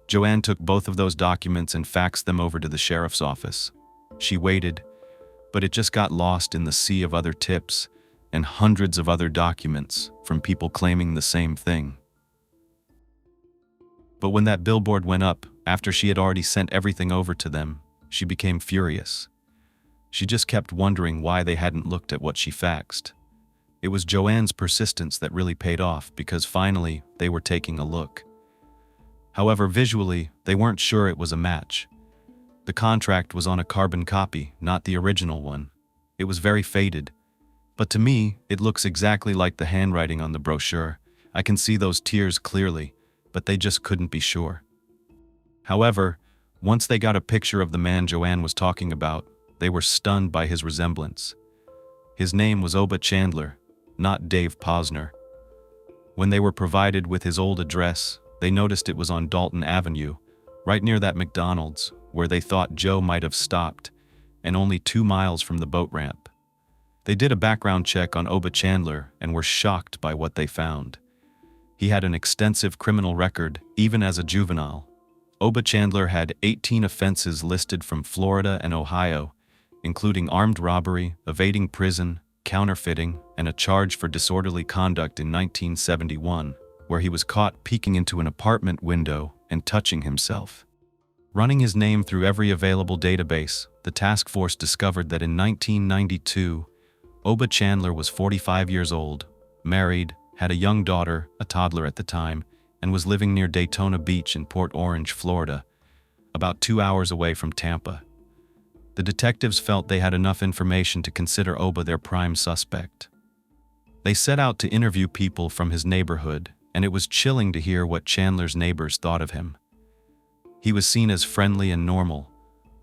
Joanne took both of those documents and faxed them over to the sheriff's office. She waited, but it just got lost in the sea of other tips and hundreds of other documents from people claiming the same thing. But when that billboard went up, after she had already sent everything over to them, she became furious. She just kept wondering why they hadn't looked at what she faxed. It was Joanne's persistence that really paid off because finally they were taking a look. However, visually, they weren't sure it was a match. The contract was on a carbon copy, not the original one. It was very faded. But to me, it looks exactly like the handwriting on the brochure. I can see those tears clearly, but they just couldn't be sure. However, once they got a picture of the man Joanne was talking about, they were stunned by his resemblance. His name was Oba Chandler, not Dave Posner. When they were provided with his old address, they noticed it was on Dalton Avenue, right near that McDonald's, where they thought Joe might have stopped, and only 2 miles from the boat ramp. They did a background check on Oba Chandler and were shocked by what they found. He had an extensive criminal record, even as a juvenile. Oba Chandler had 18 offenses listed from Florida and Ohio, including armed robbery, evading prison, counterfeiting, and a charge for disorderly conduct in 1971, where he was caught peeking into an apartment window and touching himself. Running his name through every available database, the task force discovered that in 1992, Oba Chandler was 45 years old, married, had a young daughter, a toddler at the time, and was living near Daytona Beach in Port Orange, Florida, about 2 hours away from Tampa. The detectives felt they had enough information to consider Oba their prime suspect. They set out to interview people from his neighborhood, and it was chilling to hear what Chandler's neighbors thought of him. He was seen as friendly and normal,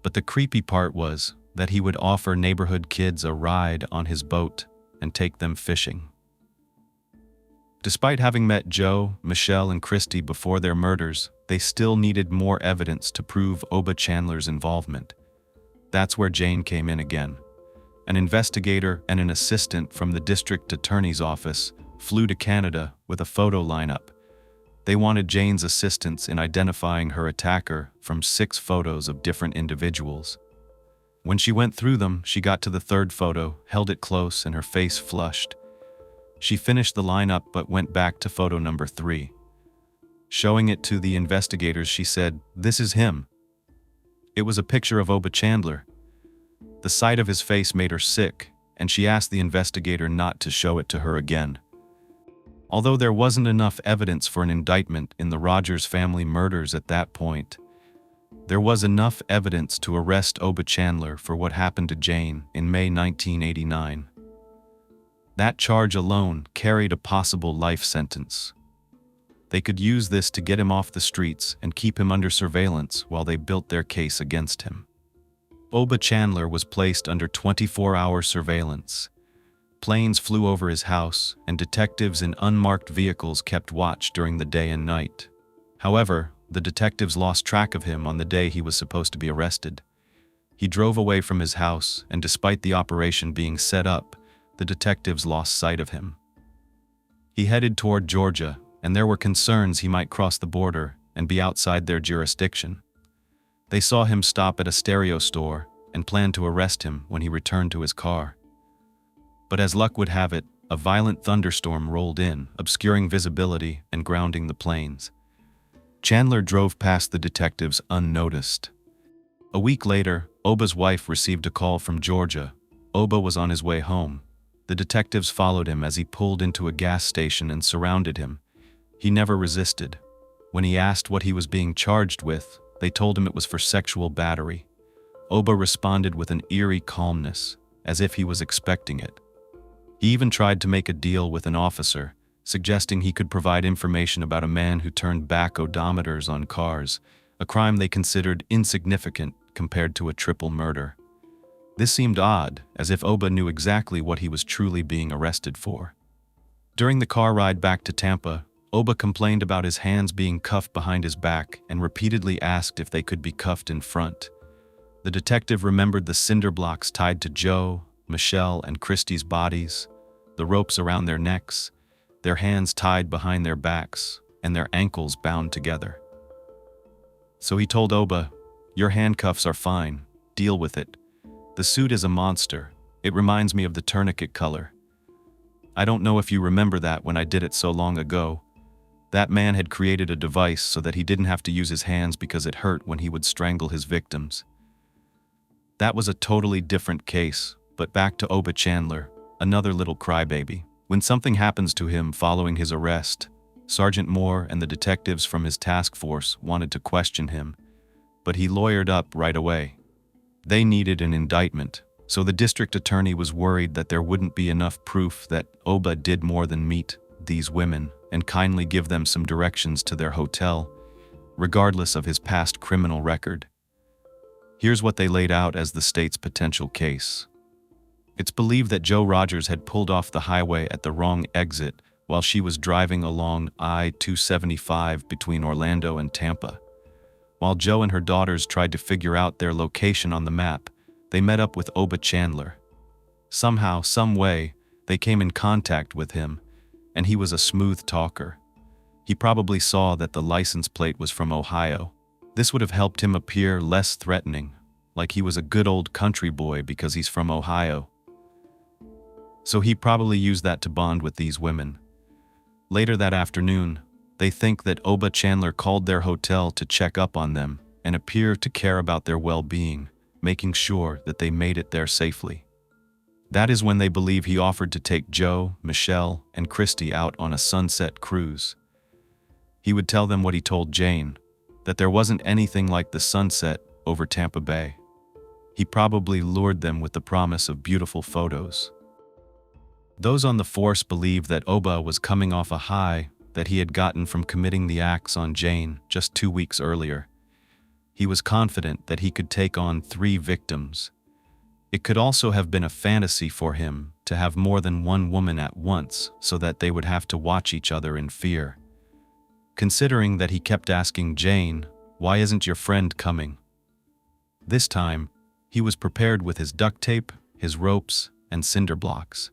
but the creepy part was that he would offer neighborhood kids a ride on his boat and take them fishing. Despite having met Joe, Michelle, and Christy before their murders, they still needed more evidence to prove Oba Chandler's involvement. That's where Jane came in again. An investigator and an assistant from the district attorney's office flew to Canada with a photo lineup. They wanted Jane's assistance in identifying her attacker from 6 photos of different individuals. When she went through them, she got to the 3rd photo, held it close, and her face flushed. She finished the lineup but went back to photo number 3. Showing it to the investigators, she said, "This is him." It was a picture of Oba Chandler. The sight of his face made her sick, and she asked the investigator not to show it to her again. Although there wasn't enough evidence for an indictment in the Rogers family murders at that point, there was enough evidence to arrest Oba Chandler for what happened to Jane in May 1989. That charge alone carried a possible life sentence. They could use this to get him off the streets and keep him under surveillance while they built their case against him. Oba Chandler was placed under 24-hour surveillance. Planes flew over his house, and detectives in unmarked vehicles kept watch during the day and night. However, the detectives lost track of him on the day he was supposed to be arrested. He drove away from his house, and despite the operation being set up, the detectives lost sight of him. He headed toward Georgia, and there were concerns he might cross the border and be outside their jurisdiction. They saw him stop at a stereo store and planned to arrest him when he returned to his car. But as luck would have it, a violent thunderstorm rolled in, obscuring visibility and grounding the planes. Chandler drove past the detectives unnoticed. A week later, Oba's wife received a call from Georgia. Oba was on his way home. The detectives followed him as he pulled into a gas station and surrounded him. He never resisted. When he asked what he was being charged with, they told him it was for sexual battery. Oba responded with an eerie calmness, as if he was expecting it. He even tried to make a deal with an officer, suggesting he could provide information about a man who turned back odometers on cars, a crime they considered insignificant compared to a triple murder. This seemed odd, as if Oba knew exactly what he was truly being arrested for. During the car ride back to Tampa, Oba complained about his hands being cuffed behind his back and repeatedly asked if they could be cuffed in front. The detective remembered the cinder blocks tied to Joe, Michelle, and Christy's bodies, the ropes around their necks, their hands tied behind their backs, and their ankles bound together. So he told Oba, "Your handcuffs are fine. Deal with it. The suit is a monster. It reminds me of the tourniquet color. I don't know if you remember that when I did it so long ago. That man had created a device so that he didn't have to use his hands because it hurt when he would strangle his victims." That was a totally different case, but back to Oba Chandler, another little crybaby. When something happens to him following his arrest, Sergeant Moore and the detectives from his task force wanted to question him, but he lawyered up right away. They needed an indictment, so the district attorney was worried that there wouldn't be enough proof that Oba did more than meet these women and kindly give them some directions to their hotel, regardless of his past criminal record. Here's what they laid out as the state's potential case. It's believed that Joe Rogers had pulled off the highway at the wrong exit while she was driving along I-275 between Orlando and Tampa. While Joe and her daughters tried to figure out their location on the map, they met up with Oba Chandler. Somehow, some way, they came in contact with him, and he was a smooth talker. He probably saw that the license plate was from Ohio. This would have helped him appear less threatening, like he was a good old country boy because he's from Ohio. So he probably used that to bond with these women. Later that afternoon, they think that Oba Chandler called their hotel to check up on them and appear to care about their well-being, making sure that they made it there safely. That is when they believe he offered to take Joe, Michelle, and Christy out on a sunset cruise. He would tell them what he told Jane, that there wasn't anything like the sunset over Tampa Bay. He probably lured them with the promise of beautiful photos. Those on the force believed that Oba was coming off a high that he had gotten from committing the acts on Jane just 2 weeks earlier. He was confident that he could take on 3 victims. It could also have been a fantasy for him to have more than one woman at once so that they would have to watch each other in fear. Considering that he kept asking Jane, "Why isn't your friend coming?" This time, he was prepared with his duct tape, his ropes, and cinder blocks.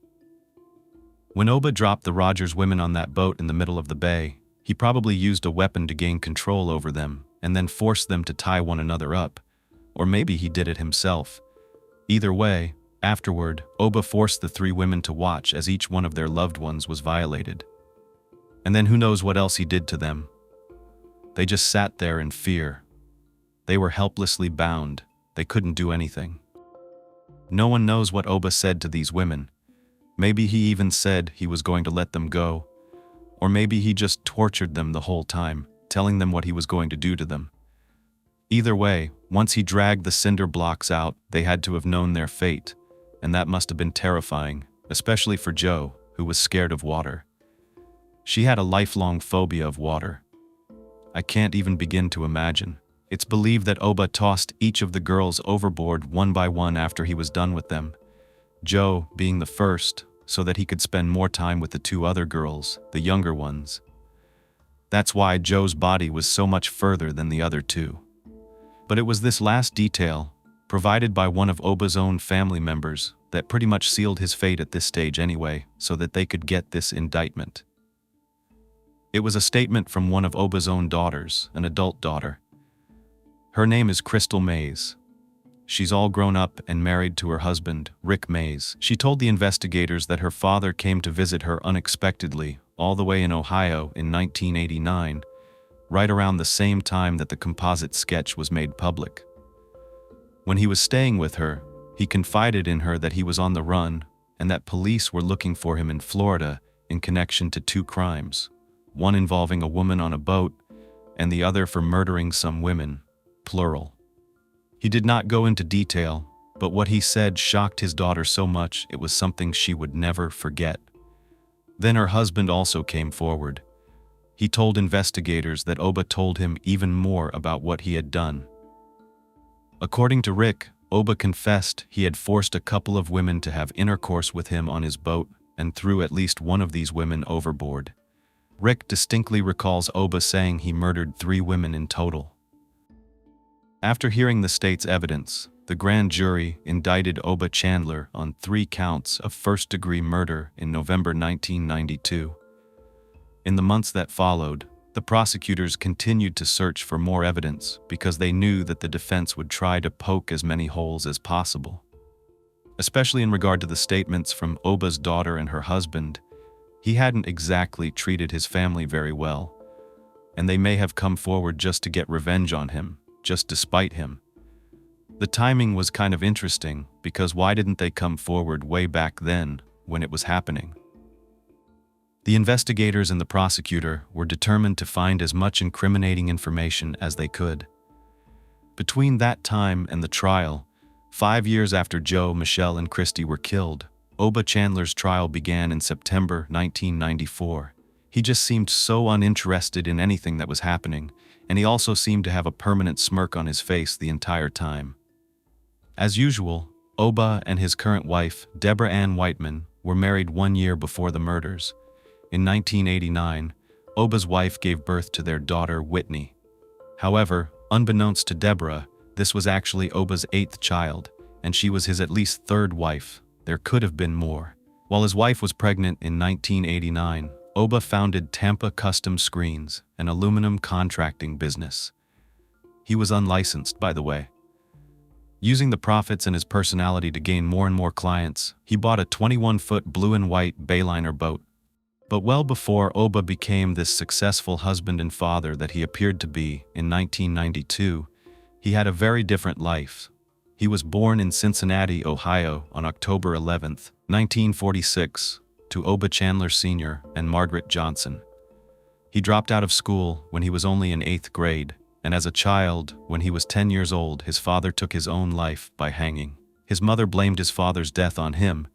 When Oba dropped the Rogers women on that boat in the middle of the bay, he probably used a weapon to gain control over them and then forced them to tie one another up. Or maybe he did it himself. Either way, afterward, Oba forced the 3 women to watch as each one of their loved ones was violated. And then who knows what else he did to them. They just sat there in fear. They were helplessly bound. They couldn't do anything. No one knows what Oba said to these women. Maybe he even said he was going to let them go. Or maybe he just tortured them the whole time, telling them what he was going to do to them. Either way, once he dragged the cinder blocks out, they had to have known their fate, and that must have been terrifying, especially for Joe, who was scared of water. She had a lifelong phobia of water. I can't even begin to imagine. It's believed that Oba tossed each of the girls overboard one by one after he was done with them, Joe being the first, so that he could spend more time with the two other girls, the younger ones. That's why Joe's body was so much further than the other two. But it was this last detail, provided by one of Oba's own family members, that pretty much sealed his fate at this stage anyway, so that they could get this indictment. It was a statement from one of Oba's own daughters, an adult daughter. Her name is Crystal Mays. She's all grown up and married to her husband, Rick Mays. She told the investigators that her father came to visit her unexpectedly, all the way in Ohio in 1989, right around the same time that the composite sketch was made public. When he was staying with her, he confided in her that he was on the run and that police were looking for him in Florida in connection to two crimes, one involving a woman on a boat and the other for murdering some women, plural. He did not go into detail, but what he said shocked his daughter so much it was something she would never forget. Then her husband also came forward. He told investigators that Oba told him even more about what he had done. According to Rick, Oba confessed he had forced a couple of women to have intercourse with him on his boat and threw at least one of these women overboard. Rick distinctly recalls Oba saying he murdered 3 women in total. After hearing the state's evidence, the grand jury indicted Oba Chandler on 3 counts of first-degree murder in November 1992. In the months that followed, the prosecutors continued to search for more evidence because they knew that the defense would try to poke as many holes as possible. Especially in regard to the statements from Oba's daughter and her husband, he hadn't exactly treated his family very well, and they may have come forward just to get revenge on him, just to spite him. The timing was kind of interesting because why didn't they come forward way back then when it was happening? The investigators and the prosecutor were determined to find as much incriminating information as they could. Between that time and the trial, 5 years after Joe, Michelle, and Christy were killed, Oba Chandler's trial began in September 1994. He just seemed so uninterested in anything that was happening, and he also seemed to have a permanent smirk on his face the entire time. As usual, Oba and his current wife, Deborah Ann Whiteman, were married 1 year before the murders. In 1989, Oba's wife gave birth to their daughter, Whitney. However, unbeknownst to Deborah, this was actually Oba's 8th child, and she was his at least 3rd wife. There could have been more. While his wife was pregnant in 1989, Oba founded Tampa Custom Screens, an aluminum contracting business. He was unlicensed, by the way. Using the profits and his personality to gain more and more clients, he bought a 21-foot blue and white Bayliner boat. But well before Oba became this successful husband and father that he appeared to be in 1992, he had a very different life. He was born in Cincinnati, Ohio on October 11, 1946, to Oba Chandler Sr. and Margaret Johnson. He dropped out of school when he was only in 8th grade, and as a child, when he was 10 years old, his father took his own life by hanging. His mother blamed his father's death on him,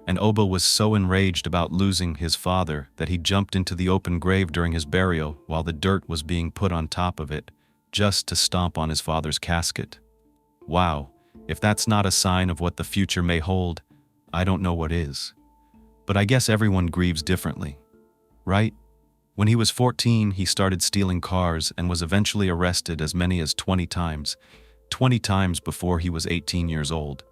and Oba was so enraged about losing his father that he jumped into the open grave during his burial while the dirt was being put on top of it, just to stomp on his father's casket. Wow, if that's not a sign of what the future may hold, I don't know what is. But I guess everyone grieves differently, right? When he was 14, he started stealing cars and was eventually arrested as many as 20 times before he was 18 years old.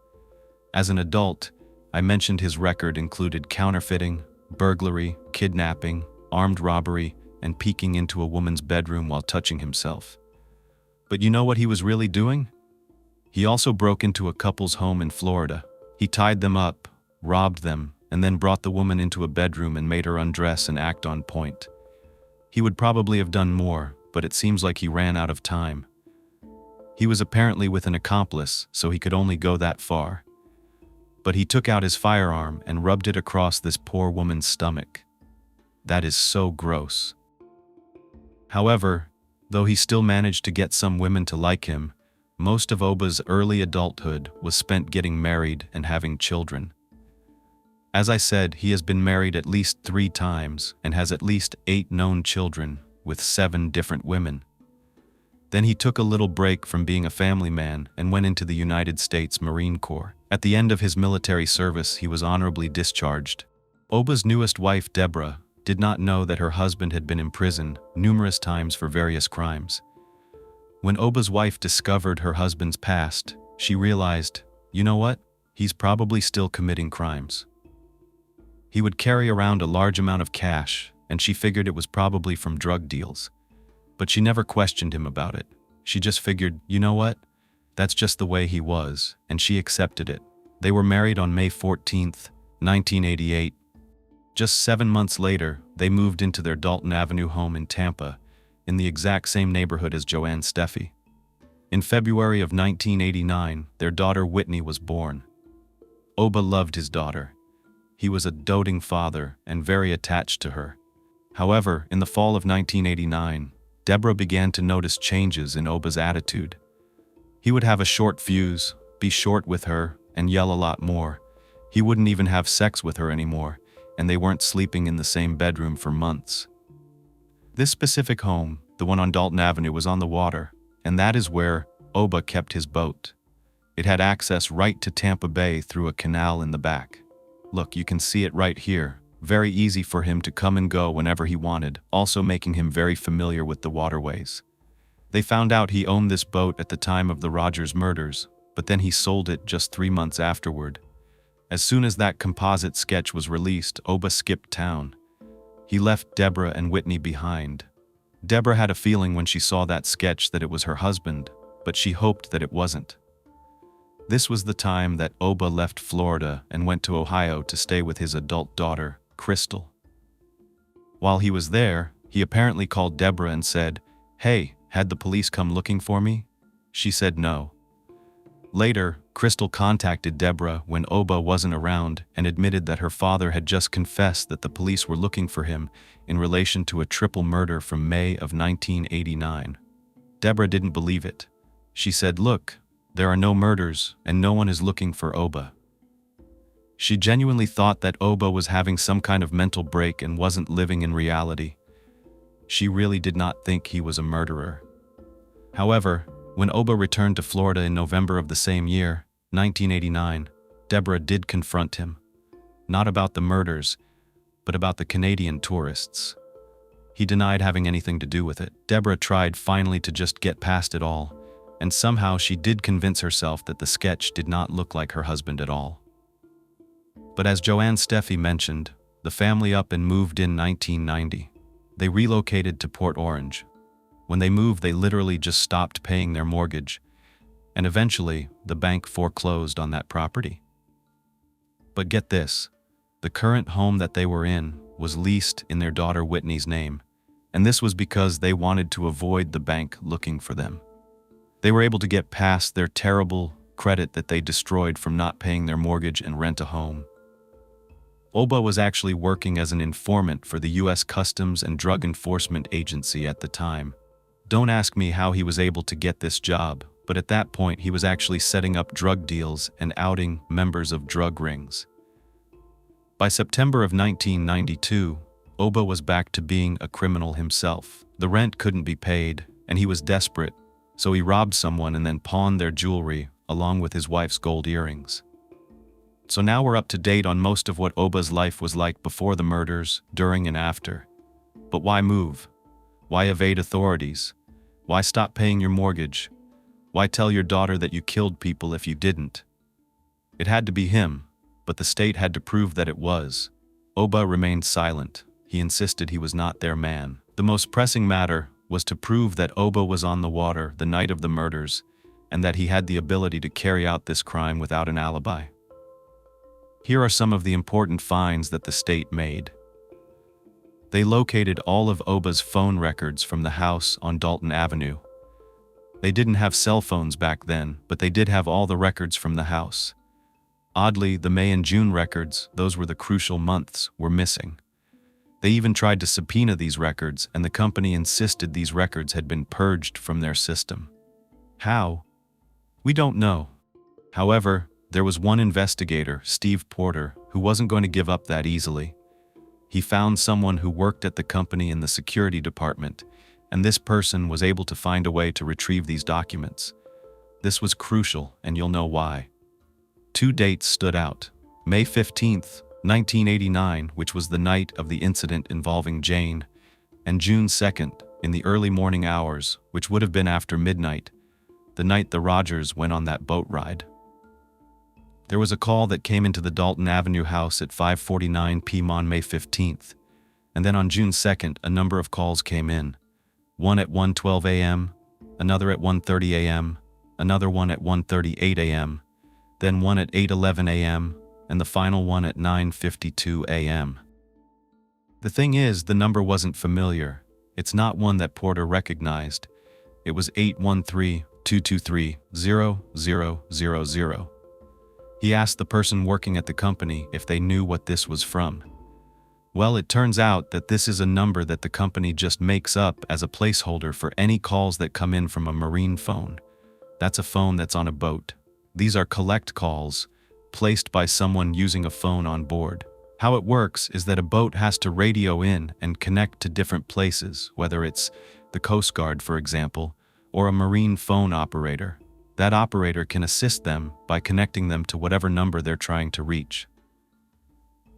As an adult, I mentioned his record included counterfeiting, burglary, kidnapping, armed robbery, and peeking into a woman's bedroom while touching himself. But you know what he was really doing? He also broke into a couple's home in Florida. He tied them up, robbed them, and then brought the woman into a bedroom and made her undress and act on point. He would probably have done more, but it seems like he ran out of time. He was apparently with an accomplice, so he could only go that far. But he took out his firearm and rubbed it across this poor woman's stomach. That is so gross. However, though he still managed to get some women to like him, most of Oba's early adulthood was spent getting married and having children. As I said, he has been married at least 3 times and has at least 8 known children with 7 different women. Then he took a little break from being a family man and went into the United States Marine Corps. At the end of his military service, he was honorably discharged. Oba's newest wife, Deborah, did not know that her husband had been imprisoned numerous times for various crimes. When Oba's wife discovered her husband's past, she realized, you know what? He's probably still committing crimes. He would carry around a large amount of cash, and she figured it was probably from drug deals. But she never questioned him about it. She just figured, you know what? That's just the way he was, and she accepted it. They were married on May 14th, 1988. Just 7 months later, they moved into their Dalton Avenue home in Tampa, in the exact same neighborhood as Joanne Steffi. In February of 1989, their daughter Whitney was born. Oba loved his daughter. He was a doting father and very attached to her. However, in the fall of 1989, Deborah began to notice changes in Oba's attitude. He would have a short fuse, be short with her, and yell a lot more. He wouldn't even have sex with her anymore, and they weren't sleeping in the same bedroom for months. This specific home, the one on Dalton Avenue, was on the water, and that is where Oba kept his boat. It had access right to Tampa Bay through a canal in the back. Look, you can see it right here. Very easy for him to come and go whenever he wanted, also making him very familiar with the waterways. They found out he owned this boat at the time of the Rogers murders, but then he sold it just 3 months afterward. As soon as that composite sketch was released, Oba skipped town. He left Deborah and Whitney behind. Deborah had a feeling when she saw that sketch that it was her husband, but she hoped that it wasn't. This was the time that Oba left Florida and went to Ohio to stay with his adult daughter, Crystal. While he was there, he apparently called Deborah and said, "Hey, had the police come looking for me?" She said no. Later, Crystal contacted Deborah when Oba wasn't around and admitted that her father had just confessed that the police were looking for him in relation to a triple murder from May of 1989. Deborah didn't believe it. She said, "Look, there are no murders and no one is looking for Oba." She genuinely thought that Oba was having some kind of mental break and wasn't living in reality. She really did not think he was a murderer. However, when Oba returned to Florida in November of the same year, 1989, Deborah did confront him. Not about the murders, but about the Canadian tourists. He denied having anything to do with it. Deborah tried finally to just get past it all, and somehow she did convince herself that the sketch did not look like her husband at all. But as Joanne Steffi mentioned, the family up and moved in 1990. They relocated to Port Orange. When they moved, they literally just stopped paying their mortgage, and eventually, the bank foreclosed on that property. But get this, the current home that they were in was leased in their daughter Whitney's name, and this was because they wanted to avoid the bank looking for them. They were able to get past their terrible credit that they destroyed from not paying their mortgage and rent a home. Oba was actually working as an informant for the U.S. Customs and Drug Enforcement Agency at the time. Don't ask me how he was able to get this job, but at that point he was actually setting up drug deals and outing members of drug rings. By September of 1992, Oba was back to being a criminal himself. The rent couldn't be paid, and he was desperate, so he robbed someone and then pawned their jewelry along with his wife's gold earrings. So now we're up to date on most of what Oba's life was like before the murders, during and after. But why move? Why evade authorities? Why stop paying your mortgage? Why tell your daughter that you killed people if you didn't? It had to be him, but the state had to prove that it was. Oba remained silent. He insisted he was not their man. The most pressing matter was to prove that Oba was on the water the night of the murders and that he had the ability to carry out this crime without an alibi. Here are some of the important finds that the state made. They located all of Oba's phone records from the house on Dalton Avenue. They didn't have cell phones back then, but they did have all the records from the house. Oddly, the May and June records, those were the crucial months, were missing. They even tried to subpoena these records, and the company insisted these records had been purged from their system. How? We don't know. However, there was one investigator, Steve Porter, who wasn't going to give up that easily. He found someone who worked at the company in the security department, and this person was able to find a way to retrieve these documents. This was crucial, and you'll know why. Two dates stood out. May 15th, 1989, which was the night of the incident involving Jane, and June 2nd, in the early morning hours, which would have been after midnight, the night the Rogers went on that boat ride. There was a call that came into the Dalton Avenue house at 5:49 p.m. on May 15th, and then on June 2nd, a number of calls came in. One at 1:12 a.m., another at 1:30 a.m., another one at 1:38 a.m., then one at 8:11 a.m., and the final one at 9:52 a.m. The thing is, the number wasn't familiar. It's not one that Porter recognized. It was 813-223-0000. He asked the person working at the company if they knew what this was from. Well, it turns out that this is a number that the company just makes up as a placeholder for any calls that come in from a marine phone. That's a phone that's on a boat. These are collect calls, placed by someone using a phone on board. How it works is that a boat has to radio in and connect to different places, whether it's the Coast Guard, for example, or a marine phone operator. That operator can assist them by connecting them to whatever number they're trying to reach.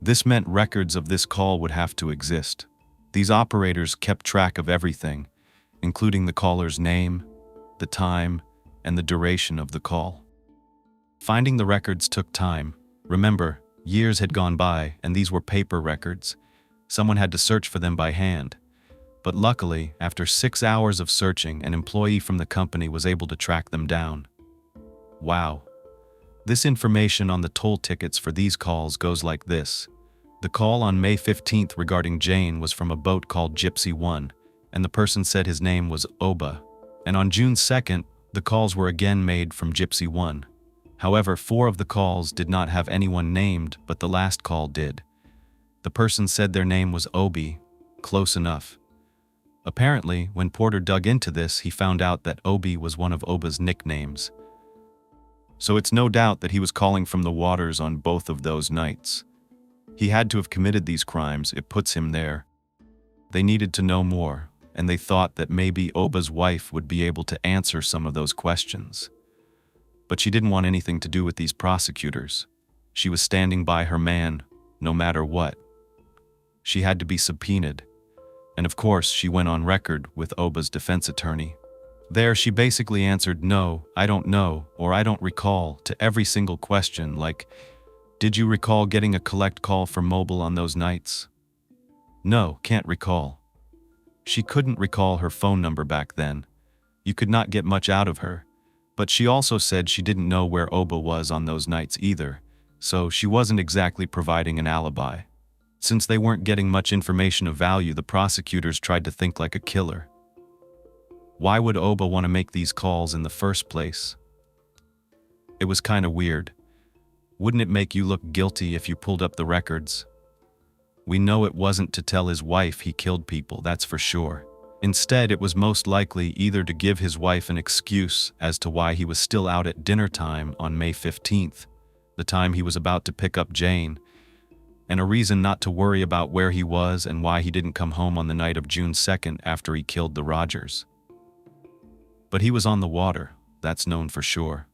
This meant records of this call would have to exist. These operators kept track of everything, including the caller's name, the time, and the duration of the call. Finding the records took time. Remember, years had gone by, and these were paper records. Someone had to search for them by hand. But luckily, after 6 hours of searching, an employee from the company was able to track them down. Wow. This information on the toll tickets for these calls goes like this. The call on May 15th regarding Jane was from a boat called Gypsy 1, and the person said his name was Oba. And on June 2nd, the calls were again made from Gypsy 1. However, 4 of the calls did not have anyone named, but the last call did. The person said their name was Obi. Close enough. Apparently, when Porter dug into this, he found out that Obi was one of Oba's nicknames. So it's no doubt that he was calling from the waters on both of those nights. He had to have committed these crimes. It puts him there. They needed to know more, and they thought that maybe Oba's wife would be able to answer some of those questions. But she didn't want anything to do with these prosecutors. She was standing by her man, no matter what. She had to be subpoenaed. And of course, she went on record with Oba's defense attorney. There, she basically answered no, I don't know, or I don't recall to every single question, like, did you recall getting a collect call from mobile on those nights? No, can't recall. She couldn't recall her phone number back then. You could not get much out of her. But she also said she didn't know where Oba was on those nights either, so she wasn't exactly providing an alibi. Since they weren't getting much information of value, the prosecutors tried to think like a killer. Why would Oba want to make these calls in the first place? It was kind of weird. Wouldn't it make you look guilty if you pulled up the records? We know it wasn't to tell his wife he killed people, that's for sure. Instead, it was most likely either to give his wife an excuse as to why he was still out at dinner time on May 15th, the time he was about to pick up Jane, and a reason not to worry about where he was and why he didn't come home on the night of June 2nd after he killed the Rogers. But he was on the water, that's known for sure.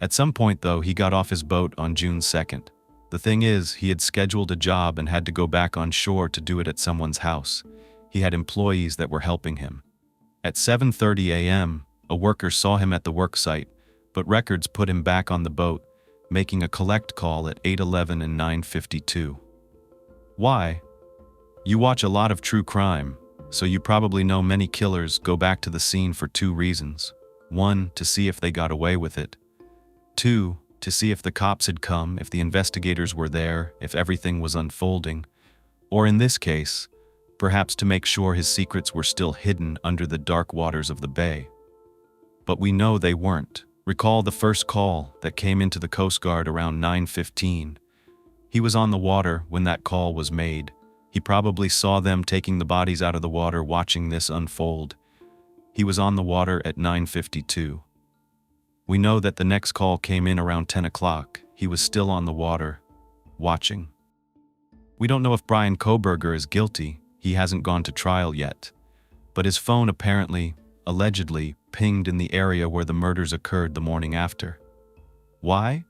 At some point, though, he got off his boat on June 2nd. The thing is, he had scheduled a job and had to go back on shore to do it at someone's house. He had employees that were helping him. At 7:30 a.m., a worker saw him at the work site, but records put him back on the boat, making a collect call at 8:11 and 9:52. Why? You watch a lot of true crime, so you probably know many killers go back to the scene for 2 reasons. 1, to see if they got away with it. 2, to see if the cops had come, if the investigators were there, if everything was unfolding. Or in this case, perhaps to make sure his secrets were still hidden under the dark waters of the bay. But we know they weren't. Recall the first call that came into the Coast Guard around 9:15. He was on the water when that call was made. He probably saw them taking the bodies out of the water, watching this unfold. He was on the water at 9:52. We know that the next call came in around 10 o'clock. He was still on the water, watching. We don't know if Brian Kohberger is guilty. He hasn't gone to trial yet. but his phone apparently, allegedly, pinged in the area where the murders occurred the morning after. Why?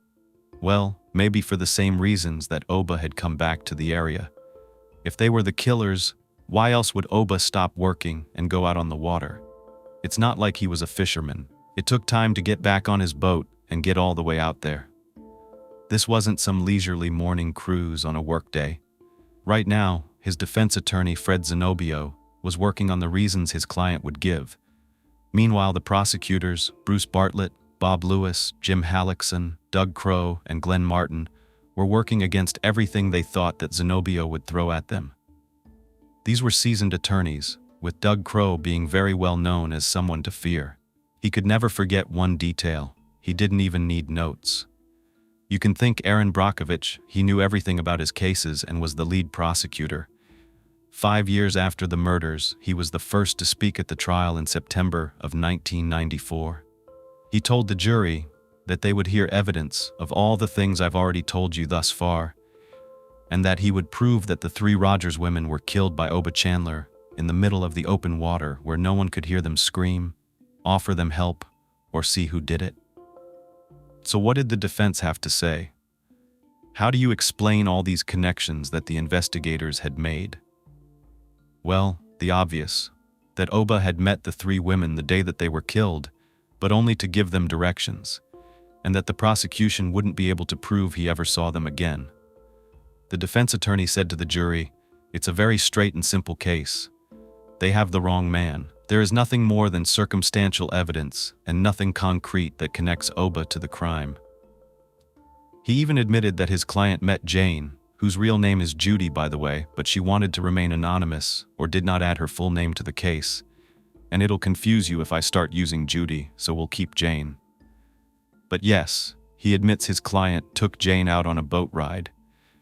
Well, maybe for the same reasons that Oba had come back to the area. If they were the killers, why else would Oba stop working and go out on the water? It's not like he was a fisherman. It took time to get back on his boat and get all the way out there. This wasn't some leisurely morning cruise on a workday. Right now, his defense attorney Fred Zenobio was working on the reasons his client would give. Meanwhile, the prosecutors, Bruce Bartlett, Bob Lewis, Jim Halleckson, Doug Crow, and Glenn Martin, were working against everything they thought that Zenobio would throw at them. These were seasoned attorneys, with Doug Crow being very well known as someone to fear. He could never forget one detail. He didn't even need notes. You can thank Aaron Brockovich. He knew everything about his cases and was the lead prosecutor. 5 years after the murders, he was the first to speak at the trial in September of 1994. He told the jury that they would hear evidence of all the things I've already told you thus far, and that he would prove that the 3 Rogers women were killed by Oba Chandler in the middle of the open water where no one could hear them scream, offer them help, or see who did it. So what did the defense have to say? How do you explain all these connections that the investigators had made? Well, the obvious, that Oba had met the 3 women the day that they were killed, but only to give them directions, and that the prosecution wouldn't be able to prove he ever saw them again. The defense attorney said to the jury, "It's a very straight and simple case. They have the wrong man. There is nothing more than circumstantial evidence and nothing concrete that connects Oba to the crime." He even admitted that his client met Jane, whose real name is Judy, by the way, but she wanted to remain anonymous or did not add her full name to the case. And it'll confuse you if I start using Judy, so we'll keep Jane. But yes, he admits his client took Jane out on a boat ride,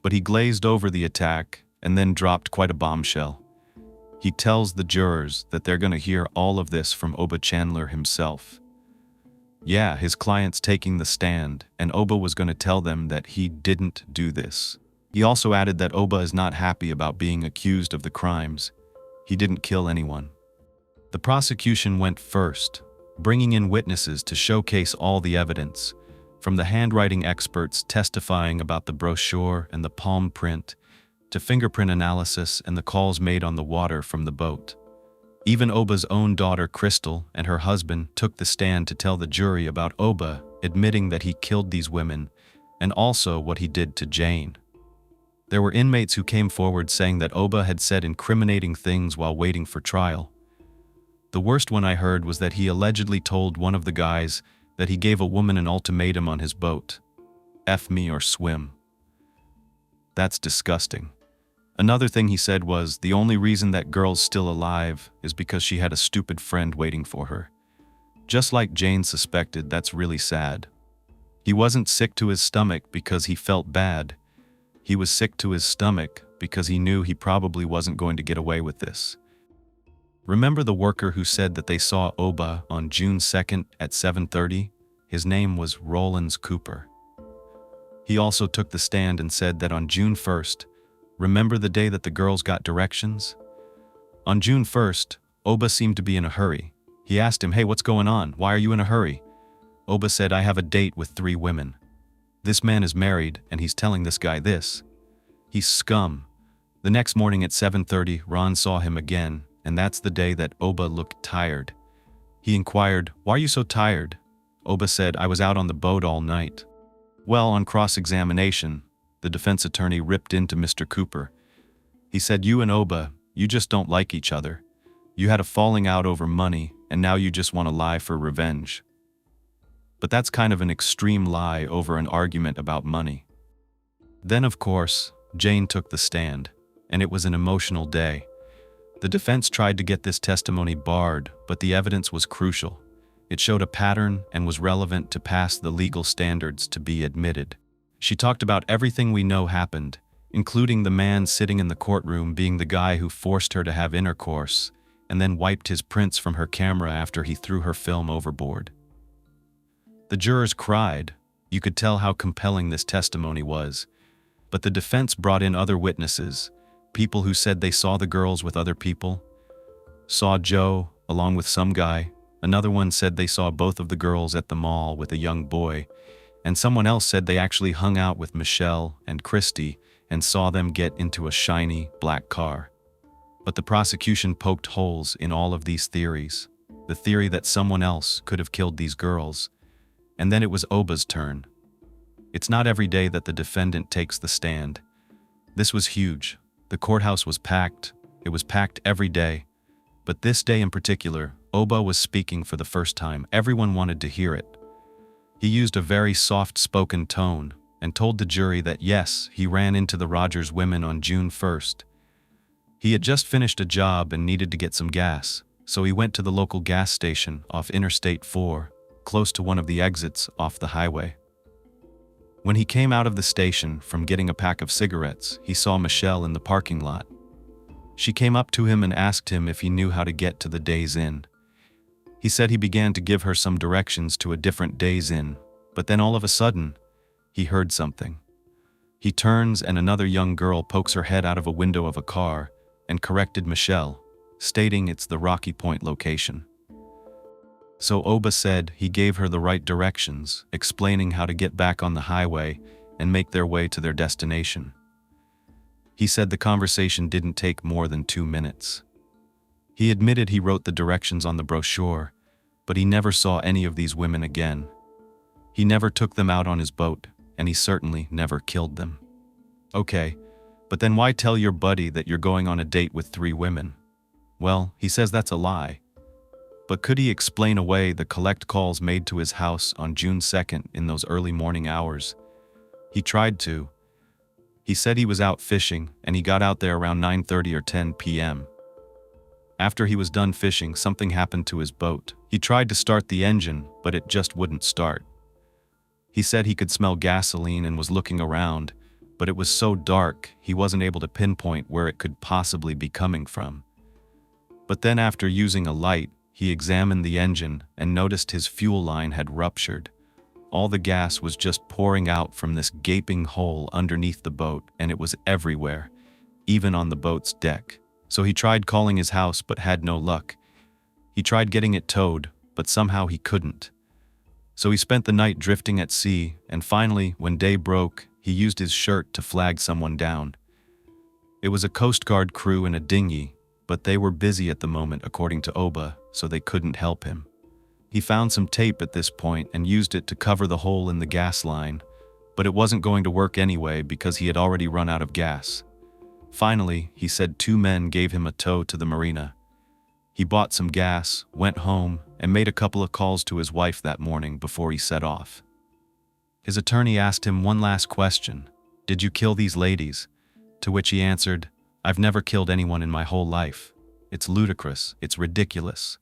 but he glazed over the attack and then dropped quite a bombshell. He tells the jurors that they're going to hear all of this from Oba Chandler himself. Yeah, his client's taking the stand, and Oba was going to tell them that he didn't do this. He also added that Oba is not happy about being accused of the crimes. He didn't kill anyone. The prosecution went first, bringing in witnesses to showcase all the evidence, from the handwriting experts testifying about the brochure and the palm print, to fingerprint analysis and the calls made on the water from the boat. Even Oba's own daughter, Crystal, and her husband took the stand to tell the jury about Oba admitting that he killed these women, and also what he did to Jane. There were inmates who came forward saying that Oba had said incriminating things while waiting for trial. The worst one I heard was that he allegedly told one of the guys that he gave a woman an ultimatum on his boat. F me or swim. That's disgusting. Another thing he said was the only reason that girl's still alive is because she had a stupid friend waiting for her. Just like Jane suspected, that's really sad. He wasn't sick to his stomach because he felt bad. He was sick to his stomach because he knew he probably wasn't going to get away with this. Remember the worker who said that they saw Oba on June 2nd at 7:30? His name was Rollins Cooper. He also took the stand and said that on June 1st, remember the day that the girls got directions? On June 1st, Oba seemed to be in a hurry. He asked him, "Hey, what's going on? Why are you in a hurry?" Oba said, "I have a date with 3 women. This man is married, and he's telling this guy this. He's scum." The next morning at 7:30, Ron saw him again, and that's the day that Oba looked tired. He inquired, "Why are you so tired?" Oba said, "I was out on the boat all night." Well, on cross-examination, the defense attorney ripped into Mr. Cooper. He said, "You and Oba, you just don't like each other. You had a falling out over money, and now you just want to lie for revenge." But that's kind of an extreme lie over an argument about money. Then, of course, Jane took the stand, and it was an emotional day. The defense tried to get this testimony barred, but the evidence was crucial. It showed a pattern and was relevant to pass the legal standards to be admitted. She talked about everything we know happened, including the man sitting in the courtroom being the guy who forced her to have intercourse, and then wiped his prints from her camera after he threw her film overboard. The jurors cried. You could tell how compelling this testimony was. But the defense brought in other witnesses, people who said they saw the girls with other people. saw Joe, along with some guy. Another one said they saw both of the girls at the mall with a young boy. And someone else said they actually hung out with Michelle and Christy and saw them get into a shiny, black car. But the prosecution poked holes in all of these theories. The theory that someone else could have killed these girls. And then it was Oba's turn. It's not every day that the defendant takes the stand. This was huge. The courthouse was packed. It was packed every day. But this day in particular, Oba was speaking for the first time. Everyone wanted to hear it. He used a very soft-spoken tone and told the jury that yes, he ran into the Rogers women on June 1st. He had just finished a job and needed to get some gas, so he went to the local gas station off Interstate 4, close to one of the exits off the highway. When he came out of the station from getting a pack of cigarettes, he saw Michelle in the parking lot. She came up to him and asked him if he knew how to get to the Days Inn. He said he began to give her some directions to a different Days Inn, but then all of a sudden, he heard something. He turns and another young girl pokes her head out of a window of a car and corrected Michelle, stating it's the Rocky Point location. So Oba said he gave her the right directions, explaining how to get back on the highway and make their way to their destination. He said the conversation didn't take more than 2 minutes. He admitted he wrote the directions on the brochure, but he never saw any of these women again. He never took them out on his boat, and he certainly never killed them. Okay, but then why tell your buddy that you're going on a date with 3 women? Well, he says that's a lie. But could he explain away the collect calls made to his house on June 2nd in those early morning hours? He tried to. He said he was out fishing, and he got out there around 9:30 or 10 p.m. After he was done fishing, something happened to his boat. He tried to start the engine, but it just wouldn't start. He said he could smell gasoline and was looking around, but it was so dark he wasn't able to pinpoint where it could possibly be coming from. But then after using a light, he examined the engine and noticed his fuel line had ruptured. All the gas was just pouring out from this gaping hole underneath the boat, and it was everywhere, even on the boat's deck. So he tried calling his house but had no luck. He tried getting it towed, but somehow he couldn't. So he spent the night drifting at sea, and finally, when day broke, he used his shirt to flag someone down. It was a Coast Guard crew in a dinghy, but they were busy at the moment according to Oba, so they couldn't help him. He found some tape at this point and used it to cover the hole in the gas line, but it wasn't going to work anyway because he had already run out of gas. Finally, he said 2 men gave him a tow to the marina. He bought some gas, went home, and made a couple of calls to his wife that morning before he set off. His attorney asked him one last question. "Did you kill these ladies?" To which he answered, "I've never killed anyone in my whole life. It's ludicrous. It's ridiculous."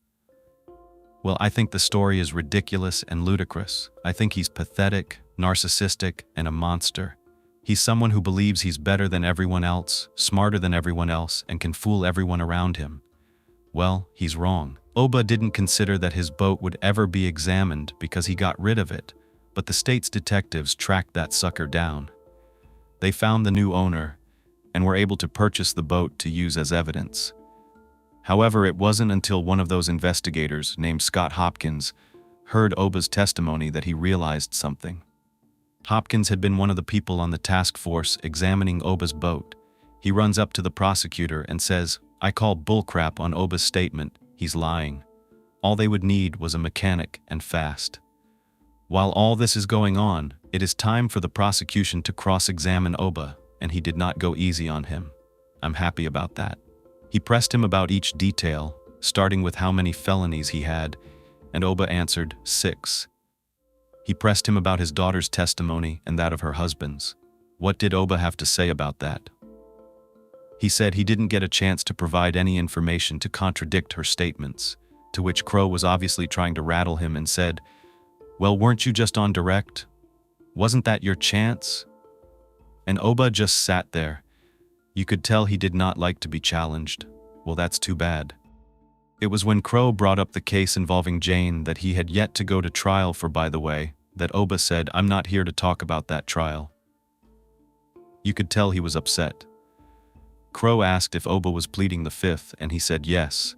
Well, I think the story is ridiculous and ludicrous. I think he's pathetic, narcissistic, and a monster. He's someone who believes he's better than everyone else, smarter than everyone else, and can fool everyone around him. Well, he's wrong. Oba didn't consider that his boat would ever be examined because he got rid of it, but the state's detectives tracked that sucker down. They found the new owner and were able to purchase the boat to use as evidence. However, it wasn't until one of those investigators, named Scott Hopkins, heard Oba's testimony that he realized something. Hopkins had been one of the people on the task force examining Oba's boat. He runs up to the prosecutor and says, "I call bullcrap on Oba's statement. He's lying. All they would need was a mechanic and fast." While all this is going on, it is time for the prosecution to cross-examine Oba, and he did not go easy on him. I'm happy about that. He pressed him about each detail, starting with how many felonies he had, and Oba answered 6. He pressed him about his daughter's testimony and that of her husband's. What did Oba have to say about that? He said he didn't get a chance to provide any information to contradict her statements, to which Crow was obviously trying to rattle him and said, "Well, weren't you just on direct? Wasn't that your chance?" And Oba just sat there. You could tell he did not like to be challenged. Well, that's too bad. It was when Crow brought up the case involving Jane that he had yet to go to trial for, by the way, that Oba said, "I'm not here to talk about that trial." You could tell he was upset. Crow asked if Oba was pleading the fifth, and he said yes.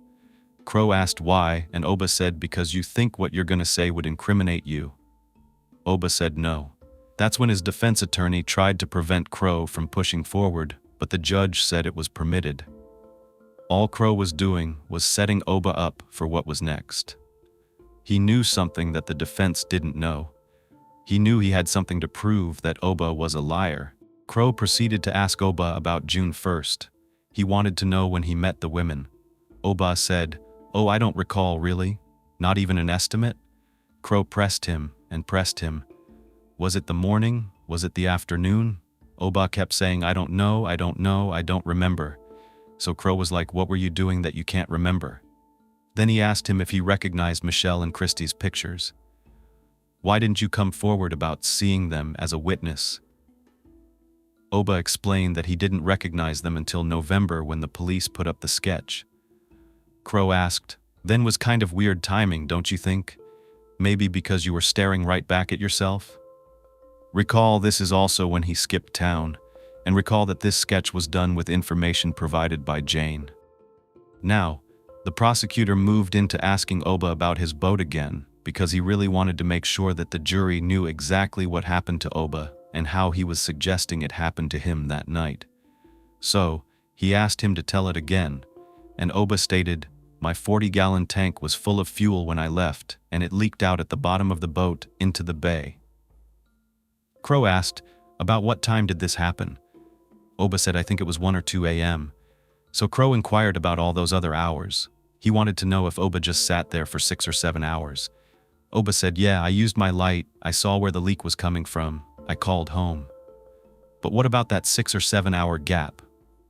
Crow asked why, and Oba said because you think what you're gonna say would incriminate you. Oba said no. That's when his defense attorney tried to prevent Crow from pushing forward, but the judge said it was permitted. All Crow was doing was setting Oba up for what was next. He knew something that the defense didn't know. He knew he had something to prove that Oba was a liar. Crow proceeded to ask Oba about June 1st. He wanted to know when he met the women. Oba said, "Oh, I don't recall really. Not even an estimate?" Crow pressed him and pressed him. Was it the morning? Was it the afternoon? Oba kept saying, I don't know, I don't remember. So Crow was like, what were you doing that you can't remember? Then he asked him if he recognized Michelle and Christie's pictures. Why didn't you come forward about seeing them as a witness? Oba explained that he didn't recognize them until November when the police put up the sketch. Crow asked, then was kind of weird timing, don't you think? Maybe because you were staring right back at yourself? Recall this is also when he skipped town, and recall that this sketch was done with information provided by Jane. Now, the prosecutor moved into asking Oba about his boat again, because he really wanted to make sure that the jury knew exactly what happened to Oba and how he was suggesting it happened to him that night. So, he asked him to tell it again, and Oba stated, my 40-gallon tank was full of fuel when I left, and it leaked out at the bottom of the boat into the bay. Crow asked, about what time did this happen? Oba said, I think it was 1 or 2 a.m. So Crow inquired about all those other hours. He wanted to know if Oba just sat there for 6 or 7 hours. Oba said, yeah, I used my light, I saw where the leak was coming from, I called home. But what about that 6 or 7 hour gap?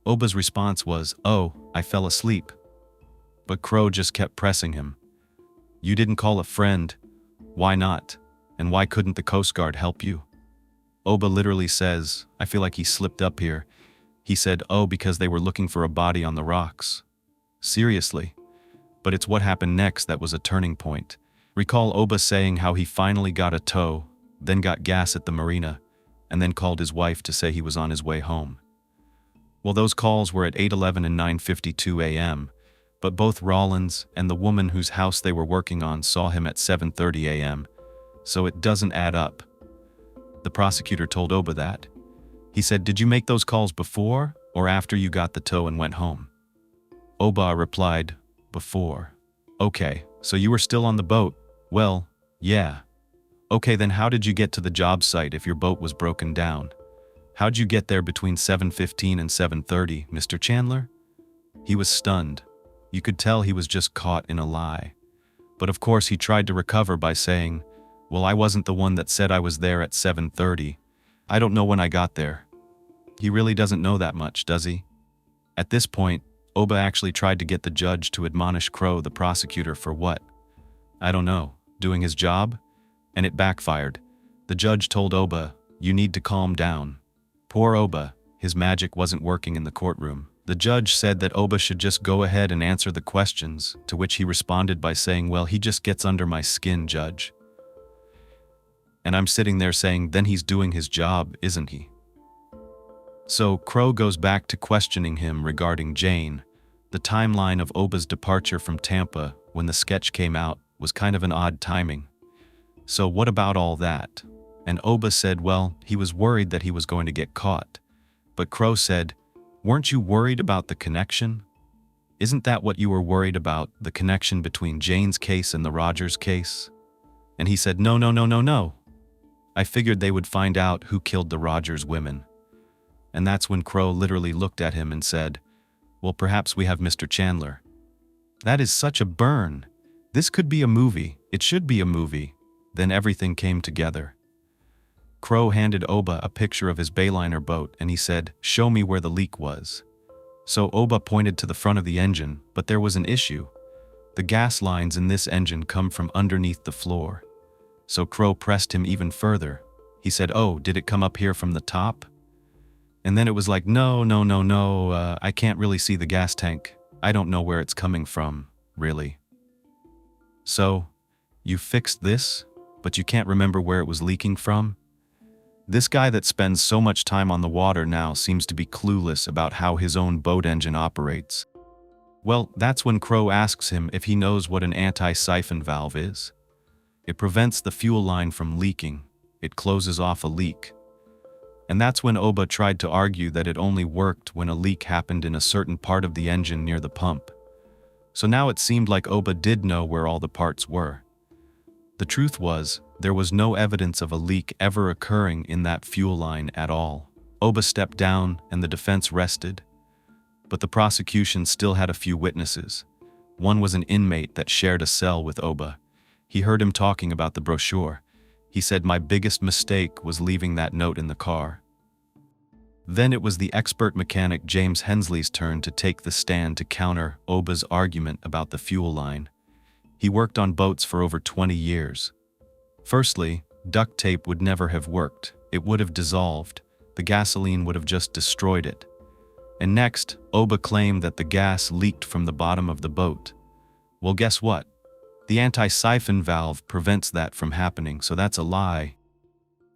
Oba's response was, oh, I fell asleep. But Crow just kept pressing him. You didn't call a friend. Why not? And why couldn't the Coast Guard help you? Oba literally says, I feel like he slipped up here. He said, oh, because they were looking for a body on the rocks. Seriously. But it's what happened next that was a turning point. Recall Oba saying how he finally got a tow, then got gas at the marina, and then called his wife to say he was on his way home. Well, those calls were at 8:11 and 9:52 a.m., but both Rollins and the woman whose house they were working on saw him at 7:30 a.m., so it doesn't add up. The prosecutor told Oba that. He said, did you make those calls before or after you got the tow and went home? Oba replied, before. Okay, so you were still on the boat? Well, yeah. Okay, then how did you get to the job site if your boat was broken down? How'd you get there between 7:15 and 7:30, Mr. Chandler? He was stunned. You could tell he was just caught in a lie. But of course he tried to recover by saying, well, I wasn't the one that said I was there at 7:30. I don't know when I got there. He really doesn't know that much, does he? At this point, Oba actually tried to get the judge to admonish Crow, the prosecutor, for what? I don't know, doing his job? And it backfired. The judge told Oba, you need to calm down. Poor Oba, his magic wasn't working in the courtroom. The judge said that Oba should just go ahead and answer the questions, to which he responded by saying, well, he just gets under my skin, Judge. And I'm sitting there saying, then he's doing his job, isn't he? So Crow goes back to questioning him regarding Jane. The timeline of Oba's departure from Tampa when the sketch came out was kind of an odd timing. So what about all that? And Oba said, well, he was worried that he was going to get caught. But Crow said, weren't you worried about the connection? Isn't that what you were worried about, the connection between Jane's case and the Rogers case? And he said, no. I figured they would find out who killed the Rogers women. And that's when Crow literally looked at him and said, well, perhaps we have Mr. Chandler. That is such a burn. This could be a movie. It should be a movie. Then everything came together. Crow handed Oba a picture of his Bayliner boat and he said, show me where the leak was. So Oba pointed to the front of the engine, but there was an issue. The gas lines in this engine come from underneath the floor. So Crow pressed him even further. He said, oh, did it come up here from the top? And then it was like, no, I can't really see the gas tank. I don't know where it's coming from, really. So, you fixed this, but you can't remember where it was leaking from? This guy that spends so much time on the water now seems to be clueless about how his own boat engine operates. Well, that's when Crow asks him if he knows what an anti-siphon valve is. It prevents the fuel line from leaking. It closes off a leak. And that's when Oba tried to argue that it only worked when a leak happened in a certain part of the engine near the pump. So now it seemed like Oba did know where all the parts were. The truth was, there was no evidence of a leak ever occurring in that fuel line at all. Oba stepped down and the defense rested. But the prosecution still had a few witnesses. One was an inmate that shared a cell with Oba. He heard him talking about the brochure. He said, "My biggest mistake was leaving that note in the car." Then it was the expert mechanic James Hensley's turn to take the stand to counter Oba's argument about the fuel line. He worked on boats for over 20 years. Firstly, duct tape would never have worked. It would have dissolved. The gasoline would have just destroyed it. And next, Oba claimed that the gas leaked from the bottom of the boat. Well, guess what? The anti-siphon valve prevents that from happening, so that's a lie.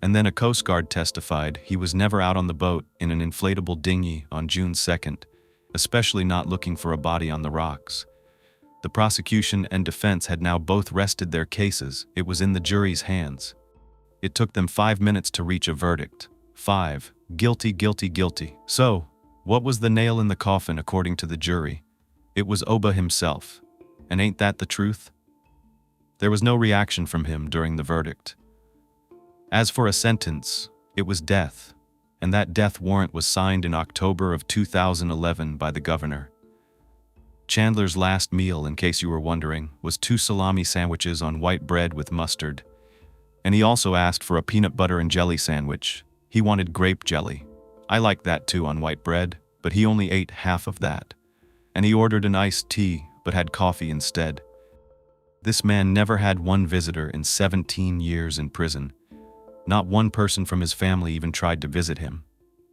And then a Coast Guard testified he was never out on the boat in an inflatable dinghy on June 2nd, especially not looking for a body on the rocks. The prosecution and defense had now both rested their cases. It was in the jury's hands. It took them 5 minutes to reach a verdict. 5. Guilty, guilty, guilty. So, what was the nail in the coffin according to the jury? It was Oba himself. And ain't that the truth? There was no reaction from him during the verdict. As for a sentence, it was death, and that death warrant was signed in October of 2011 by the governor. Chandler's last meal, in case you were wondering, was 2 salami sandwiches on white bread with mustard. And he also asked for a peanut butter and jelly sandwich. He wanted grape jelly. I liked that too on white bread, but he only ate half of that. And he ordered an iced tea, but had coffee instead. This man never had one visitor in 17 years in prison. Not one person from his family even tried to visit him.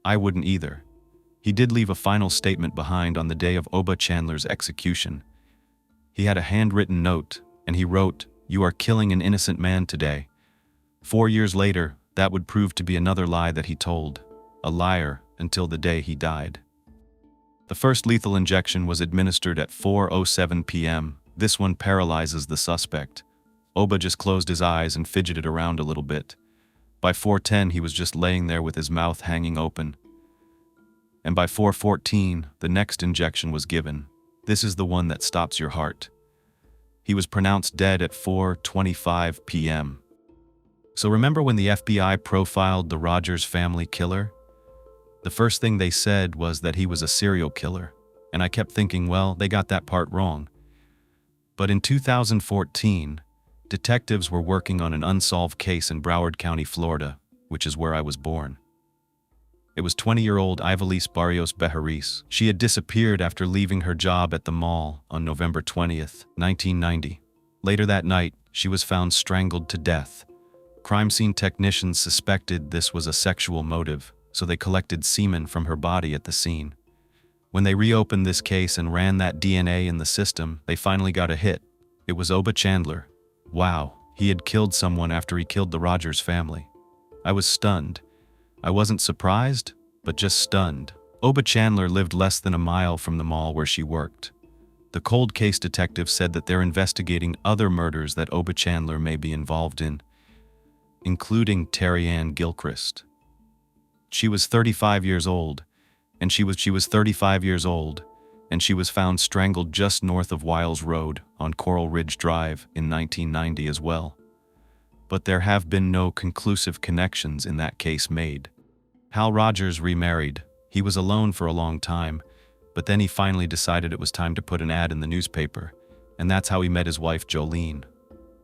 I wouldn't either. He did leave a final statement behind on the day of Oba Chandler's execution. He had a handwritten note, and he wrote, "You are killing an innocent man today." 4 years later, that would prove to be another lie that he told. A liar until the day he died. The first lethal injection was administered at 4:07 p.m. This one paralyzes the suspect. Oba just closed his eyes and fidgeted around a little bit. By 4:10, he was just laying there with his mouth hanging open. And by 4:14, the next injection was given. This is the one that stops your heart. He was pronounced dead at 4:25 p.m. So remember when the FBI profiled the Rogers family killer? The first thing they said was that he was a serial killer. And I kept thinking, well, they got that part wrong. But in 2014, detectives were working on an unsolved case in Broward County, Florida, which is where I was born. It was 20-year-old Ivelisse Barrios Bejaris. She had disappeared after leaving her job at the mall on November 20th, 1990. Later that night, she was found strangled to death. Crime scene technicians suspected this was a sexual motive, so they collected semen from her body at the scene. When they reopened this case and ran that DNA in the system, they finally got a hit. It was Oba Chandler. Wow, he had killed someone after he killed the Rogers family. I was stunned. I wasn't surprised, but just stunned. Oba Chandler lived less than a mile from the mall where she worked. The cold case detective said that they're investigating other murders that Oba Chandler may be involved in, including Terry Ann Gilchrist. She was 35 years old, and she was 35 years old, and she was found strangled just north of Wiles Road on Coral Ridge Drive in 1990 as well. But there have been no conclusive connections in that case made. Hal Rogers remarried. He was alone for a long time, but then he finally decided it was time to put an ad in the newspaper, and that's how he met his wife Jolene.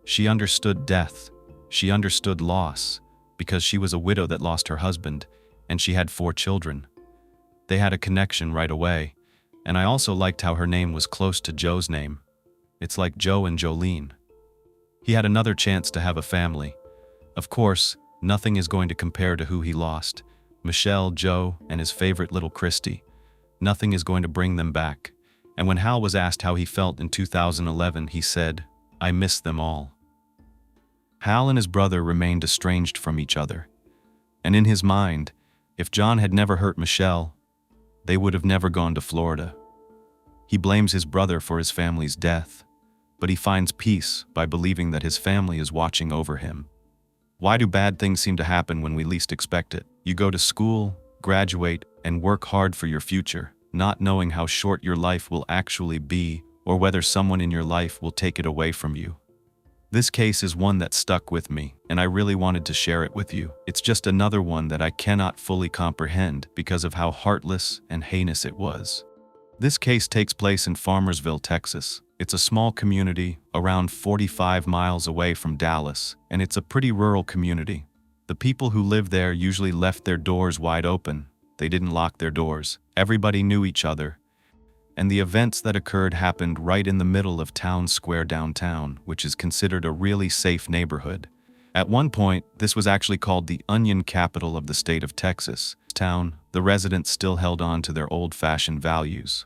She understood death. She understood loss, because she was a widow that lost her husband, and she had 4 children. They had a connection right away, and I also liked how her name was close to Joe's name. It's like Joe and Jolene. He had another chance to have a family. Of course, nothing is going to compare to who he lost. Michelle, Joe, and his favorite little Christy. Nothing is going to bring them back. And when Hal was asked how he felt in 2011, he said, "I miss them all." Hal and his brother remained estranged from each other. And in his mind, if John had never hurt Michelle, they would have never gone to Florida. He blames his brother for his family's death, but he finds peace by believing that his family is watching over him. Why do bad things seem to happen when we least expect it? You go to school, graduate, and work hard for your future, not knowing how short your life will actually be or whether someone in your life will take it away from you. This case is one that stuck with me, and I really wanted to share it with you. It's just another one that I cannot fully comprehend because of how heartless and heinous it was. This case takes place in Farmersville, Texas. It's a small community around 45 miles away from Dallas, and it's a pretty rural community. The people who live there usually left their doors wide open. They didn't lock their doors. Everybody knew each other. And the events that occurred happened right in the middle of Town Square downtown, which is considered a really safe neighborhood. At one point, this was actually called the Onion Capital of the state of Texas. The residents still held on to their old-fashioned values.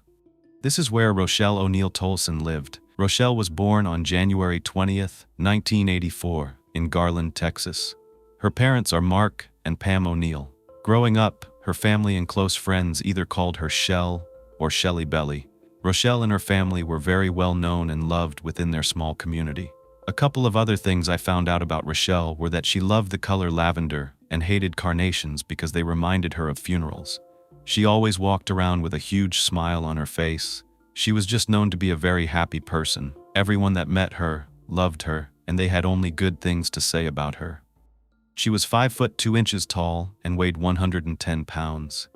This is where Rochelle O'Neill Tolson lived. Rochelle was born on January 20th, 1984, in Garland, Texas. Her parents are Mark and Pam O'Neill. Growing up, her family and close friends either called her Shell or Shelly Belly. Rochelle and her family were very well known and loved within their small community. A couple of other things I found out about Rochelle were that she loved the color lavender and hated carnations because they reminded her of funerals. She always walked around with a huge smile on her face. She was just known to be a very happy person. Everyone that met her loved her, and they had only good things to say about her. She was 5 foot 2 inches tall and weighed 110 pounds.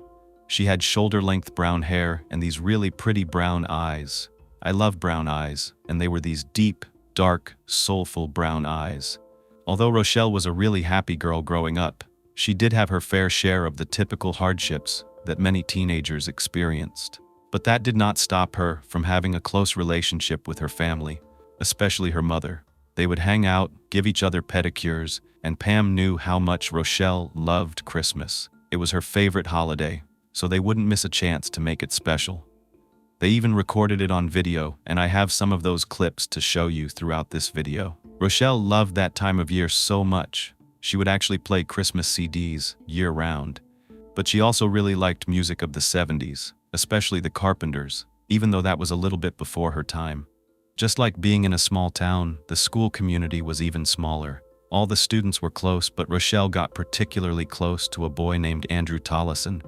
She had shoulder-length brown hair and these really pretty brown eyes. I love brown eyes, and they were these deep, dark, soulful brown eyes. Although Rochelle was a really happy girl growing up, she did have her fair share of the typical hardships that many teenagers experienced. But that did not stop her from having a close relationship with her family, especially her mother. They would hang out, give each other pedicures, and Pam knew how much Rochelle loved Christmas. It was her favorite holiday, so they wouldn't miss a chance to make it special. They even recorded it on video, and I have some of those clips to show you throughout this video. Rochelle loved that time of year so much. She would actually play Christmas CDs year-round. But she also really liked music of the 70s, especially the Carpenters, even though that was a little bit before her time. Just like being in a small town, the school community was even smaller. All the students were close, but Rochelle got particularly close to a boy named Andrew Tollison.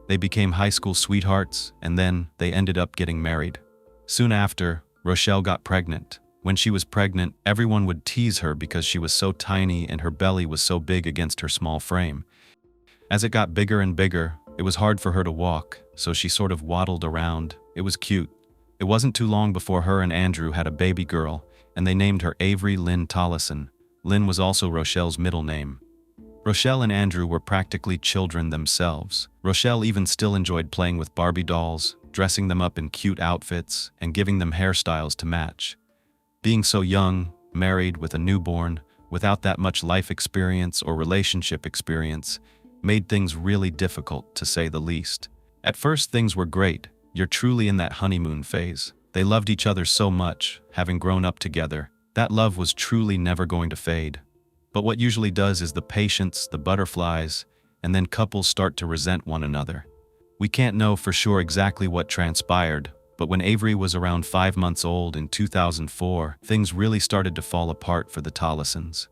They became high school sweethearts, and then they ended up getting married. Soon after, Rochelle got pregnant. When she was pregnant, everyone would tease her because she was so tiny and her belly was so big against her small frame. As it got bigger and bigger, it was hard for her to walk, so she sort of waddled around. It was cute. It wasn't too long before her and Andrew had a baby girl, and they named her Avery Lynn Tollison. Lynn was also Rochelle's middle name. Rochelle and Andrew were practically children themselves. Rochelle even still enjoyed playing with Barbie dolls, dressing them up in cute outfits, and giving them hairstyles to match. Being so young, married with a newborn, without that much life experience or relationship experience, made things really difficult, to say the least. At first, things were great. You're truly in that honeymoon phase. They loved each other so much, having grown up together. That love was truly never going to fade. But what usually does is the patience, the butterflies, and then couples start to resent one another. We can't know for sure exactly what transpired, but when Avery was around 5 months old in 2004, things really started to fall apart for the Tollisons.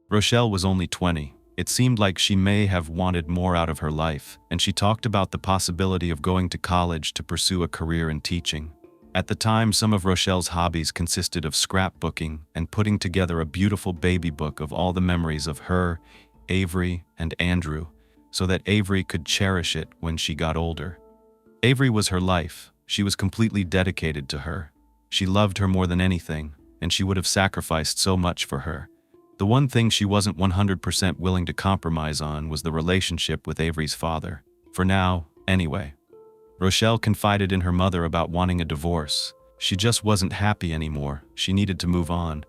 Rochelle was only 20. It seemed like she may have wanted more out of her life, and she talked about the possibility of going to college to pursue a career in teaching. At the time, some of Rochelle's hobbies consisted of scrapbooking and putting together a beautiful baby book of all the memories of her, Avery, and Andrew, so that Avery could cherish it when she got older. Avery was her life. She was completely dedicated to her. She loved her more than anything, and she would have sacrificed so much for her. The one thing she wasn't 100% willing to compromise on was the relationship with Avery's father. For now, anyway. Rochelle confided in her mother about wanting a divorce. She just wasn't happy anymore. She needed to move on.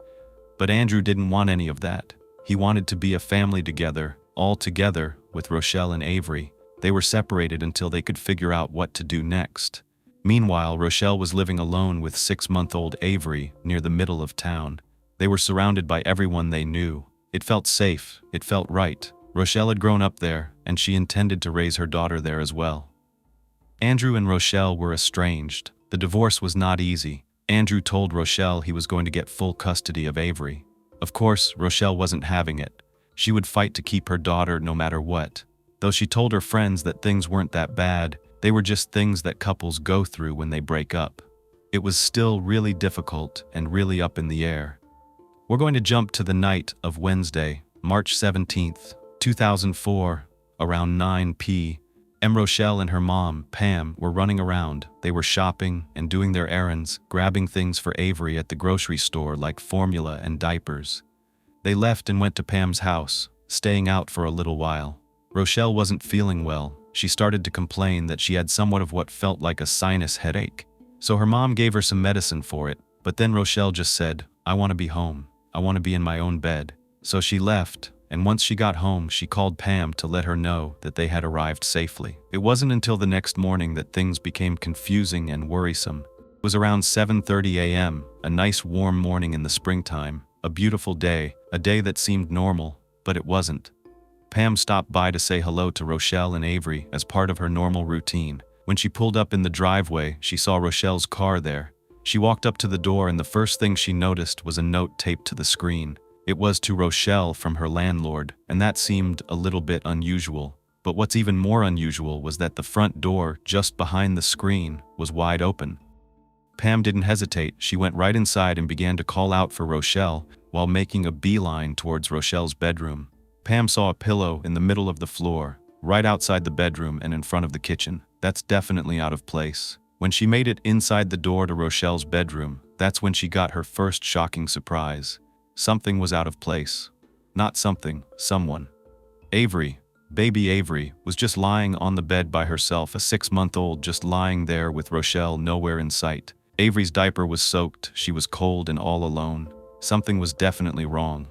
But Andrew didn't want any of that. He wanted to be a family together, all together, with Rochelle and Avery. They were separated until they could figure out what to do next. Meanwhile, Rochelle was living alone with 6-month-old Avery near the middle of town. They were surrounded by everyone they knew. It felt safe. It felt right. Rochelle had grown up there, and she intended to raise her daughter there as well. Andrew and Rochelle were estranged. The divorce was not easy. Andrew told Rochelle he was going to get full custody of Avery. Of course, Rochelle wasn't having it. She would fight to keep her daughter no matter what. Though she told her friends that things weren't that bad, they were just things that couples go through when they break up. It was still really difficult and really up in the air. We're going to jump to the night of Wednesday, March 17th, 2004, around 9 p.m. Rochelle and her mom, Pam, were running around. They were shopping and doing their errands, grabbing things for Avery at the grocery store like formula and diapers. They left and went to Pam's house, staying out for a little while. Rochelle wasn't feeling well. She started to complain that she had somewhat of what felt like a sinus headache. So her mom gave her some medicine for it, but then Rochelle just said, "I want to be home. I want to be in my own bed." So she left, and once she got home, she called Pam to let her know that they had arrived safely. It wasn't until the next morning that things became confusing and worrisome. It was around 7:30 a.m., a nice warm morning in the springtime, a beautiful day, a day that seemed normal, but it wasn't. Pam stopped by to say hello to Rochelle and Avery as part of her normal routine. When she pulled up in the driveway, she saw Rochelle's car there. She walked up to the door, and the first thing she noticed was a note taped to the screen. It was to Rochelle from her landlord, and that seemed a little bit unusual. But what's even more unusual was that the front door, just behind the screen, was wide open. Pam didn't hesitate. She went right inside and began to call out for Rochelle while making a beeline towards Rochelle's bedroom. Pam saw a pillow in the middle of the floor, right outside the bedroom and in front of the kitchen. That's definitely out of place. When she made it inside the door to Rochelle's bedroom, that's when she got her first shocking surprise. Something was out of place. Not something, someone. Avery, baby Avery, was just lying on the bed by herself, a 6-month-old just lying there with Rochelle nowhere in sight. Avery's diaper was soaked, she was cold and all alone. Something was definitely wrong.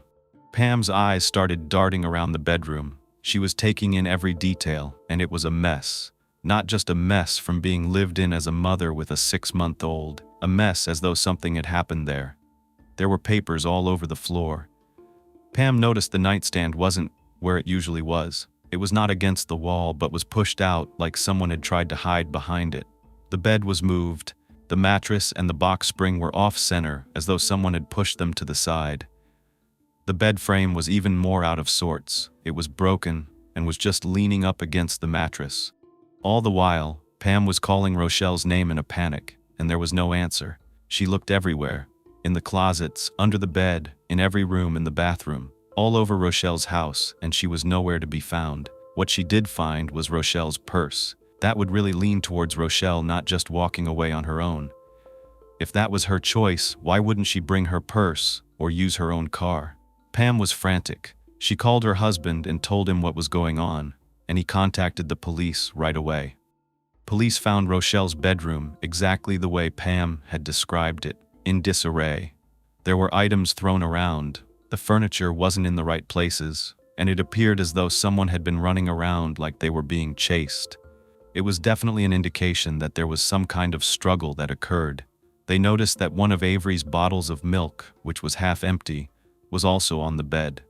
Pam's eyes started darting around the bedroom. She was taking in every detail, and it was a mess. Not just a mess from being lived in as a mother with a 6-month-old, a mess as though something had happened there. There were papers all over the floor. Pam noticed the nightstand wasn't where it usually was. It was not against the wall, but was pushed out like someone had tried to hide behind it. The bed was moved. The mattress and the box spring were off-center, as though someone had pushed them to the side. The bed frame was even more out of sorts. It was broken and was just leaning up against the mattress. All the while, Pam was calling Rochelle's name in a panic, and there was no answer. She looked everywhere. In the closets, under the bed, in every room in the bathroom, all over Rochelle's house, and she was nowhere to be found. What she did find was Rochelle's purse. That would really lean towards Rochelle not just walking away on her own. If that was her choice, why wouldn't she bring her purse or use her own car? Pam was frantic. She called her husband and told him what was going on, and he contacted the police right away. Police found Rochelle's bedroom exactly the way Pam had described it, in disarray. There were items thrown around, the furniture wasn't in the right places, and it appeared as though someone had been running around like they were being chased. It was definitely an indication that there was some kind of struggle that occurred. They noticed that one of Avery's bottles of milk, which was half empty, was also on the bed.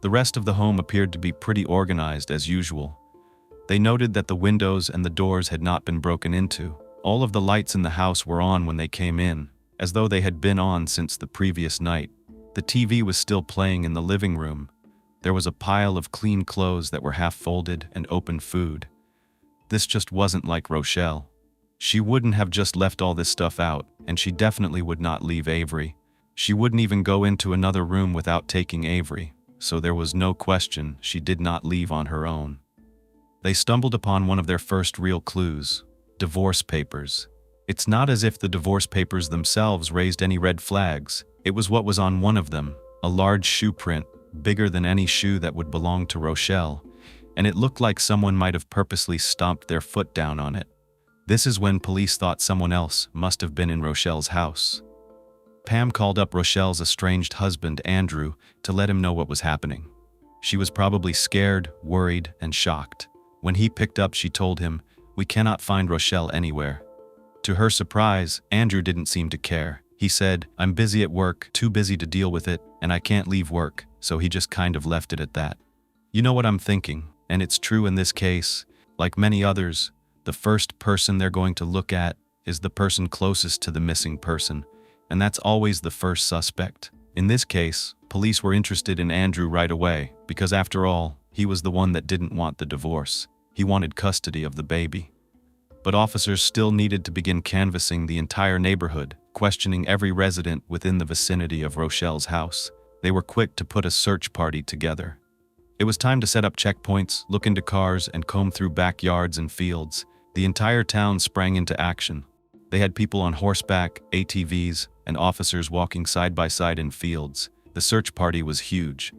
The rest of the home appeared to be pretty organized as usual. They noted that the windows and the doors had not been broken into. All of the lights in the house were on when they came in, as though they had been on since the previous night. The TV was still playing in the living room. There was a pile of clean clothes that were half folded and open food. This just wasn't like Rochelle. She wouldn't have just left all this stuff out, and she definitely would not leave Avery. She wouldn't even go into another room without taking Avery, so there was no question she did not leave on her own. They stumbled upon one of their first real clues: divorce papers. It's not as if the divorce papers themselves raised any red flags. It was what was on one of them, a large shoe print, bigger than any shoe that would belong to Rochelle, and it looked like someone might have purposely stomped their foot down on it. This is when police thought someone else must have been in Rochelle's house. Pam called up Rochelle's estranged husband, Andrew, to let him know what was happening. She was probably scared, worried, and shocked. When he picked up, she told him, "We cannot find Rochelle anywhere." To her surprise, Andrew didn't seem to care. He said, "I'm busy at work, too busy to deal with it, and I can't leave work," so he just kind of left it at that. You know what I'm thinking, and it's true in this case. Like many others, the first person they're going to look at is the person closest to the missing person, and that's always the first suspect. In this case, police were interested in Andrew right away because, after all, he was the one that didn't want the divorce. He wanted custody of the baby. But officers still needed to begin canvassing the entire neighborhood, questioning every resident within the vicinity of Rochelle's house. They were quick to put a search party together. It was time to set up checkpoints, look into cars, and comb through backyards and fields. The entire town sprang into action. They had people on horseback, ATVs, and officers walking side by side in fields. The search party was huge.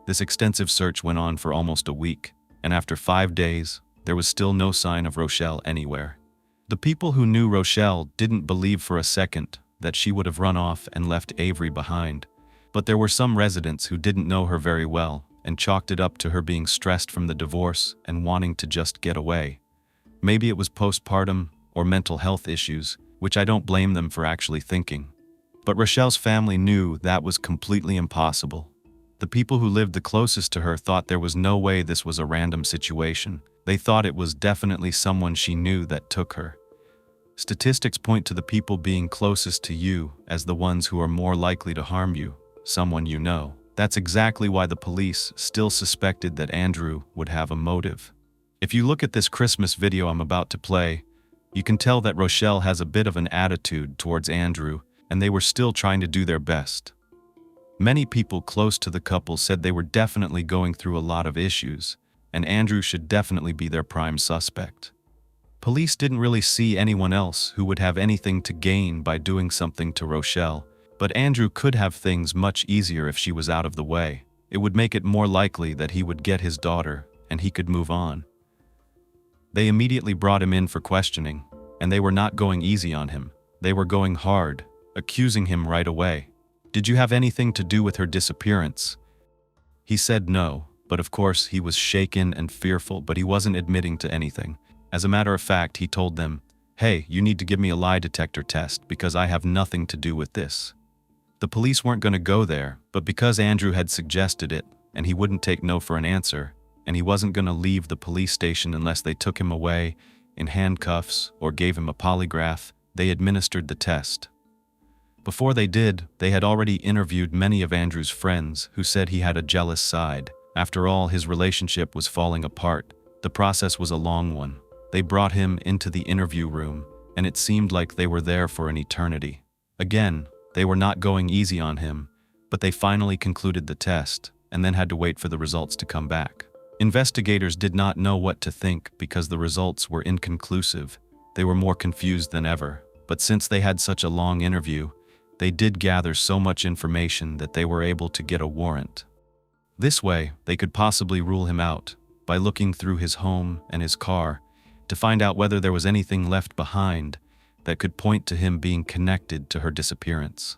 This extensive search went on for almost a week, and after 5 days, there was still no sign of Rochelle anywhere. The people who knew Rochelle didn't believe for a second that she would have run off and left Avery behind. But there were some residents who didn't know her very well and chalked it up to her being stressed from the divorce and wanting to just get away. Maybe it was postpartum or mental health issues, which I don't blame them for actually thinking. But Rochelle's family knew that was completely impossible. The people who lived the closest to her thought there was no way this was a random situation. They thought it was definitely someone she knew that took her. Statistics point to the people being closest to you as the ones who are more likely to harm you, someone you know. That's exactly why the police still suspected that Andrew would have a motive. If you look at this Christmas video I'm about to play, you can tell that Rochelle has a bit of an attitude towards Andrew, and they were still trying to do their best. Many people close to the couple said they were definitely going through a lot of issues, and Andrew should definitely be their prime suspect. Police didn't really see anyone else who would have anything to gain by doing something to Rochelle, but Andrew could have things much easier if she was out of the way. It would make it more likely that he would get his daughter, and he could move on. They immediately brought him in for questioning, and they were not going easy on him. They were going hard, accusing him right away. "Did you have anything to do with her disappearance?" He said no, but of course he was shaken and fearful, but he wasn't admitting to anything. As a matter of fact, he told them, "Hey, you need to give me a lie detector test because I have nothing to do with this." The police weren't going to go there, but because Andrew had suggested it, and he wouldn't take no for an answer, and he wasn't going to leave the police station unless they took him away in handcuffs or gave him a polygraph, they administered the test. Before they did, they had already interviewed many of Andrew's friends who said he had a jealous side. After all, his relationship was falling apart. The process was a long one. They brought him into the interview room, and it seemed like they were there for an eternity. Again, they were not going easy on him, but they finally concluded the test, and then had to wait for the results to come back. Investigators did not know what to think because the results were inconclusive. They were more confused than ever, but since they had such a long interview, they did gather so much information that they were able to get a warrant. This way, they could possibly rule him out by looking through his home and his car to find out whether there was anything left behind that could point to him being connected to her disappearance.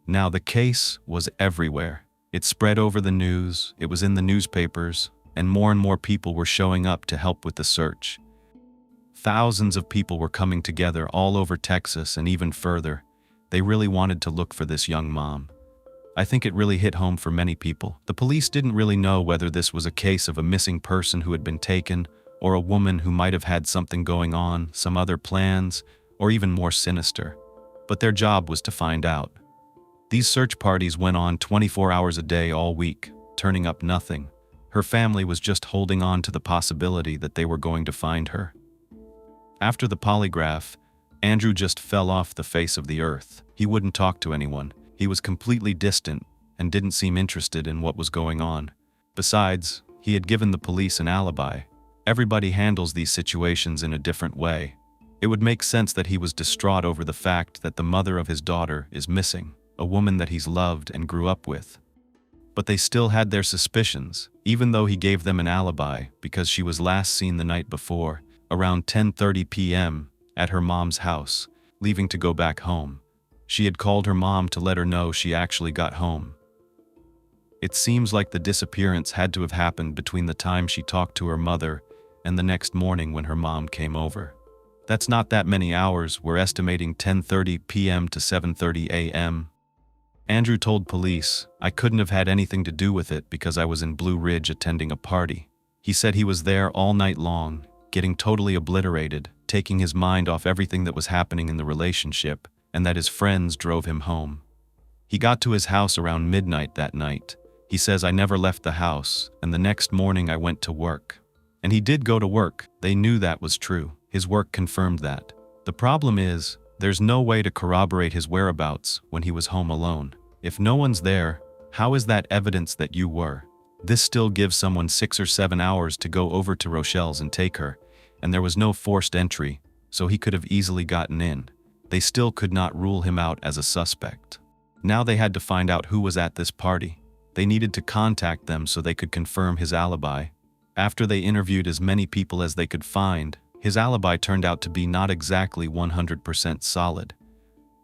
Now, the case was everywhere. It spread over the news, it was in the newspapers, and more people were showing up to help with the search. Thousands of people were coming together all over Texas and even further. They really wanted to look for this young mom. I think it really hit home for many people. The police didn't really know whether this was a case of a missing person who had been taken, or a woman who might have had something going on, some other plans, or even more sinister. But their job was to find out. These search parties went on 24 hours a day all week, turning up nothing. Her family was just holding on to the possibility that they were going to find her. After the polygraph, Andrew just fell off the face of the earth. He wouldn't talk to anyone. He was completely distant and didn't seem interested in what was going on. Besides, he had given the police an alibi. Everybody handles these situations in a different way. It would make sense that he was distraught over the fact that the mother of his daughter is missing, a woman that he's loved and grew up with. But they still had their suspicions, even though he gave them an alibi because she was last seen the night before, around 10:30 p.m., at her mom's house, leaving to go back home. She had called her mom to let her know she actually got home. It seems like the disappearance had to have happened between the time she talked to her mother and the next morning when her mom came over. That's not that many hours. We're estimating 10:30 p.m. to 7:30 a.m. Andrew told police, "I couldn't have had anything to do with it because I was in Blue Ridge attending a party." He said he was there all night long, getting totally obliterated, taking his mind off everything that was happening in the relationship, and that his friends drove him home. He got to his house around midnight that night. He says, "I never left the house, and the next morning I went to work." And he did go to work. They knew that was true. His work confirmed that. The problem is, there's no way to corroborate his whereabouts when he was home alone. If no one's there, how is that evidence that you were? This still gives someone 6 or 7 hours to go over to Rochelle's and take her, and there was no forced entry, so he could have easily gotten in. They still could not rule him out as a suspect. Now they had to find out who was at this party. They needed to contact them so they could confirm his alibi. After they interviewed as many people as they could find, his alibi turned out to be not exactly 100% solid.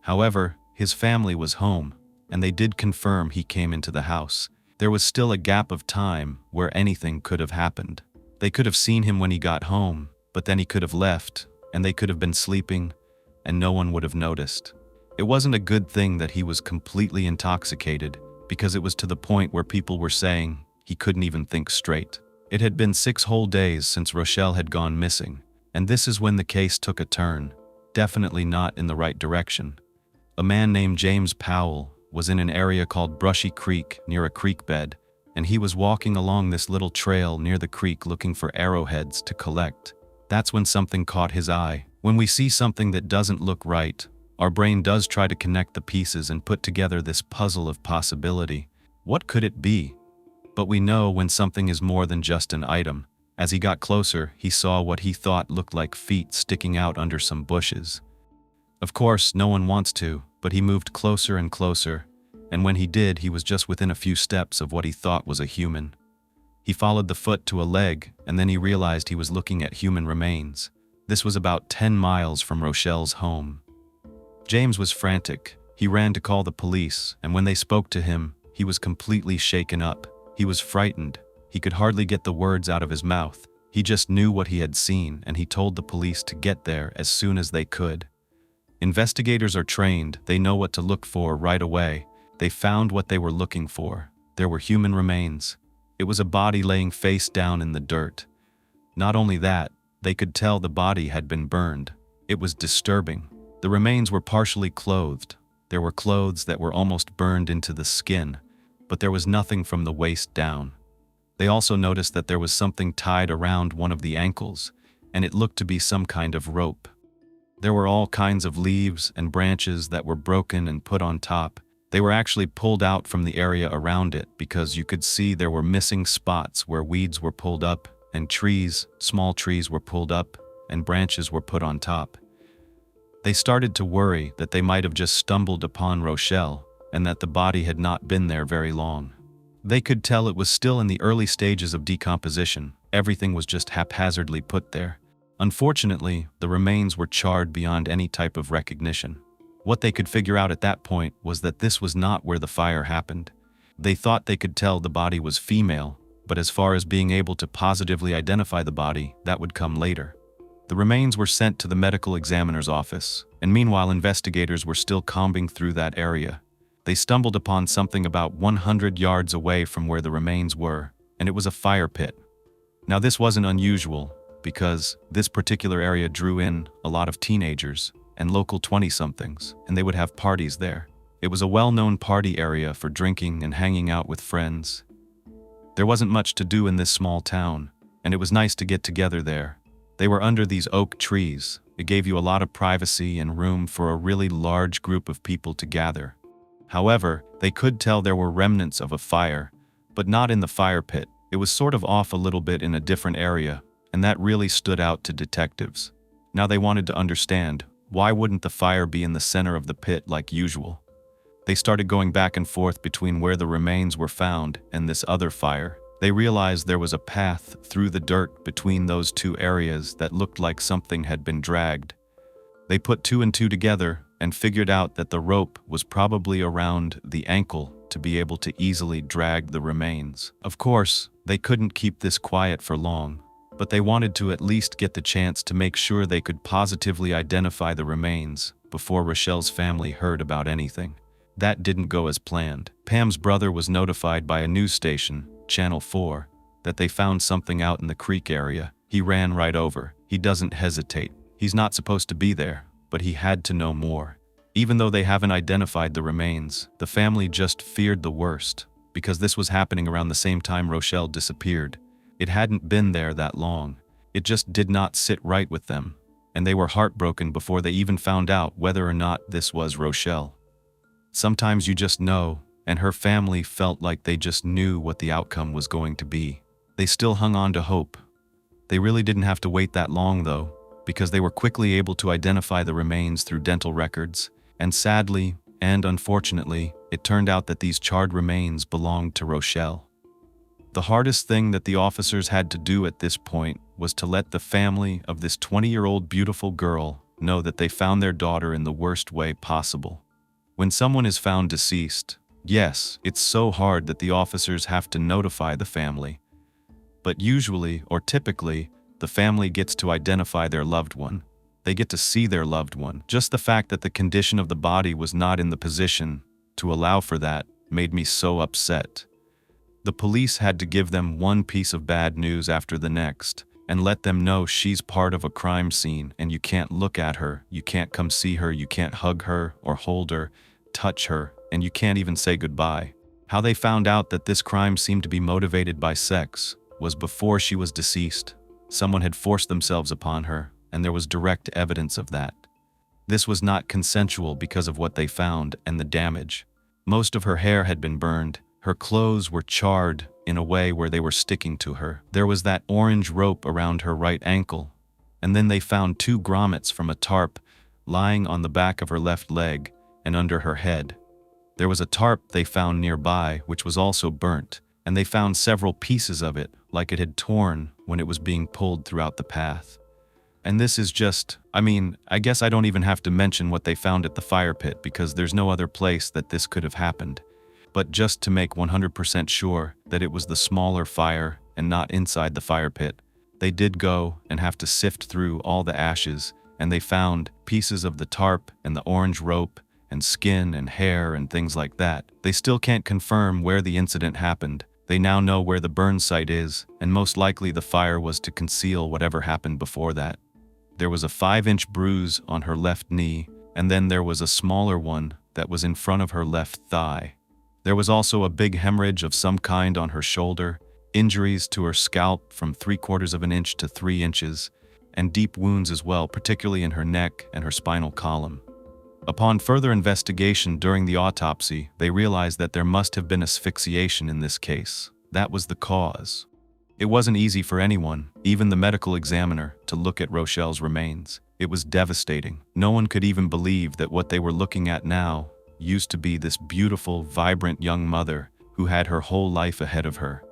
However, his family was home, and they did confirm he came into the house. There was still a gap of time where anything could have happened. They could have seen him when he got home, but then he could have left, and they could have been sleeping, and no one would have noticed. It wasn't a good thing that he was completely intoxicated, because it was to the point where people were saying he couldn't even think straight. It had been 6 whole days since Rochelle had gone missing, and this is when the case took a turn, definitely not in the right direction. A man named James Powell was in an area called Brushy Creek near a creek bed, and he was walking along this little trail near the creek looking for arrowheads to collect. That's when something caught his eye. When we see something that doesn't look right, our brain does try to connect the pieces and put together this puzzle of possibility. What could it be? But we know when something is more than just an item. As he got closer, he saw what he thought looked like feet sticking out under some bushes. Of course, no one wants to, but he moved closer and closer, and when he did, he was just within a few steps of what he thought was a human. He followed the foot to a leg, and then he realized he was looking at human remains. This was about 10 miles from Rochelle's home. James was frantic. He ran to call the police, and when they spoke to him, he was completely shaken up. He was frightened. He could hardly get the words out of his mouth. He just knew what he had seen, and he told the police to get there as soon as they could. Investigators are trained. They know what to look for right away. They found what they were looking for. There were human remains. It was a body laying face down in the dirt. Not only that, they could tell the body had been burned. It was disturbing. The remains were partially clothed. There were clothes that were almost burned into the skin, but there was nothing from the waist down. They also noticed that there was something tied around one of the ankles, and it looked to be some kind of rope. There were all kinds of leaves and branches that were broken and put on top. They were actually pulled out from the area around it because you could see there were missing spots where weeds were pulled up and trees, small trees were pulled up and branches were put on top. They started to worry that they might have just stumbled upon Rochelle and that the body had not been there very long. They could tell it was still in the early stages of decomposition. Everything was just haphazardly put there. Unfortunately, the remains were charred beyond any type of recognition. What they could figure out at that point was that this was not where the fire happened. They thought they could tell the body was female, but as far as being able to positively identify the body, that would come later. The remains were sent to the medical examiner's office, and meanwhile investigators were still combing through that area. They stumbled upon something about 100 yards away from where the remains were, and it was a fire pit. Now this wasn't unusual, because this particular area drew in a lot of teenagers and local 20-somethings, and they would have parties there. It was a well-known party area for drinking and hanging out with friends. There wasn't much to do in this small town, and it was nice to get together there. They were under these oak trees. It gave you a lot of privacy and room for a really large group of people to gather. However, they could tell there were remnants of a fire, but not in the fire pit. It was sort of off a little bit in a different area, and that really stood out to detectives. Now they wanted to understand, why wouldn't the fire be in the center of the pit like usual? They started going back and forth between where the remains were found and this other fire. They realized there was a path through the dirt between those two areas that looked like something had been dragged. They put 2 and 2 together and figured out that the rope was probably around the ankle to be able to easily drag the remains. Of course, they couldn't keep this quiet for long, but they wanted to at least get the chance to make sure they could positively identify the remains before Rochelle's family heard about anything. That didn't go as planned. Pam's brother was notified by a news station, Channel 4, that they found something out in the creek area. He ran right over. He doesn't hesitate. He's not supposed to be there, but he had to know more. Even though they haven't identified the remains, the family just feared the worst, because this was happening around the same time Rochelle disappeared. It hadn't been there that long. It just did not sit right with them, and they were heartbroken before they even found out whether or not this was Rochelle. Sometimes you just know, and her family felt like they just knew what the outcome was going to be. They still hung on to hope. They really didn't have to wait that long though, because they were quickly able to identify the remains through dental records, and sadly, and unfortunately, it turned out that these charred remains belonged to Rochelle. The hardest thing that the officers had to do at this point was to let the family of this 20-year-old beautiful girl know that they found their daughter in the worst way possible. When someone is found deceased, yes, it's so hard that the officers have to notify the family. But usually, or typically, the family gets to identify their loved one. They get to see their loved one. Just the fact that the condition of the body was not in the position to allow for that made me so upset. The police had to give them one piece of bad news after the next, and let them know she's part of a crime scene and you can't look at her, you can't come see her, you can't hug her or hold her, touch her, and you can't even say goodbye. How they found out that this crime seemed to be motivated by sex was before she was deceased. Someone had forced themselves upon her, and there was direct evidence of that. This was not consensual because of what they found and the damage. Most of her hair had been burned. Her clothes were charred in a way where they were sticking to her. There was that orange rope around her right ankle. And then they found 2 grommets from a tarp lying on the back of her left leg and under her head. There was a tarp they found nearby which was also burnt, and they found several pieces of it like it had torn when it was being pulled throughout the path. And this is just, I guess I don't even have to mention what they found at the fire pit because there's no other place that this could have happened. But just to make 100% sure that it was the smaller fire and not inside the fire pit, they did go and have to sift through all the ashes, and they found pieces of the tarp and the orange rope and skin and hair and things like that. They still can't confirm where the incident happened. They now know where the burn site is, and most likely the fire was to conceal whatever happened before that. There was a 5-inch bruise on her left knee, and then there was a smaller one that was in front of her left thigh. There was also a big hemorrhage of some kind on her shoulder, injuries to her scalp from 3/4 of an inch to 3 inches, and deep wounds as well, particularly in her neck and her spinal column. Upon further investigation during the autopsy, they realized that there must have been asphyxiation in this case. That was the cause. It wasn't easy for anyone, even the medical examiner, to look at Rochelle's remains. It was devastating. No one could even believe that what they were looking at now used to be this beautiful, vibrant young mother who had her whole life ahead of her.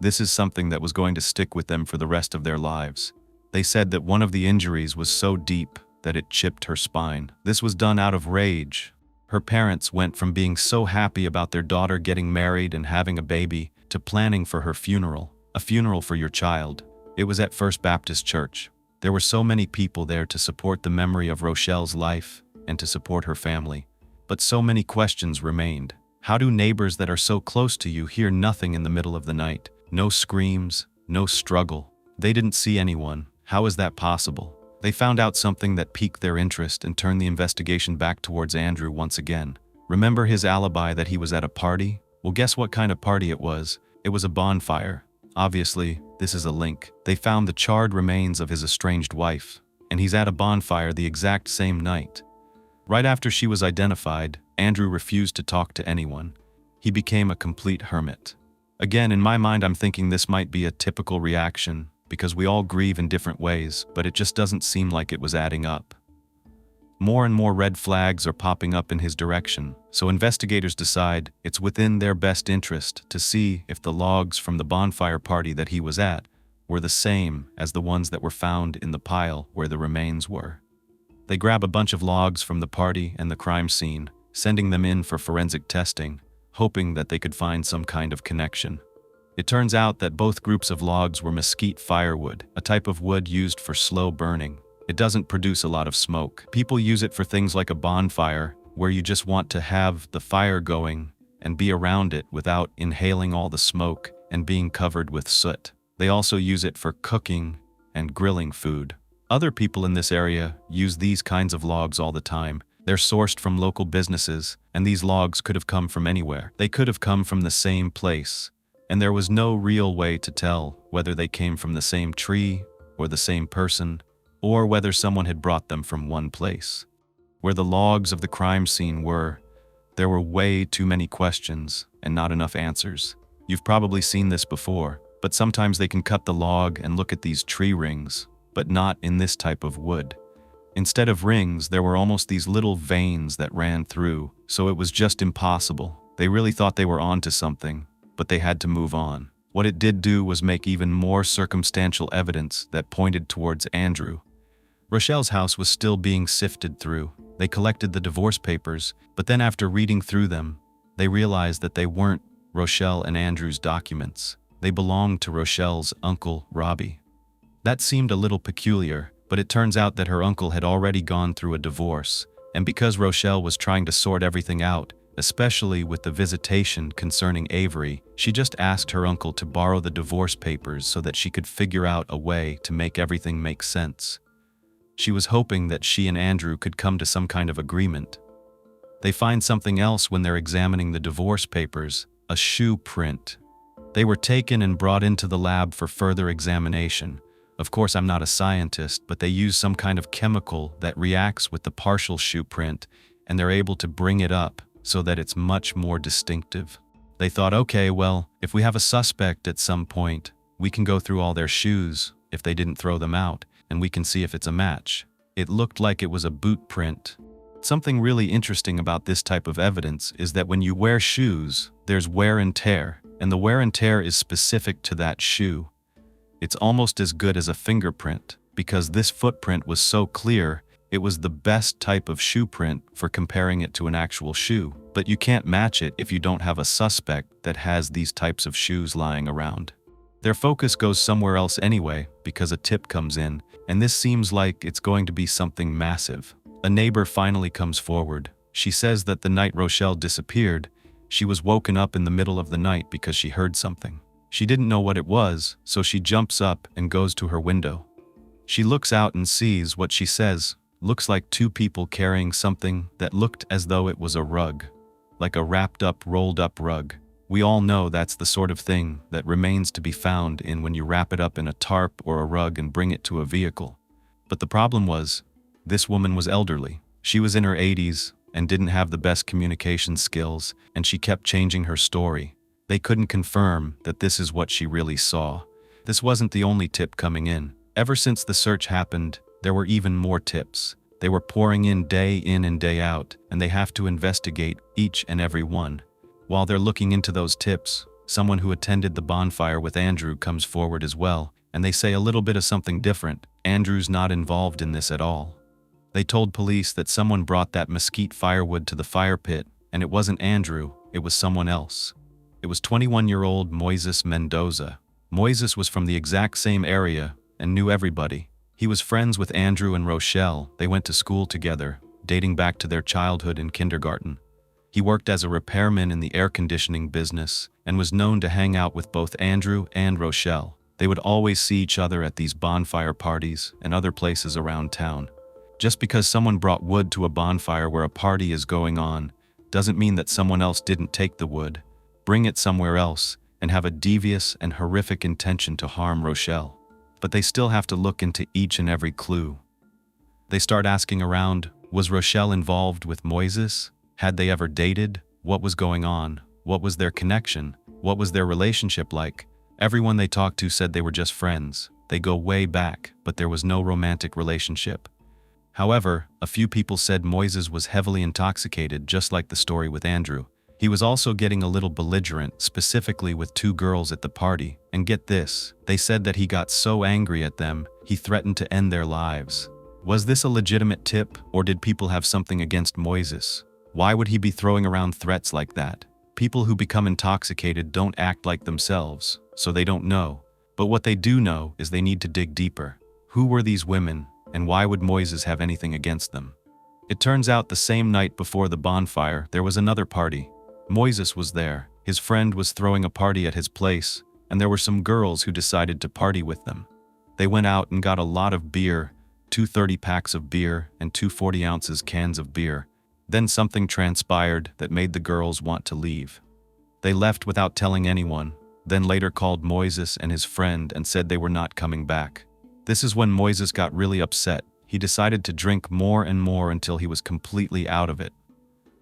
This is something that was going to stick with them for the rest of their lives. They said that one of the injuries was so deep that it chipped her spine. This was done out of rage. Her parents went from being so happy about their daughter getting married and having a baby to planning for her funeral. A funeral for your child. It was at First Baptist Church. There were so many people there to support the memory of Rochelle's life and to support her family. But so many questions remained. How do neighbors that are so close to you hear nothing in the middle of the night? No screams, no struggle. They didn't see anyone. How is that possible? They found out something that piqued their interest and turned the investigation back towards Andrew once again. Remember his alibi that he was at a party? Well, guess what kind of party it was? It was a bonfire. Obviously, this is a link. They found the charred remains of his estranged wife, and he's at a bonfire the exact same night. Right after she was identified, Andrew refused to talk to anyone. He became a complete hermit. Again, in my mind, I'm thinking this might be a typical reaction, because we all grieve in different ways, but it just doesn't seem like it was adding up. More and more red flags are popping up in his direction, so investigators decide it's within their best interest to see if the logs from the bonfire party that he was at were the same as the ones that were found in the pile where the remains were. They grab a bunch of logs from the party and the crime scene, sending them in for forensic testing, hoping that they could find some kind of connection. It turns out that both groups of logs were mesquite firewood, a type of wood used for slow burning. It doesn't produce a lot of smoke. People use it for things like a bonfire, where you just want to have the fire going and be around it without inhaling all the smoke and being covered with soot. They also use it for cooking and grilling food. Other people in this area use these kinds of logs all the time. They're sourced from local businesses, and these logs could have come from anywhere. They could have come from the same place, and there was no real way to tell whether they came from the same tree or the same person, or whether someone had brought them from one place. Where the logs of the crime scene were, there were way too many questions and not enough answers. You've probably seen this before, but sometimes they can cut the log and look at these tree rings, but not in this type of wood. Instead of rings, there were almost these little veins that ran through, so it was just impossible. They really thought they were onto something, but they had to move on. What it did do was make even more circumstantial evidence that pointed towards Andrew. Rochelle's house was still being sifted through. They collected the divorce papers, but then after reading through them, they realized that they weren't Rochelle and Andrew's documents. They belonged to Rochelle's uncle, Robbie. That seemed a little peculiar, but it turns out that her uncle had already gone through a divorce, and because Rochelle was trying to sort everything out, especially with the visitation concerning Avery, she just asked her uncle to borrow the divorce papers so that she could figure out a way to make everything make sense. She was hoping that she and Andrew could come to some kind of agreement. They find something else when they're examining the divorce papers, a shoe print. They were taken and brought into the lab for further examination. Of course, I'm not a scientist, but they use some kind of chemical that reacts with the partial shoe print, and they're able to bring it up so that it's much more distinctive. They thought, okay, well, if we have a suspect at some point, we can go through all their shoes if they didn't throw them out, and we can see if it's a match. It looked like it was a boot print. Something really interesting about this type of evidence is that when you wear shoes, there's wear and tear, and the wear and tear is specific to that shoe. It's almost as good as a fingerprint, because this footprint was so clear, it was the best type of shoe print for comparing it to an actual shoe. But you can't match it if you don't have a suspect that has these types of shoes lying around. Their focus goes somewhere else anyway, because a tip comes in, and this seems like it's going to be something massive. A neighbor finally comes forward. She says that the night Rochelle disappeared, she was woken up in the middle of the night because she heard something. She didn't know what it was, so she jumps up and goes to her window. She looks out and sees what she says looks like two people carrying something that looked as though it was a rug, like a wrapped up, rolled up rug. We all know that's the sort of thing that remains to be found in when you wrap it up in a tarp or a rug and bring it to a vehicle. But the problem was, this woman was elderly. She was in her 80s and didn't have the best communication skills, and she kept changing her story. They couldn't confirm that this is what she really saw. This wasn't the only tip coming in. Ever since the search happened, there were even more tips. They were pouring in and day out, and they have to investigate each and every one. While they're looking into those tips, someone who attended the bonfire with Andrew comes forward as well, and they say a little bit of something different. Andrew's not involved in this at all. They told police that someone brought that mesquite firewood to the fire pit, and it wasn't Andrew, it was someone else. It was 21-year-old Moises Mendoza. Moises was from the exact same area and knew everybody. He was friends with Andrew and Rochelle. They went to school together, dating back to their childhood in kindergarten. He worked as a repairman in the air conditioning business and was known to hang out with both Andrew and Rochelle. They would always see each other at these bonfire parties and other places around town. Just because someone brought wood to a bonfire where a party is going on doesn't mean that someone else didn't take the wood, bring it somewhere else, and have a devious and horrific intention to harm Rochelle. But they still have to look into each and every clue. They start asking around, was Rochelle involved with Moises? Had they ever dated? What was going on? What was their connection? What was their relationship like? Everyone they talked to said they were just friends. They go way back, but there was no romantic relationship. However, a few people said Moises was heavily intoxicated, just like the story with Andrew. He was also getting a little belligerent, specifically with two girls at the party. And get this, they said that he got so angry at them, he threatened to end their lives. Was this a legitimate tip, or did people have something against Moises? Why would he be throwing around threats like that? People who become intoxicated don't act like themselves, so they don't know. But what they do know is they need to dig deeper. Who were these women, and why would Moises have anything against them? It turns out the same night before the bonfire, there was another party. Moises was there. His friend was throwing a party at his place, and there were some girls who decided to party with them. They went out and got a lot of beer, two 30-packs of beer and two 40-ounces cans of beer. Then something transpired that made the girls want to leave. They left without telling anyone, then later called Moises and his friend and said they were not coming back. This is when Moises got really upset. He decided to drink more and more until he was completely out of it.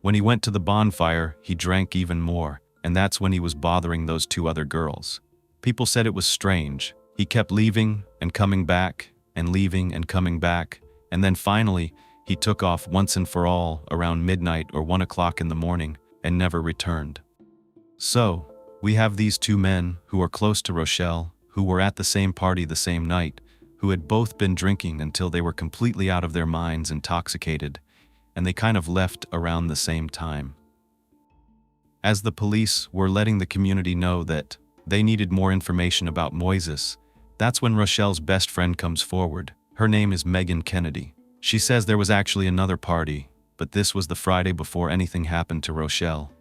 When he went to the bonfire, he drank even more, and that's when he was bothering those two other girls. People said it was strange. He kept leaving and coming back, and leaving and coming back, and then finally, he took off once and for all around midnight or 1 o'clock in the morning and never returned. So, we have these two men who are close to Rochelle, who were at the same party the same night, who had both been drinking until they were completely out of their minds, intoxicated, and they kind of left around the same time. As the police were letting the community know that they needed more information about Moises, that's when Rochelle's best friend comes forward. Her name is Megan Kennedy. She says there was actually another party, but this was the Friday before anything happened to Rochelle.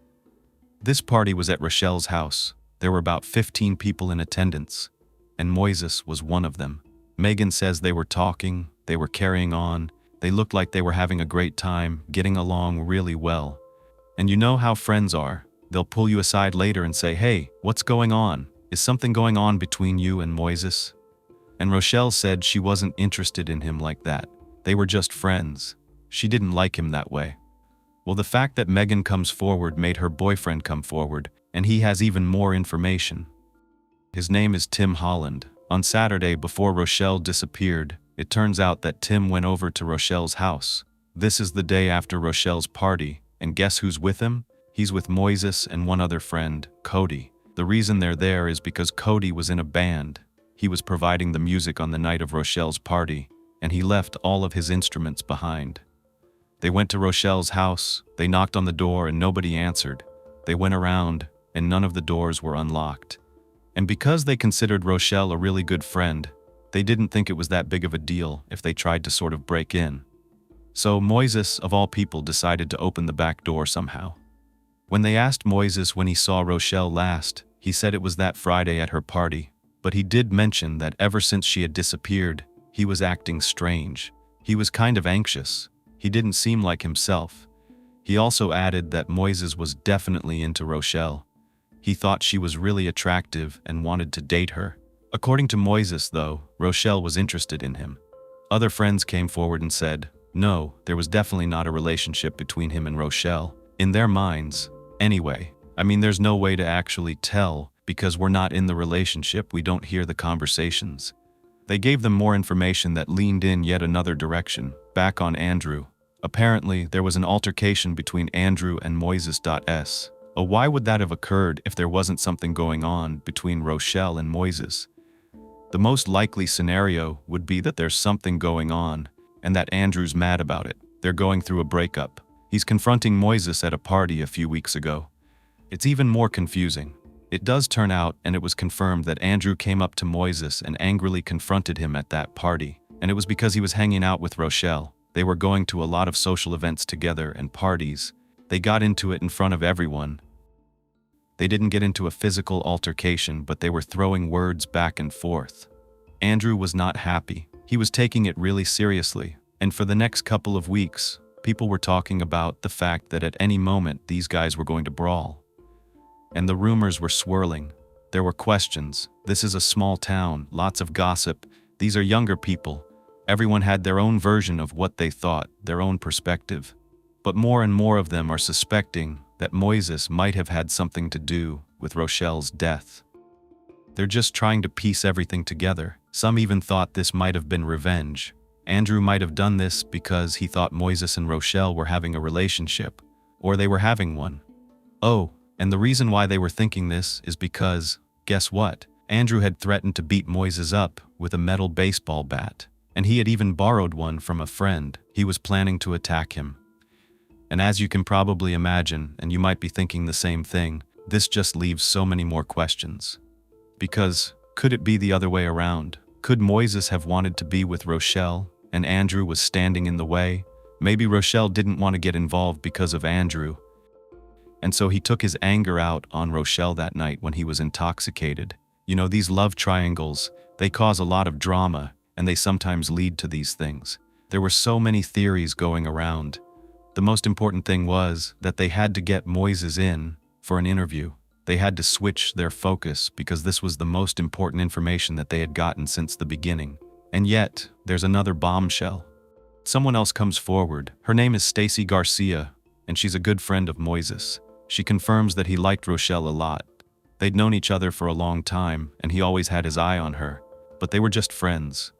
This party was at Rochelle's house. There were about 15 people in attendance, and Moises was one of them. Megan says they were talking, they were carrying on, they looked like they were having a great time, getting along really well. And you know how friends are. They'll pull you aside later and say, "Hey, what's going on? Is something going on between you and Moises?" And Rochelle said she wasn't interested in him like that. They were just friends. She didn't like him that way. Well, the fact that Megan comes forward made her boyfriend come forward, and he has even more information. His name is Tim Holland. On Saturday, before Rochelle disappeared, it turns out that Tim went over to Rochelle's house. This is the day after Rochelle's party, and guess who's with him? He's with Moises and one other friend, Cody. The reason they're there is because Cody was in a band. He was providing the music on the night of Rochelle's party, and he left all of his instruments behind. They went to Rochelle's house, they knocked on the door and nobody answered. They went around, and none of the doors were unlocked. And because they considered Rochelle a really good friend, they didn't think it was that big of a deal if they tried to sort of break in. So Moises, of all people, decided to open the back door somehow. When they asked Moises when he saw Rochelle last, he said it was that Friday at her party, but he did mention that ever since she had disappeared, he was acting strange. He was kind of anxious. He didn't seem like himself. He also added that Moises was definitely into Rochelle. He thought she was really attractive and wanted to date her. According to Moises, though, Rochelle was interested in him. Other friends came forward and said, no, there was definitely not a relationship between him and Rochelle. In their minds, anyway. I mean, there's no way to actually tell because we're not in the relationship, we don't hear the conversations. They gave them more information that leaned in yet another direction, back on Andrew. Apparently, there was an altercation between Andrew and Moises.s. Why would that have occurred if there wasn't something going on between Rochelle and Moises? The most likely scenario would be that there's something going on, and that Andrew's mad about it. They're going through a breakup. He's confronting Moises at a party a few weeks ago. It's even more confusing. It does turn out, and it was confirmed, that Andrew came up to Moises and angrily confronted him at that party, and it was because he was hanging out with Rochelle. They were going to a lot of social events together and parties. They got into it in front of everyone. They didn't get into a physical altercation, but they were throwing words back and forth. Andrew was not happy. He was taking it really seriously, and for the next couple of weeks, people were talking about the fact that at any moment these guys were going to brawl. And the rumors were swirling. There were questions. This is a small town, lots of gossip. These are younger people. Everyone had their own version of what they thought, their own perspective. But more and more of them are suspecting that Moises might have had something to do with Rochelle's death. They're just trying to piece everything together. Some even thought this might have been revenge. Andrew might have done this because he thought Moises and Rochelle were having a relationship, or they were having one. Oh, and the reason why they were thinking this is because, guess what? Andrew had threatened to beat Moises up with a metal baseball bat, and he had even borrowed one from a friend. He was planning to attack him. And as you can probably imagine, and you might be thinking the same thing, this just leaves so many more questions. Because, could it be the other way around? Could Moises have wanted to be with Rochelle, and Andrew was standing in the way? Maybe Rochelle didn't want to get involved because of Andrew, and so he took his anger out on Rochelle that night when he was intoxicated. You know, these love triangles, they cause a lot of drama, and they sometimes lead to these things. There were so many theories going around. The most important thing was that they had to get Moises in for an interview. They had to switch their focus because this was the most important information that they had gotten since the beginning. And yet, there's another bombshell. Someone else comes forward. Her name is Stacy Garcia, and she's a good friend of Moises. She confirms that he liked Rochelle a lot. They'd known each other for a long time, and he always had his eye on her, but they were just friends.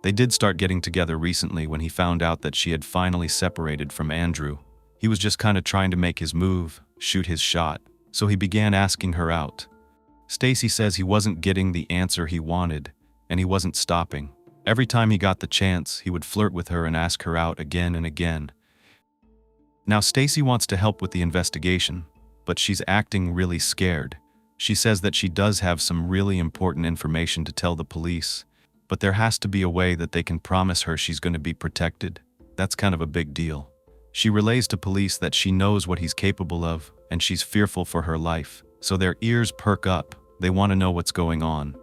They did start getting together recently when he found out that she had finally separated from Andrew. He was just kind of trying to make his move, shoot his shot, so he began asking her out. Stacy says he wasn't getting the answer he wanted, and he wasn't stopping. Every time he got the chance, he would flirt with her and ask her out again and again. Now Stacy wants to help with the investigation, but she's acting really scared. She says that she does have some really important information to tell the police, but there has to be a way that they can promise her she's going to be protected. That's kind of a big deal. She relays to police that she knows what he's capable of, and she's fearful for her life, so their ears perk up. They want to know what's going on.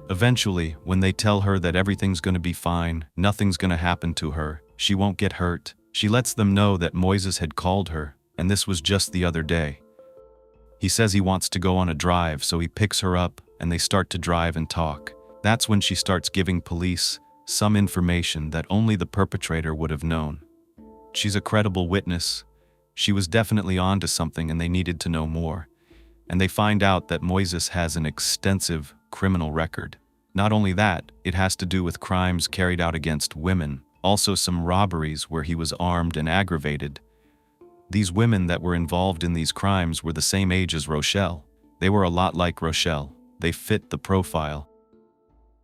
Eventually, when they tell her that everything's going to be fine, nothing's going to happen to her, she won't get hurt, she lets them know that Moises had called her, and this was just the other day. He says he wants to go on a drive, so he picks her up, and they start to drive and talk. That's when she starts giving police some information that only the perpetrator would have known. She's a credible witness. She was definitely onto something and they needed to know more. And they find out that Moises has an extensive criminal record. Not only that, it has to do with crimes carried out against women, also some robberies where he was armed and aggravated. These women that were involved in these crimes were the same age as Rochelle. They were a lot like Rochelle. They fit the profile.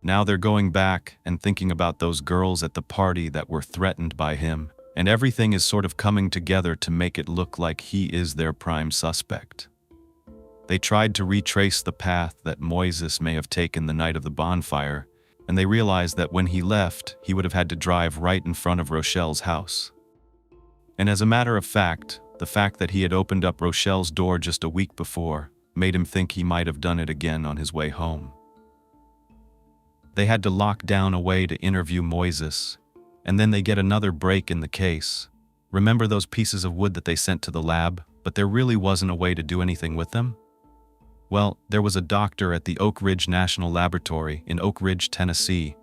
Now they're going back and thinking about those girls at the party that were threatened by him, and everything is sort of coming together to make it look like he is their prime suspect. They tried to retrace the path that Moises may have taken the night of the bonfire, and they realized that when he left, he would have had to drive right in front of Rochelle's house. And as a matter of fact, the fact that he had opened up Rochelle's door just a week before made him think he might have done it again on his way home. They had to lock down a way to interview Moises, and then they get another break in the case. Remember those pieces of wood that they sent to the lab, but there really wasn't a way to do anything with them? Well, there was a doctor at the Oak Ridge National Laboratory in Oak Ridge, Tennessee,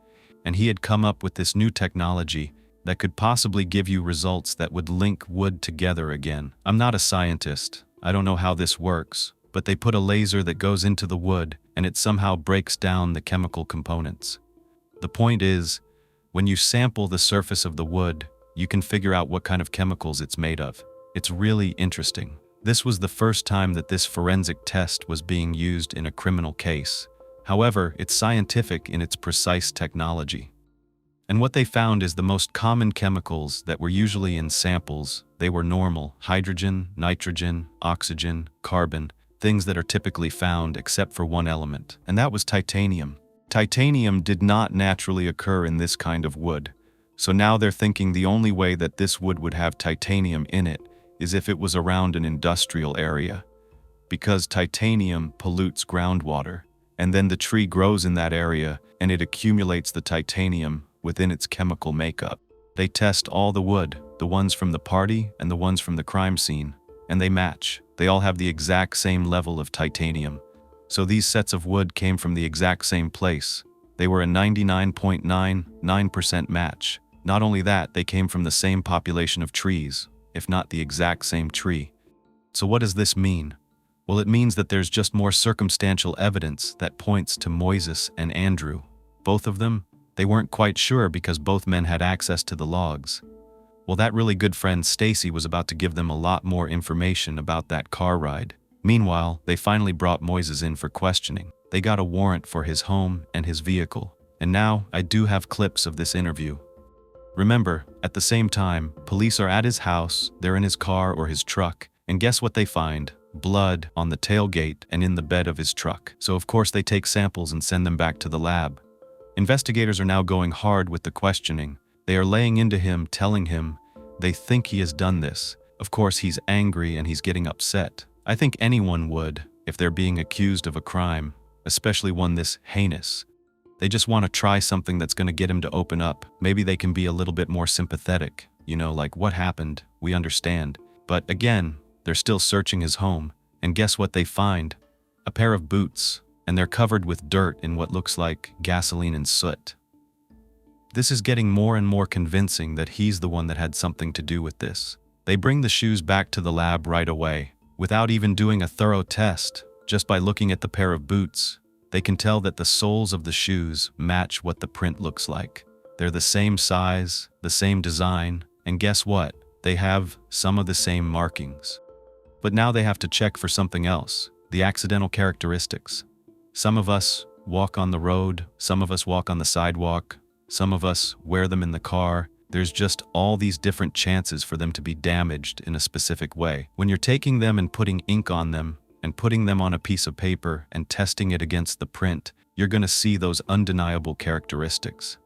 and he had come up with this new technology that could possibly give you results that would link wood together again. I'm not a scientist. I don't know how this works, but they put a laser that goes into the wood and it somehow breaks down the chemical components. The point is, when you sample the surface of the wood, you can figure out what kind of chemicals it's made of. It's really interesting. This was the first time that this forensic test was being used in a criminal case. However, it's scientific in its precise technology. And what they found is the most common chemicals that were usually in samples. They were normal: hydrogen, nitrogen, oxygen, carbon, things that are typically found except for one element, and that was titanium. Titanium did not naturally occur in this kind of wood, so now they're thinking the only way that this wood would have titanium in it is if it was around an industrial area, because titanium pollutes groundwater, and then the tree grows in that area and it accumulates the titanium within its chemical makeup. They test all the wood, the ones from the party and the ones from the crime scene, and they match. They all have the exact same level of titanium. So these sets of wood came from the exact same place. They were a 99.99% match. Not only that, they came from the same population of trees, if not the exact same tree. So what does this mean? Well, it means that there's just more circumstantial evidence that points to Moises and Andrew. Both of them, they weren't quite sure because both men had access to the logs. Well, that really good friend Stacy was about to give them a lot more information about that car ride. Meanwhile, they finally brought Moises in for questioning. They got a warrant for his home and his vehicle. And now, I do have clips of this interview. Remember, at the same time, police are at his house, they're in his car or his truck, and guess what they find? Blood on the tailgate and in the bed of his truck. So of course they take samples and send them back to the lab. Investigators are now going hard with the questioning. They are laying into him, telling him they think he has done this. Of course, he's angry and he's getting upset. I think anyone would if they're being accused of a crime, especially one this heinous. They just want to try something that's going to get him to open up. Maybe they can be a little bit more sympathetic. Like, what happened? We understand. But again, they're still searching his home. And guess what they find? A pair of boots. And they're covered with dirt in what looks like gasoline and soot. This is getting more and more convincing that he's the one that had something to do with this. They bring the shoes back to the lab right away, without even doing a thorough test. Just by looking at the pair of boots, they can tell that the soles of the shoes match what the print looks like. They're the same size, the same design, and guess what? They have some of the same markings. But now they have to check for something else, the accidental characteristics. Some of us walk on the road, some of us walk on the sidewalk, some of us wear them in the car. There's just all these different chances for them to be damaged in a specific way. When you're taking them and putting ink on them and putting them on a piece of paper and testing it against the print, you're going to see those undeniable characteristics.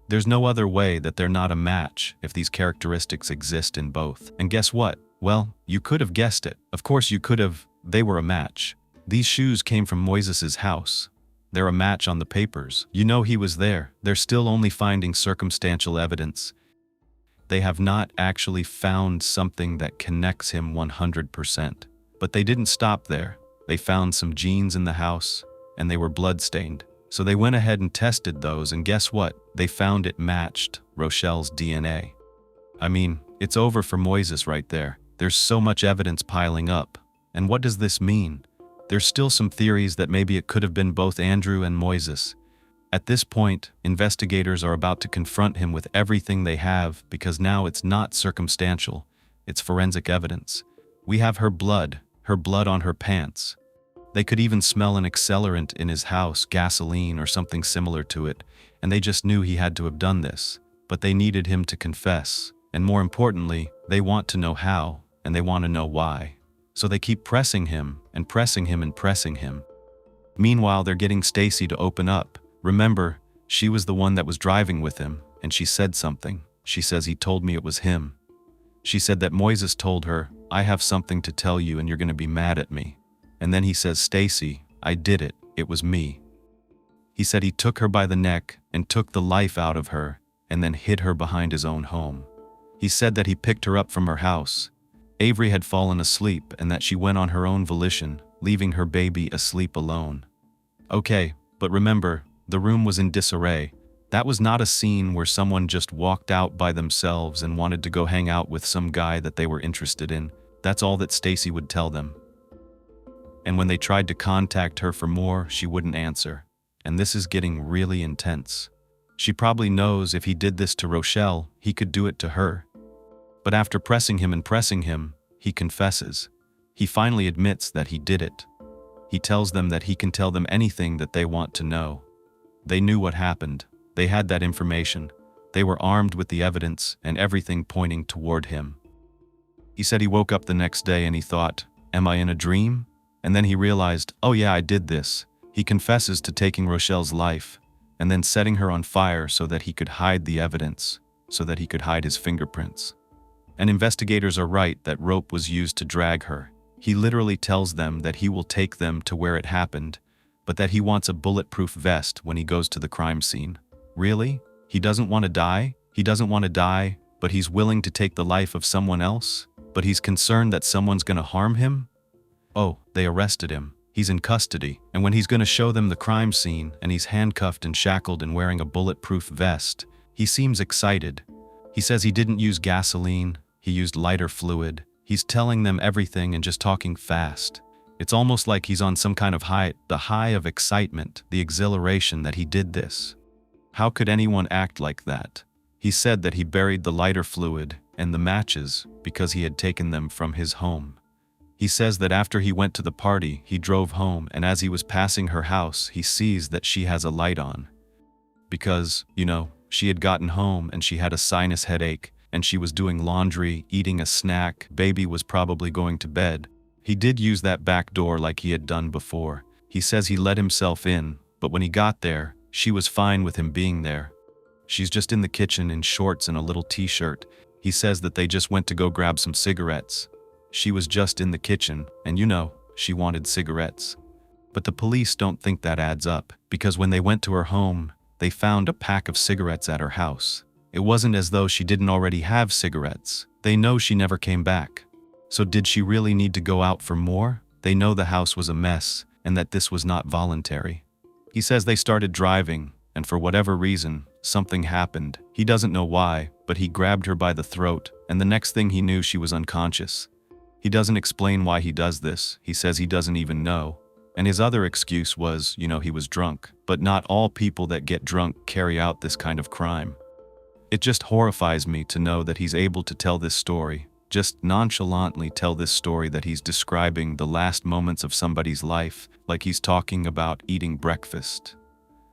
There's no other way that they're not a match if these characteristics exist in both. And guess what? Well, you could have guessed it. Of course you could have. They were a match. These shoes came from Moises's house. They're a match on the papers. He was there. They're still only finding circumstantial evidence. They have not actually found something that connects him 100%. But they didn't stop there. They found some jeans in the house, and they were blood-stained. So they went ahead and tested those, and guess what? They found it matched Rochelle's DNA. I mean, it's over for Moises right there. There's so much evidence piling up. And what does this mean? There's still some theories that maybe it could have been both Andrew and Moises. At this point, investigators are about to confront him with everything they have because now it's not circumstantial, it's forensic evidence. We have her blood on her pants. They could even smell an accelerant in his house, gasoline or something similar to it, and they just knew he had to have done this. But they needed him to confess, and more importantly, they want to know how, and they want to know why. So they keep pressing him and pressing him and pressing him. Meanwhile, they're getting Stacy to open up. Remember, she was the one that was driving with him, and she said something. She says, "He told me it was him." She said that Moises told her, "I have something to tell you and you're going to be mad at me." And then he says, "Stacy, I did it. It was me." He said he took her by the neck and took the life out of her and then hid her behind his own home. He said that he picked her up from her house. Avery had fallen asleep and that she went on her own volition, leaving her baby asleep alone. Okay, but remember, the room was in disarray. That was not a scene where someone just walked out by themselves and wanted to go hang out with some guy that they were interested in. That's all that Stacy would tell them. And when they tried to contact her for more, she wouldn't answer. And this is getting really intense. She probably knows if he did this to Rochelle, he could do it to her. But after pressing him, he confesses. He finally admits that he did it. He tells them that he can tell them anything that they want to know. They knew what happened. They had that information. They were armed with the evidence and everything pointing toward him. He said he woke up the next day and he thought, "Am I in a dream?" And then he realized, "Oh yeah, I did this." He confesses to taking Rochelle's life and then setting her on fire so that he could hide the evidence, so that he could hide his fingerprints. And investigators are right that rope was used to drag her. He literally tells them that he will take them to where it happened, but that he wants a bulletproof vest when he goes to the crime scene. Really? He doesn't want to die? He doesn't want to die, but he's willing to take the life of someone else? But he's concerned that someone's going to harm him? Oh, they arrested him. He's in custody, and when he's going to show them the crime scene and he's handcuffed and shackled and wearing a bulletproof vest, he seems excited. He says he didn't use gasoline, he used lighter fluid. He's telling them everything and just talking fast. It's almost like he's on some kind of high, the high of excitement, the exhilaration that he did this. How could anyone act like that? He said that he buried the lighter fluid and the matches because he had taken them from his home. He says that after he went to the party, he drove home, and as he was passing her house, he sees that she has a light on. Because, she had gotten home and she had a sinus headache, and she was doing laundry, eating a snack, baby was probably going to bed. He did use that back door like he had done before. He says he let himself in, but when he got there, she was fine with him being there. She's just in the kitchen in shorts and a little t-shirt. He says that they just went to go grab some cigarettes. She was just in the kitchen, and she wanted cigarettes. But the police don't think that adds up, because when they went to her home, they found a pack of cigarettes at her house. It wasn't as though she didn't already have cigarettes. They know she never came back. So did she really need to go out for more? They know the house was a mess and that this was not voluntary. He says they started driving, and for whatever reason, something happened. He doesn't know why, but he grabbed her by the throat, and the next thing he knew, she was unconscious. He doesn't explain why he does this. He says he doesn't even know. And his other excuse was, he was drunk. But not all people that get drunk carry out this kind of crime. It just horrifies me to know that he's able to tell this story, just nonchalantly tell this story that he's describing the last moments of somebody's life, like he's talking about eating breakfast.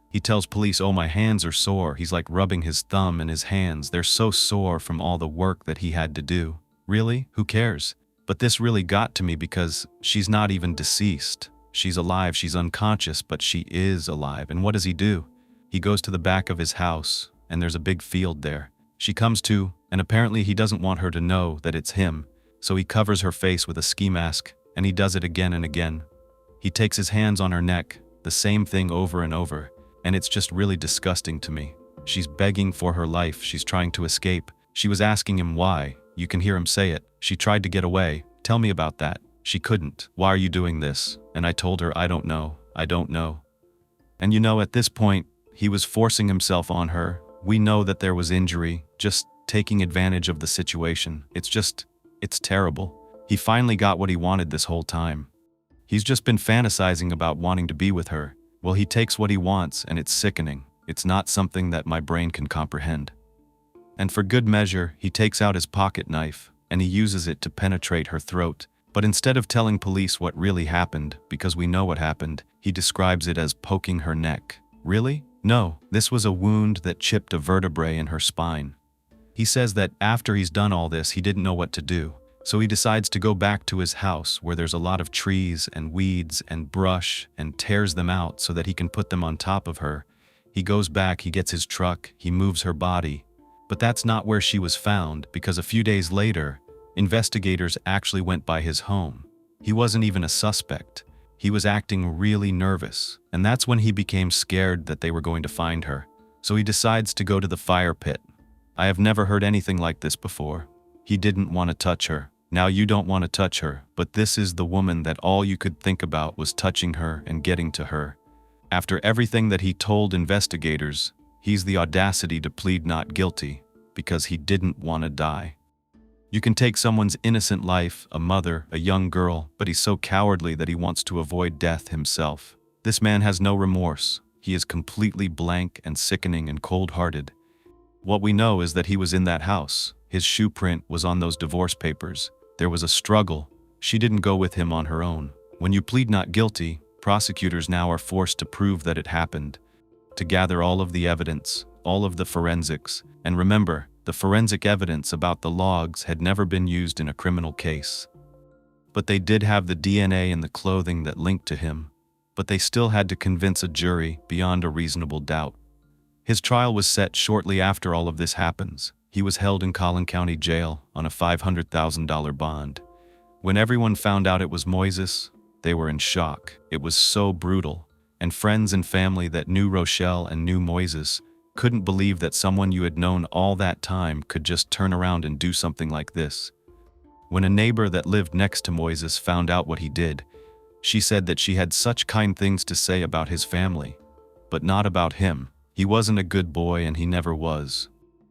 He tells police, "Oh, my hands are sore." He's like rubbing his thumb and his hands. They're so sore from all the work that he had to do. Really? Who cares? But this really got to me because she's not even deceased. She's alive, she's unconscious, but she is alive. And what does he do? He goes to the back of his house, and there's a big field there. She comes to, and apparently he doesn't want her to know that it's him, so he covers her face with a ski mask, and he does it again and again. He takes his hands on her neck, the same thing over and over, and it's just really disgusting to me. She's begging for her life, she's trying to escape. She was asking him why. You can hear him say it. She tried to get away. Tell me about that. She couldn't. Why are you doing this? And I told her, I don't know. And at this point, he was forcing himself on her. We know that there was injury, just taking advantage of the situation. It's terrible. He finally got what he wanted this whole time. He's just been fantasizing about wanting to be with her. Well, he takes what he wants, and it's sickening. It's not something that my brain can comprehend. And for good measure, he takes out his pocket knife, and he uses it to penetrate her throat. But instead of telling police what really happened, because we know what happened, he describes it as poking her neck. Really? No, this was a wound that chipped a vertebrae in her spine. He says that after he's done all this, he didn't know what to do. So he decides to go back to his house where there's a lot of trees and weeds and brush and tears them out so that he can put them on top of her. He goes back, he gets his truck, he moves her body. But that's not where she was found, because a few days later, investigators actually went by his home. He wasn't even a suspect. He was acting really nervous, and that's when he became scared that they were going to find her. So he decides to go to the fire pit. I have never heard anything like this before. He didn't want to touch her. Now you don't want to touch her, but this is the woman that all you could think about was touching her and getting to her. After everything that he told investigators, he's the audacity to plead not guilty because he didn't want to die. You can take someone's innocent life, a mother, a young girl, but he's so cowardly that he wants to avoid death himself. This man has no remorse. He is completely blank and sickening and cold-hearted. What we know is that he was in that house. His shoe print was on those divorce papers. There was a struggle. She didn't go with him on her own. When you plead not guilty, prosecutors now are forced to prove that it happened, to gather all of the evidence, all of the forensics, and remember, the forensic evidence about the logs had never been used in a criminal case. But they did have the DNA and the clothing that linked to him, but they still had to convince a jury beyond a reasonable doubt. His trial was set shortly after all of this happens. He was held in Collin County Jail on a $500,000 bond. When everyone found out it was Moises, they were in shock. It was so brutal, and friends and family that knew Rochelle and knew Moises couldn't believe that someone you had known all that time could just turn around and do something like this. When a neighbor that lived next to Moises found out what he did, she said that she had such kind things to say about his family, but not about him. He wasn't a good boy and he never was.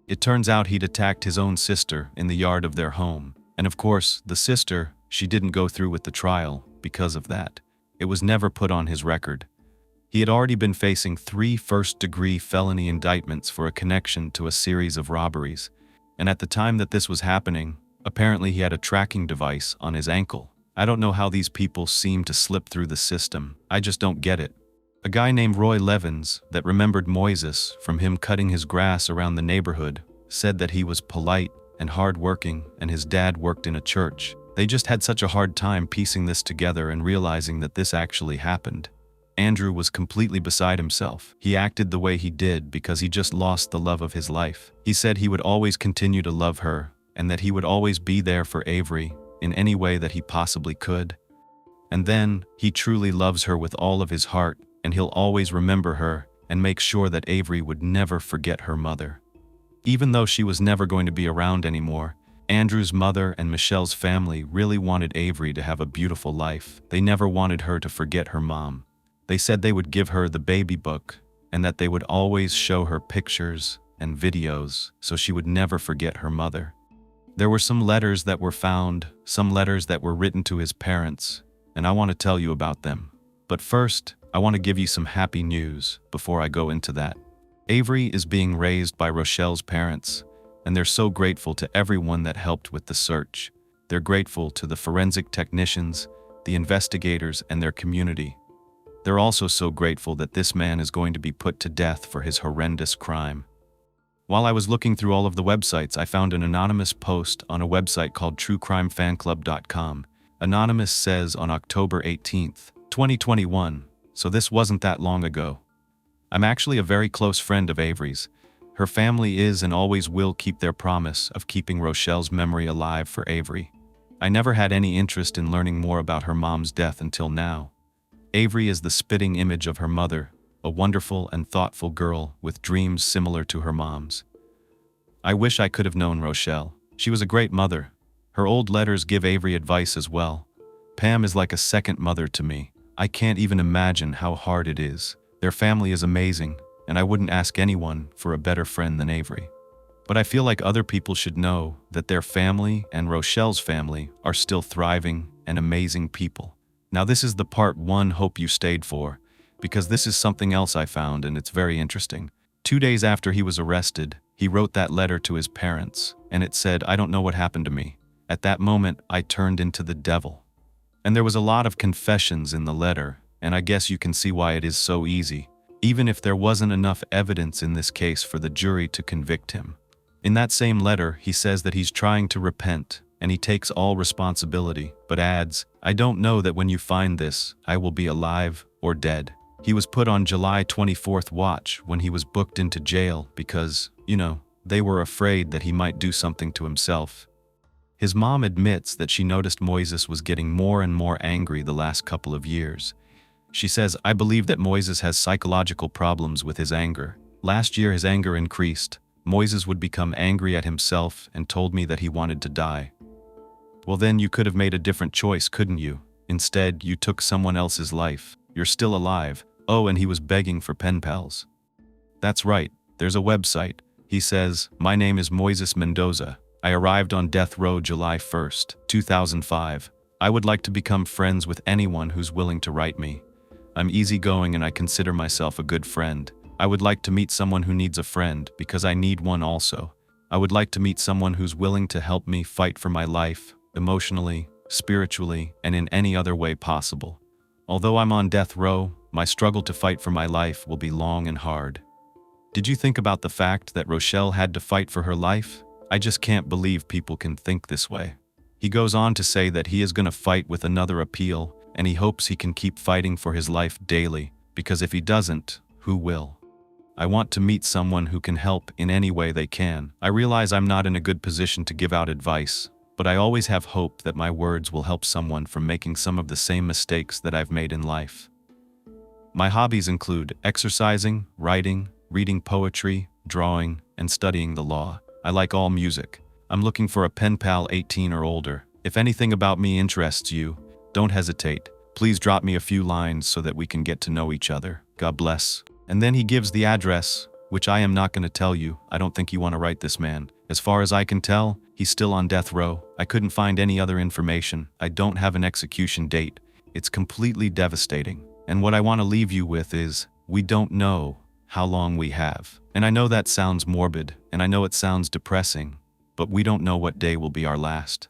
It turns out he'd attacked his own sister in the yard of their home. And of course, the sister, she didn't go through with the trial because of that. It was never put on his record. He had already been facing 3 first-degree felony indictments for a connection to a series of robberies. And at the time that this was happening, apparently he had a tracking device on his ankle. I don't know how these people seem to slip through the system. I just don't get it. A guy named Roy Levins that remembered Moises from him cutting his grass around the neighborhood said that he was polite and hardworking and his dad worked in a church. They just had such a hard time piecing this together and realizing that this actually happened. Andrew was completely beside himself. He acted the way he did because he just lost the love of his life. He said he would always continue to love her and that he would always be there for Avery in any way that he possibly could. And then, he truly loves her with all of his heart, and he'll always remember her and make sure that Avery would never forget her mother. Even though she was never going to be around anymore, Andrew's mother and Michelle's family really wanted Avery to have a beautiful life. They never wanted her to forget her mom. They said they would give her the baby book and that they would always show her pictures and videos so she would never forget her mother. There were some letters that were found, some letters that were written to his parents, and I want to tell you about them. But first, I want to give you some happy news before I go into that. Avery is being raised by Rochelle's parents, and they're so grateful to everyone that helped with the search. They're grateful to the forensic technicians, the investigators, and their community. They're also so grateful that this man is going to be put to death for his horrendous crime. While I was looking through all of the websites, I found an anonymous post on a website called truecrimefanclub.com. Anonymous says on October 18th, 2021, so this wasn't that long ago. I'm actually a very close friend of Avery's. Her family is and always will keep their promise of keeping Rochelle's memory alive for Avery. I never had any interest in learning more about her mom's death until now. Avery is the spitting image of her mother, a wonderful and thoughtful girl with dreams similar to her mom's. I wish I could have known Rochelle. She was a great mother. Her old letters give Avery advice as well. Pam is like a second mother to me. I can't even imagine how hard it is. Their family is amazing, and I wouldn't ask anyone for a better friend than Avery. But I feel like other people should know that their family and Rochelle's family are still thriving and amazing people. Now this is the part one hope you stayed for, because this is something else I found and it's very interesting. 2 days after he was arrested, he wrote that letter to his parents, and it said, "I don't know what happened to me. At that moment, I turned into the devil." And there was a lot of confessions in the letter, and I guess you can see why it is so easy, even if there wasn't enough evidence in this case for the jury to convict him. In that same letter, he says that he's trying to repent, and he takes all responsibility, but adds, "I don't know that when you find this, I will be alive or dead." He was put on July 24th watch when he was booked into jail because, they were afraid that he might do something to himself. His mom admits that she noticed Moises was getting more and more angry the last couple of years. She says, "I believe that Moises has psychological problems with his anger. Last year his anger increased. Moises would become angry at himself and told me that he wanted to die." Well, then you could have made a different choice, couldn't you? Instead, you took someone else's life. You're still alive. Oh, and he was begging for pen pals. That's right, there's a website. He says, "My name is Moises Mendoza. I arrived on death row July 1st, 2005. I would like to become friends with anyone who's willing to write me. I'm easygoing and I consider myself a good friend. I would like to meet someone who needs a friend because I need one also. I would like to meet someone who's willing to help me fight for my life, emotionally, spiritually, and in any other way possible. Although I'm on death row, my struggle to fight for my life will be long and hard." Did you think about the fact that Rochelle had to fight for her life? I just can't believe people can think this way. He goes on to say that he is going to fight with another appeal, and he hopes he can keep fighting for his life daily, because if he doesn't, who will? I want to meet someone who can help in any way they can. I realize I'm not in a good position to give out advice, but I always have hope that my words will help someone from making some of the same mistakes that I've made in life. My hobbies include exercising, writing, reading poetry, drawing, and studying the law. I like all music. I'm looking for a pen pal 18 or older. If anything about me interests you, don't hesitate. Please drop me a few lines so that we can get to know each other. God bless. And then he gives the address, which I am not going to tell you. I don't think you want to write this man. As far as I can tell, he's still on death row. I couldn't find any other information. I don't have an execution date. It's completely devastating. And what I want to leave you with is, we don't know how long we have. And I know that sounds morbid, and I know it sounds depressing, but we don't know what day will be our last.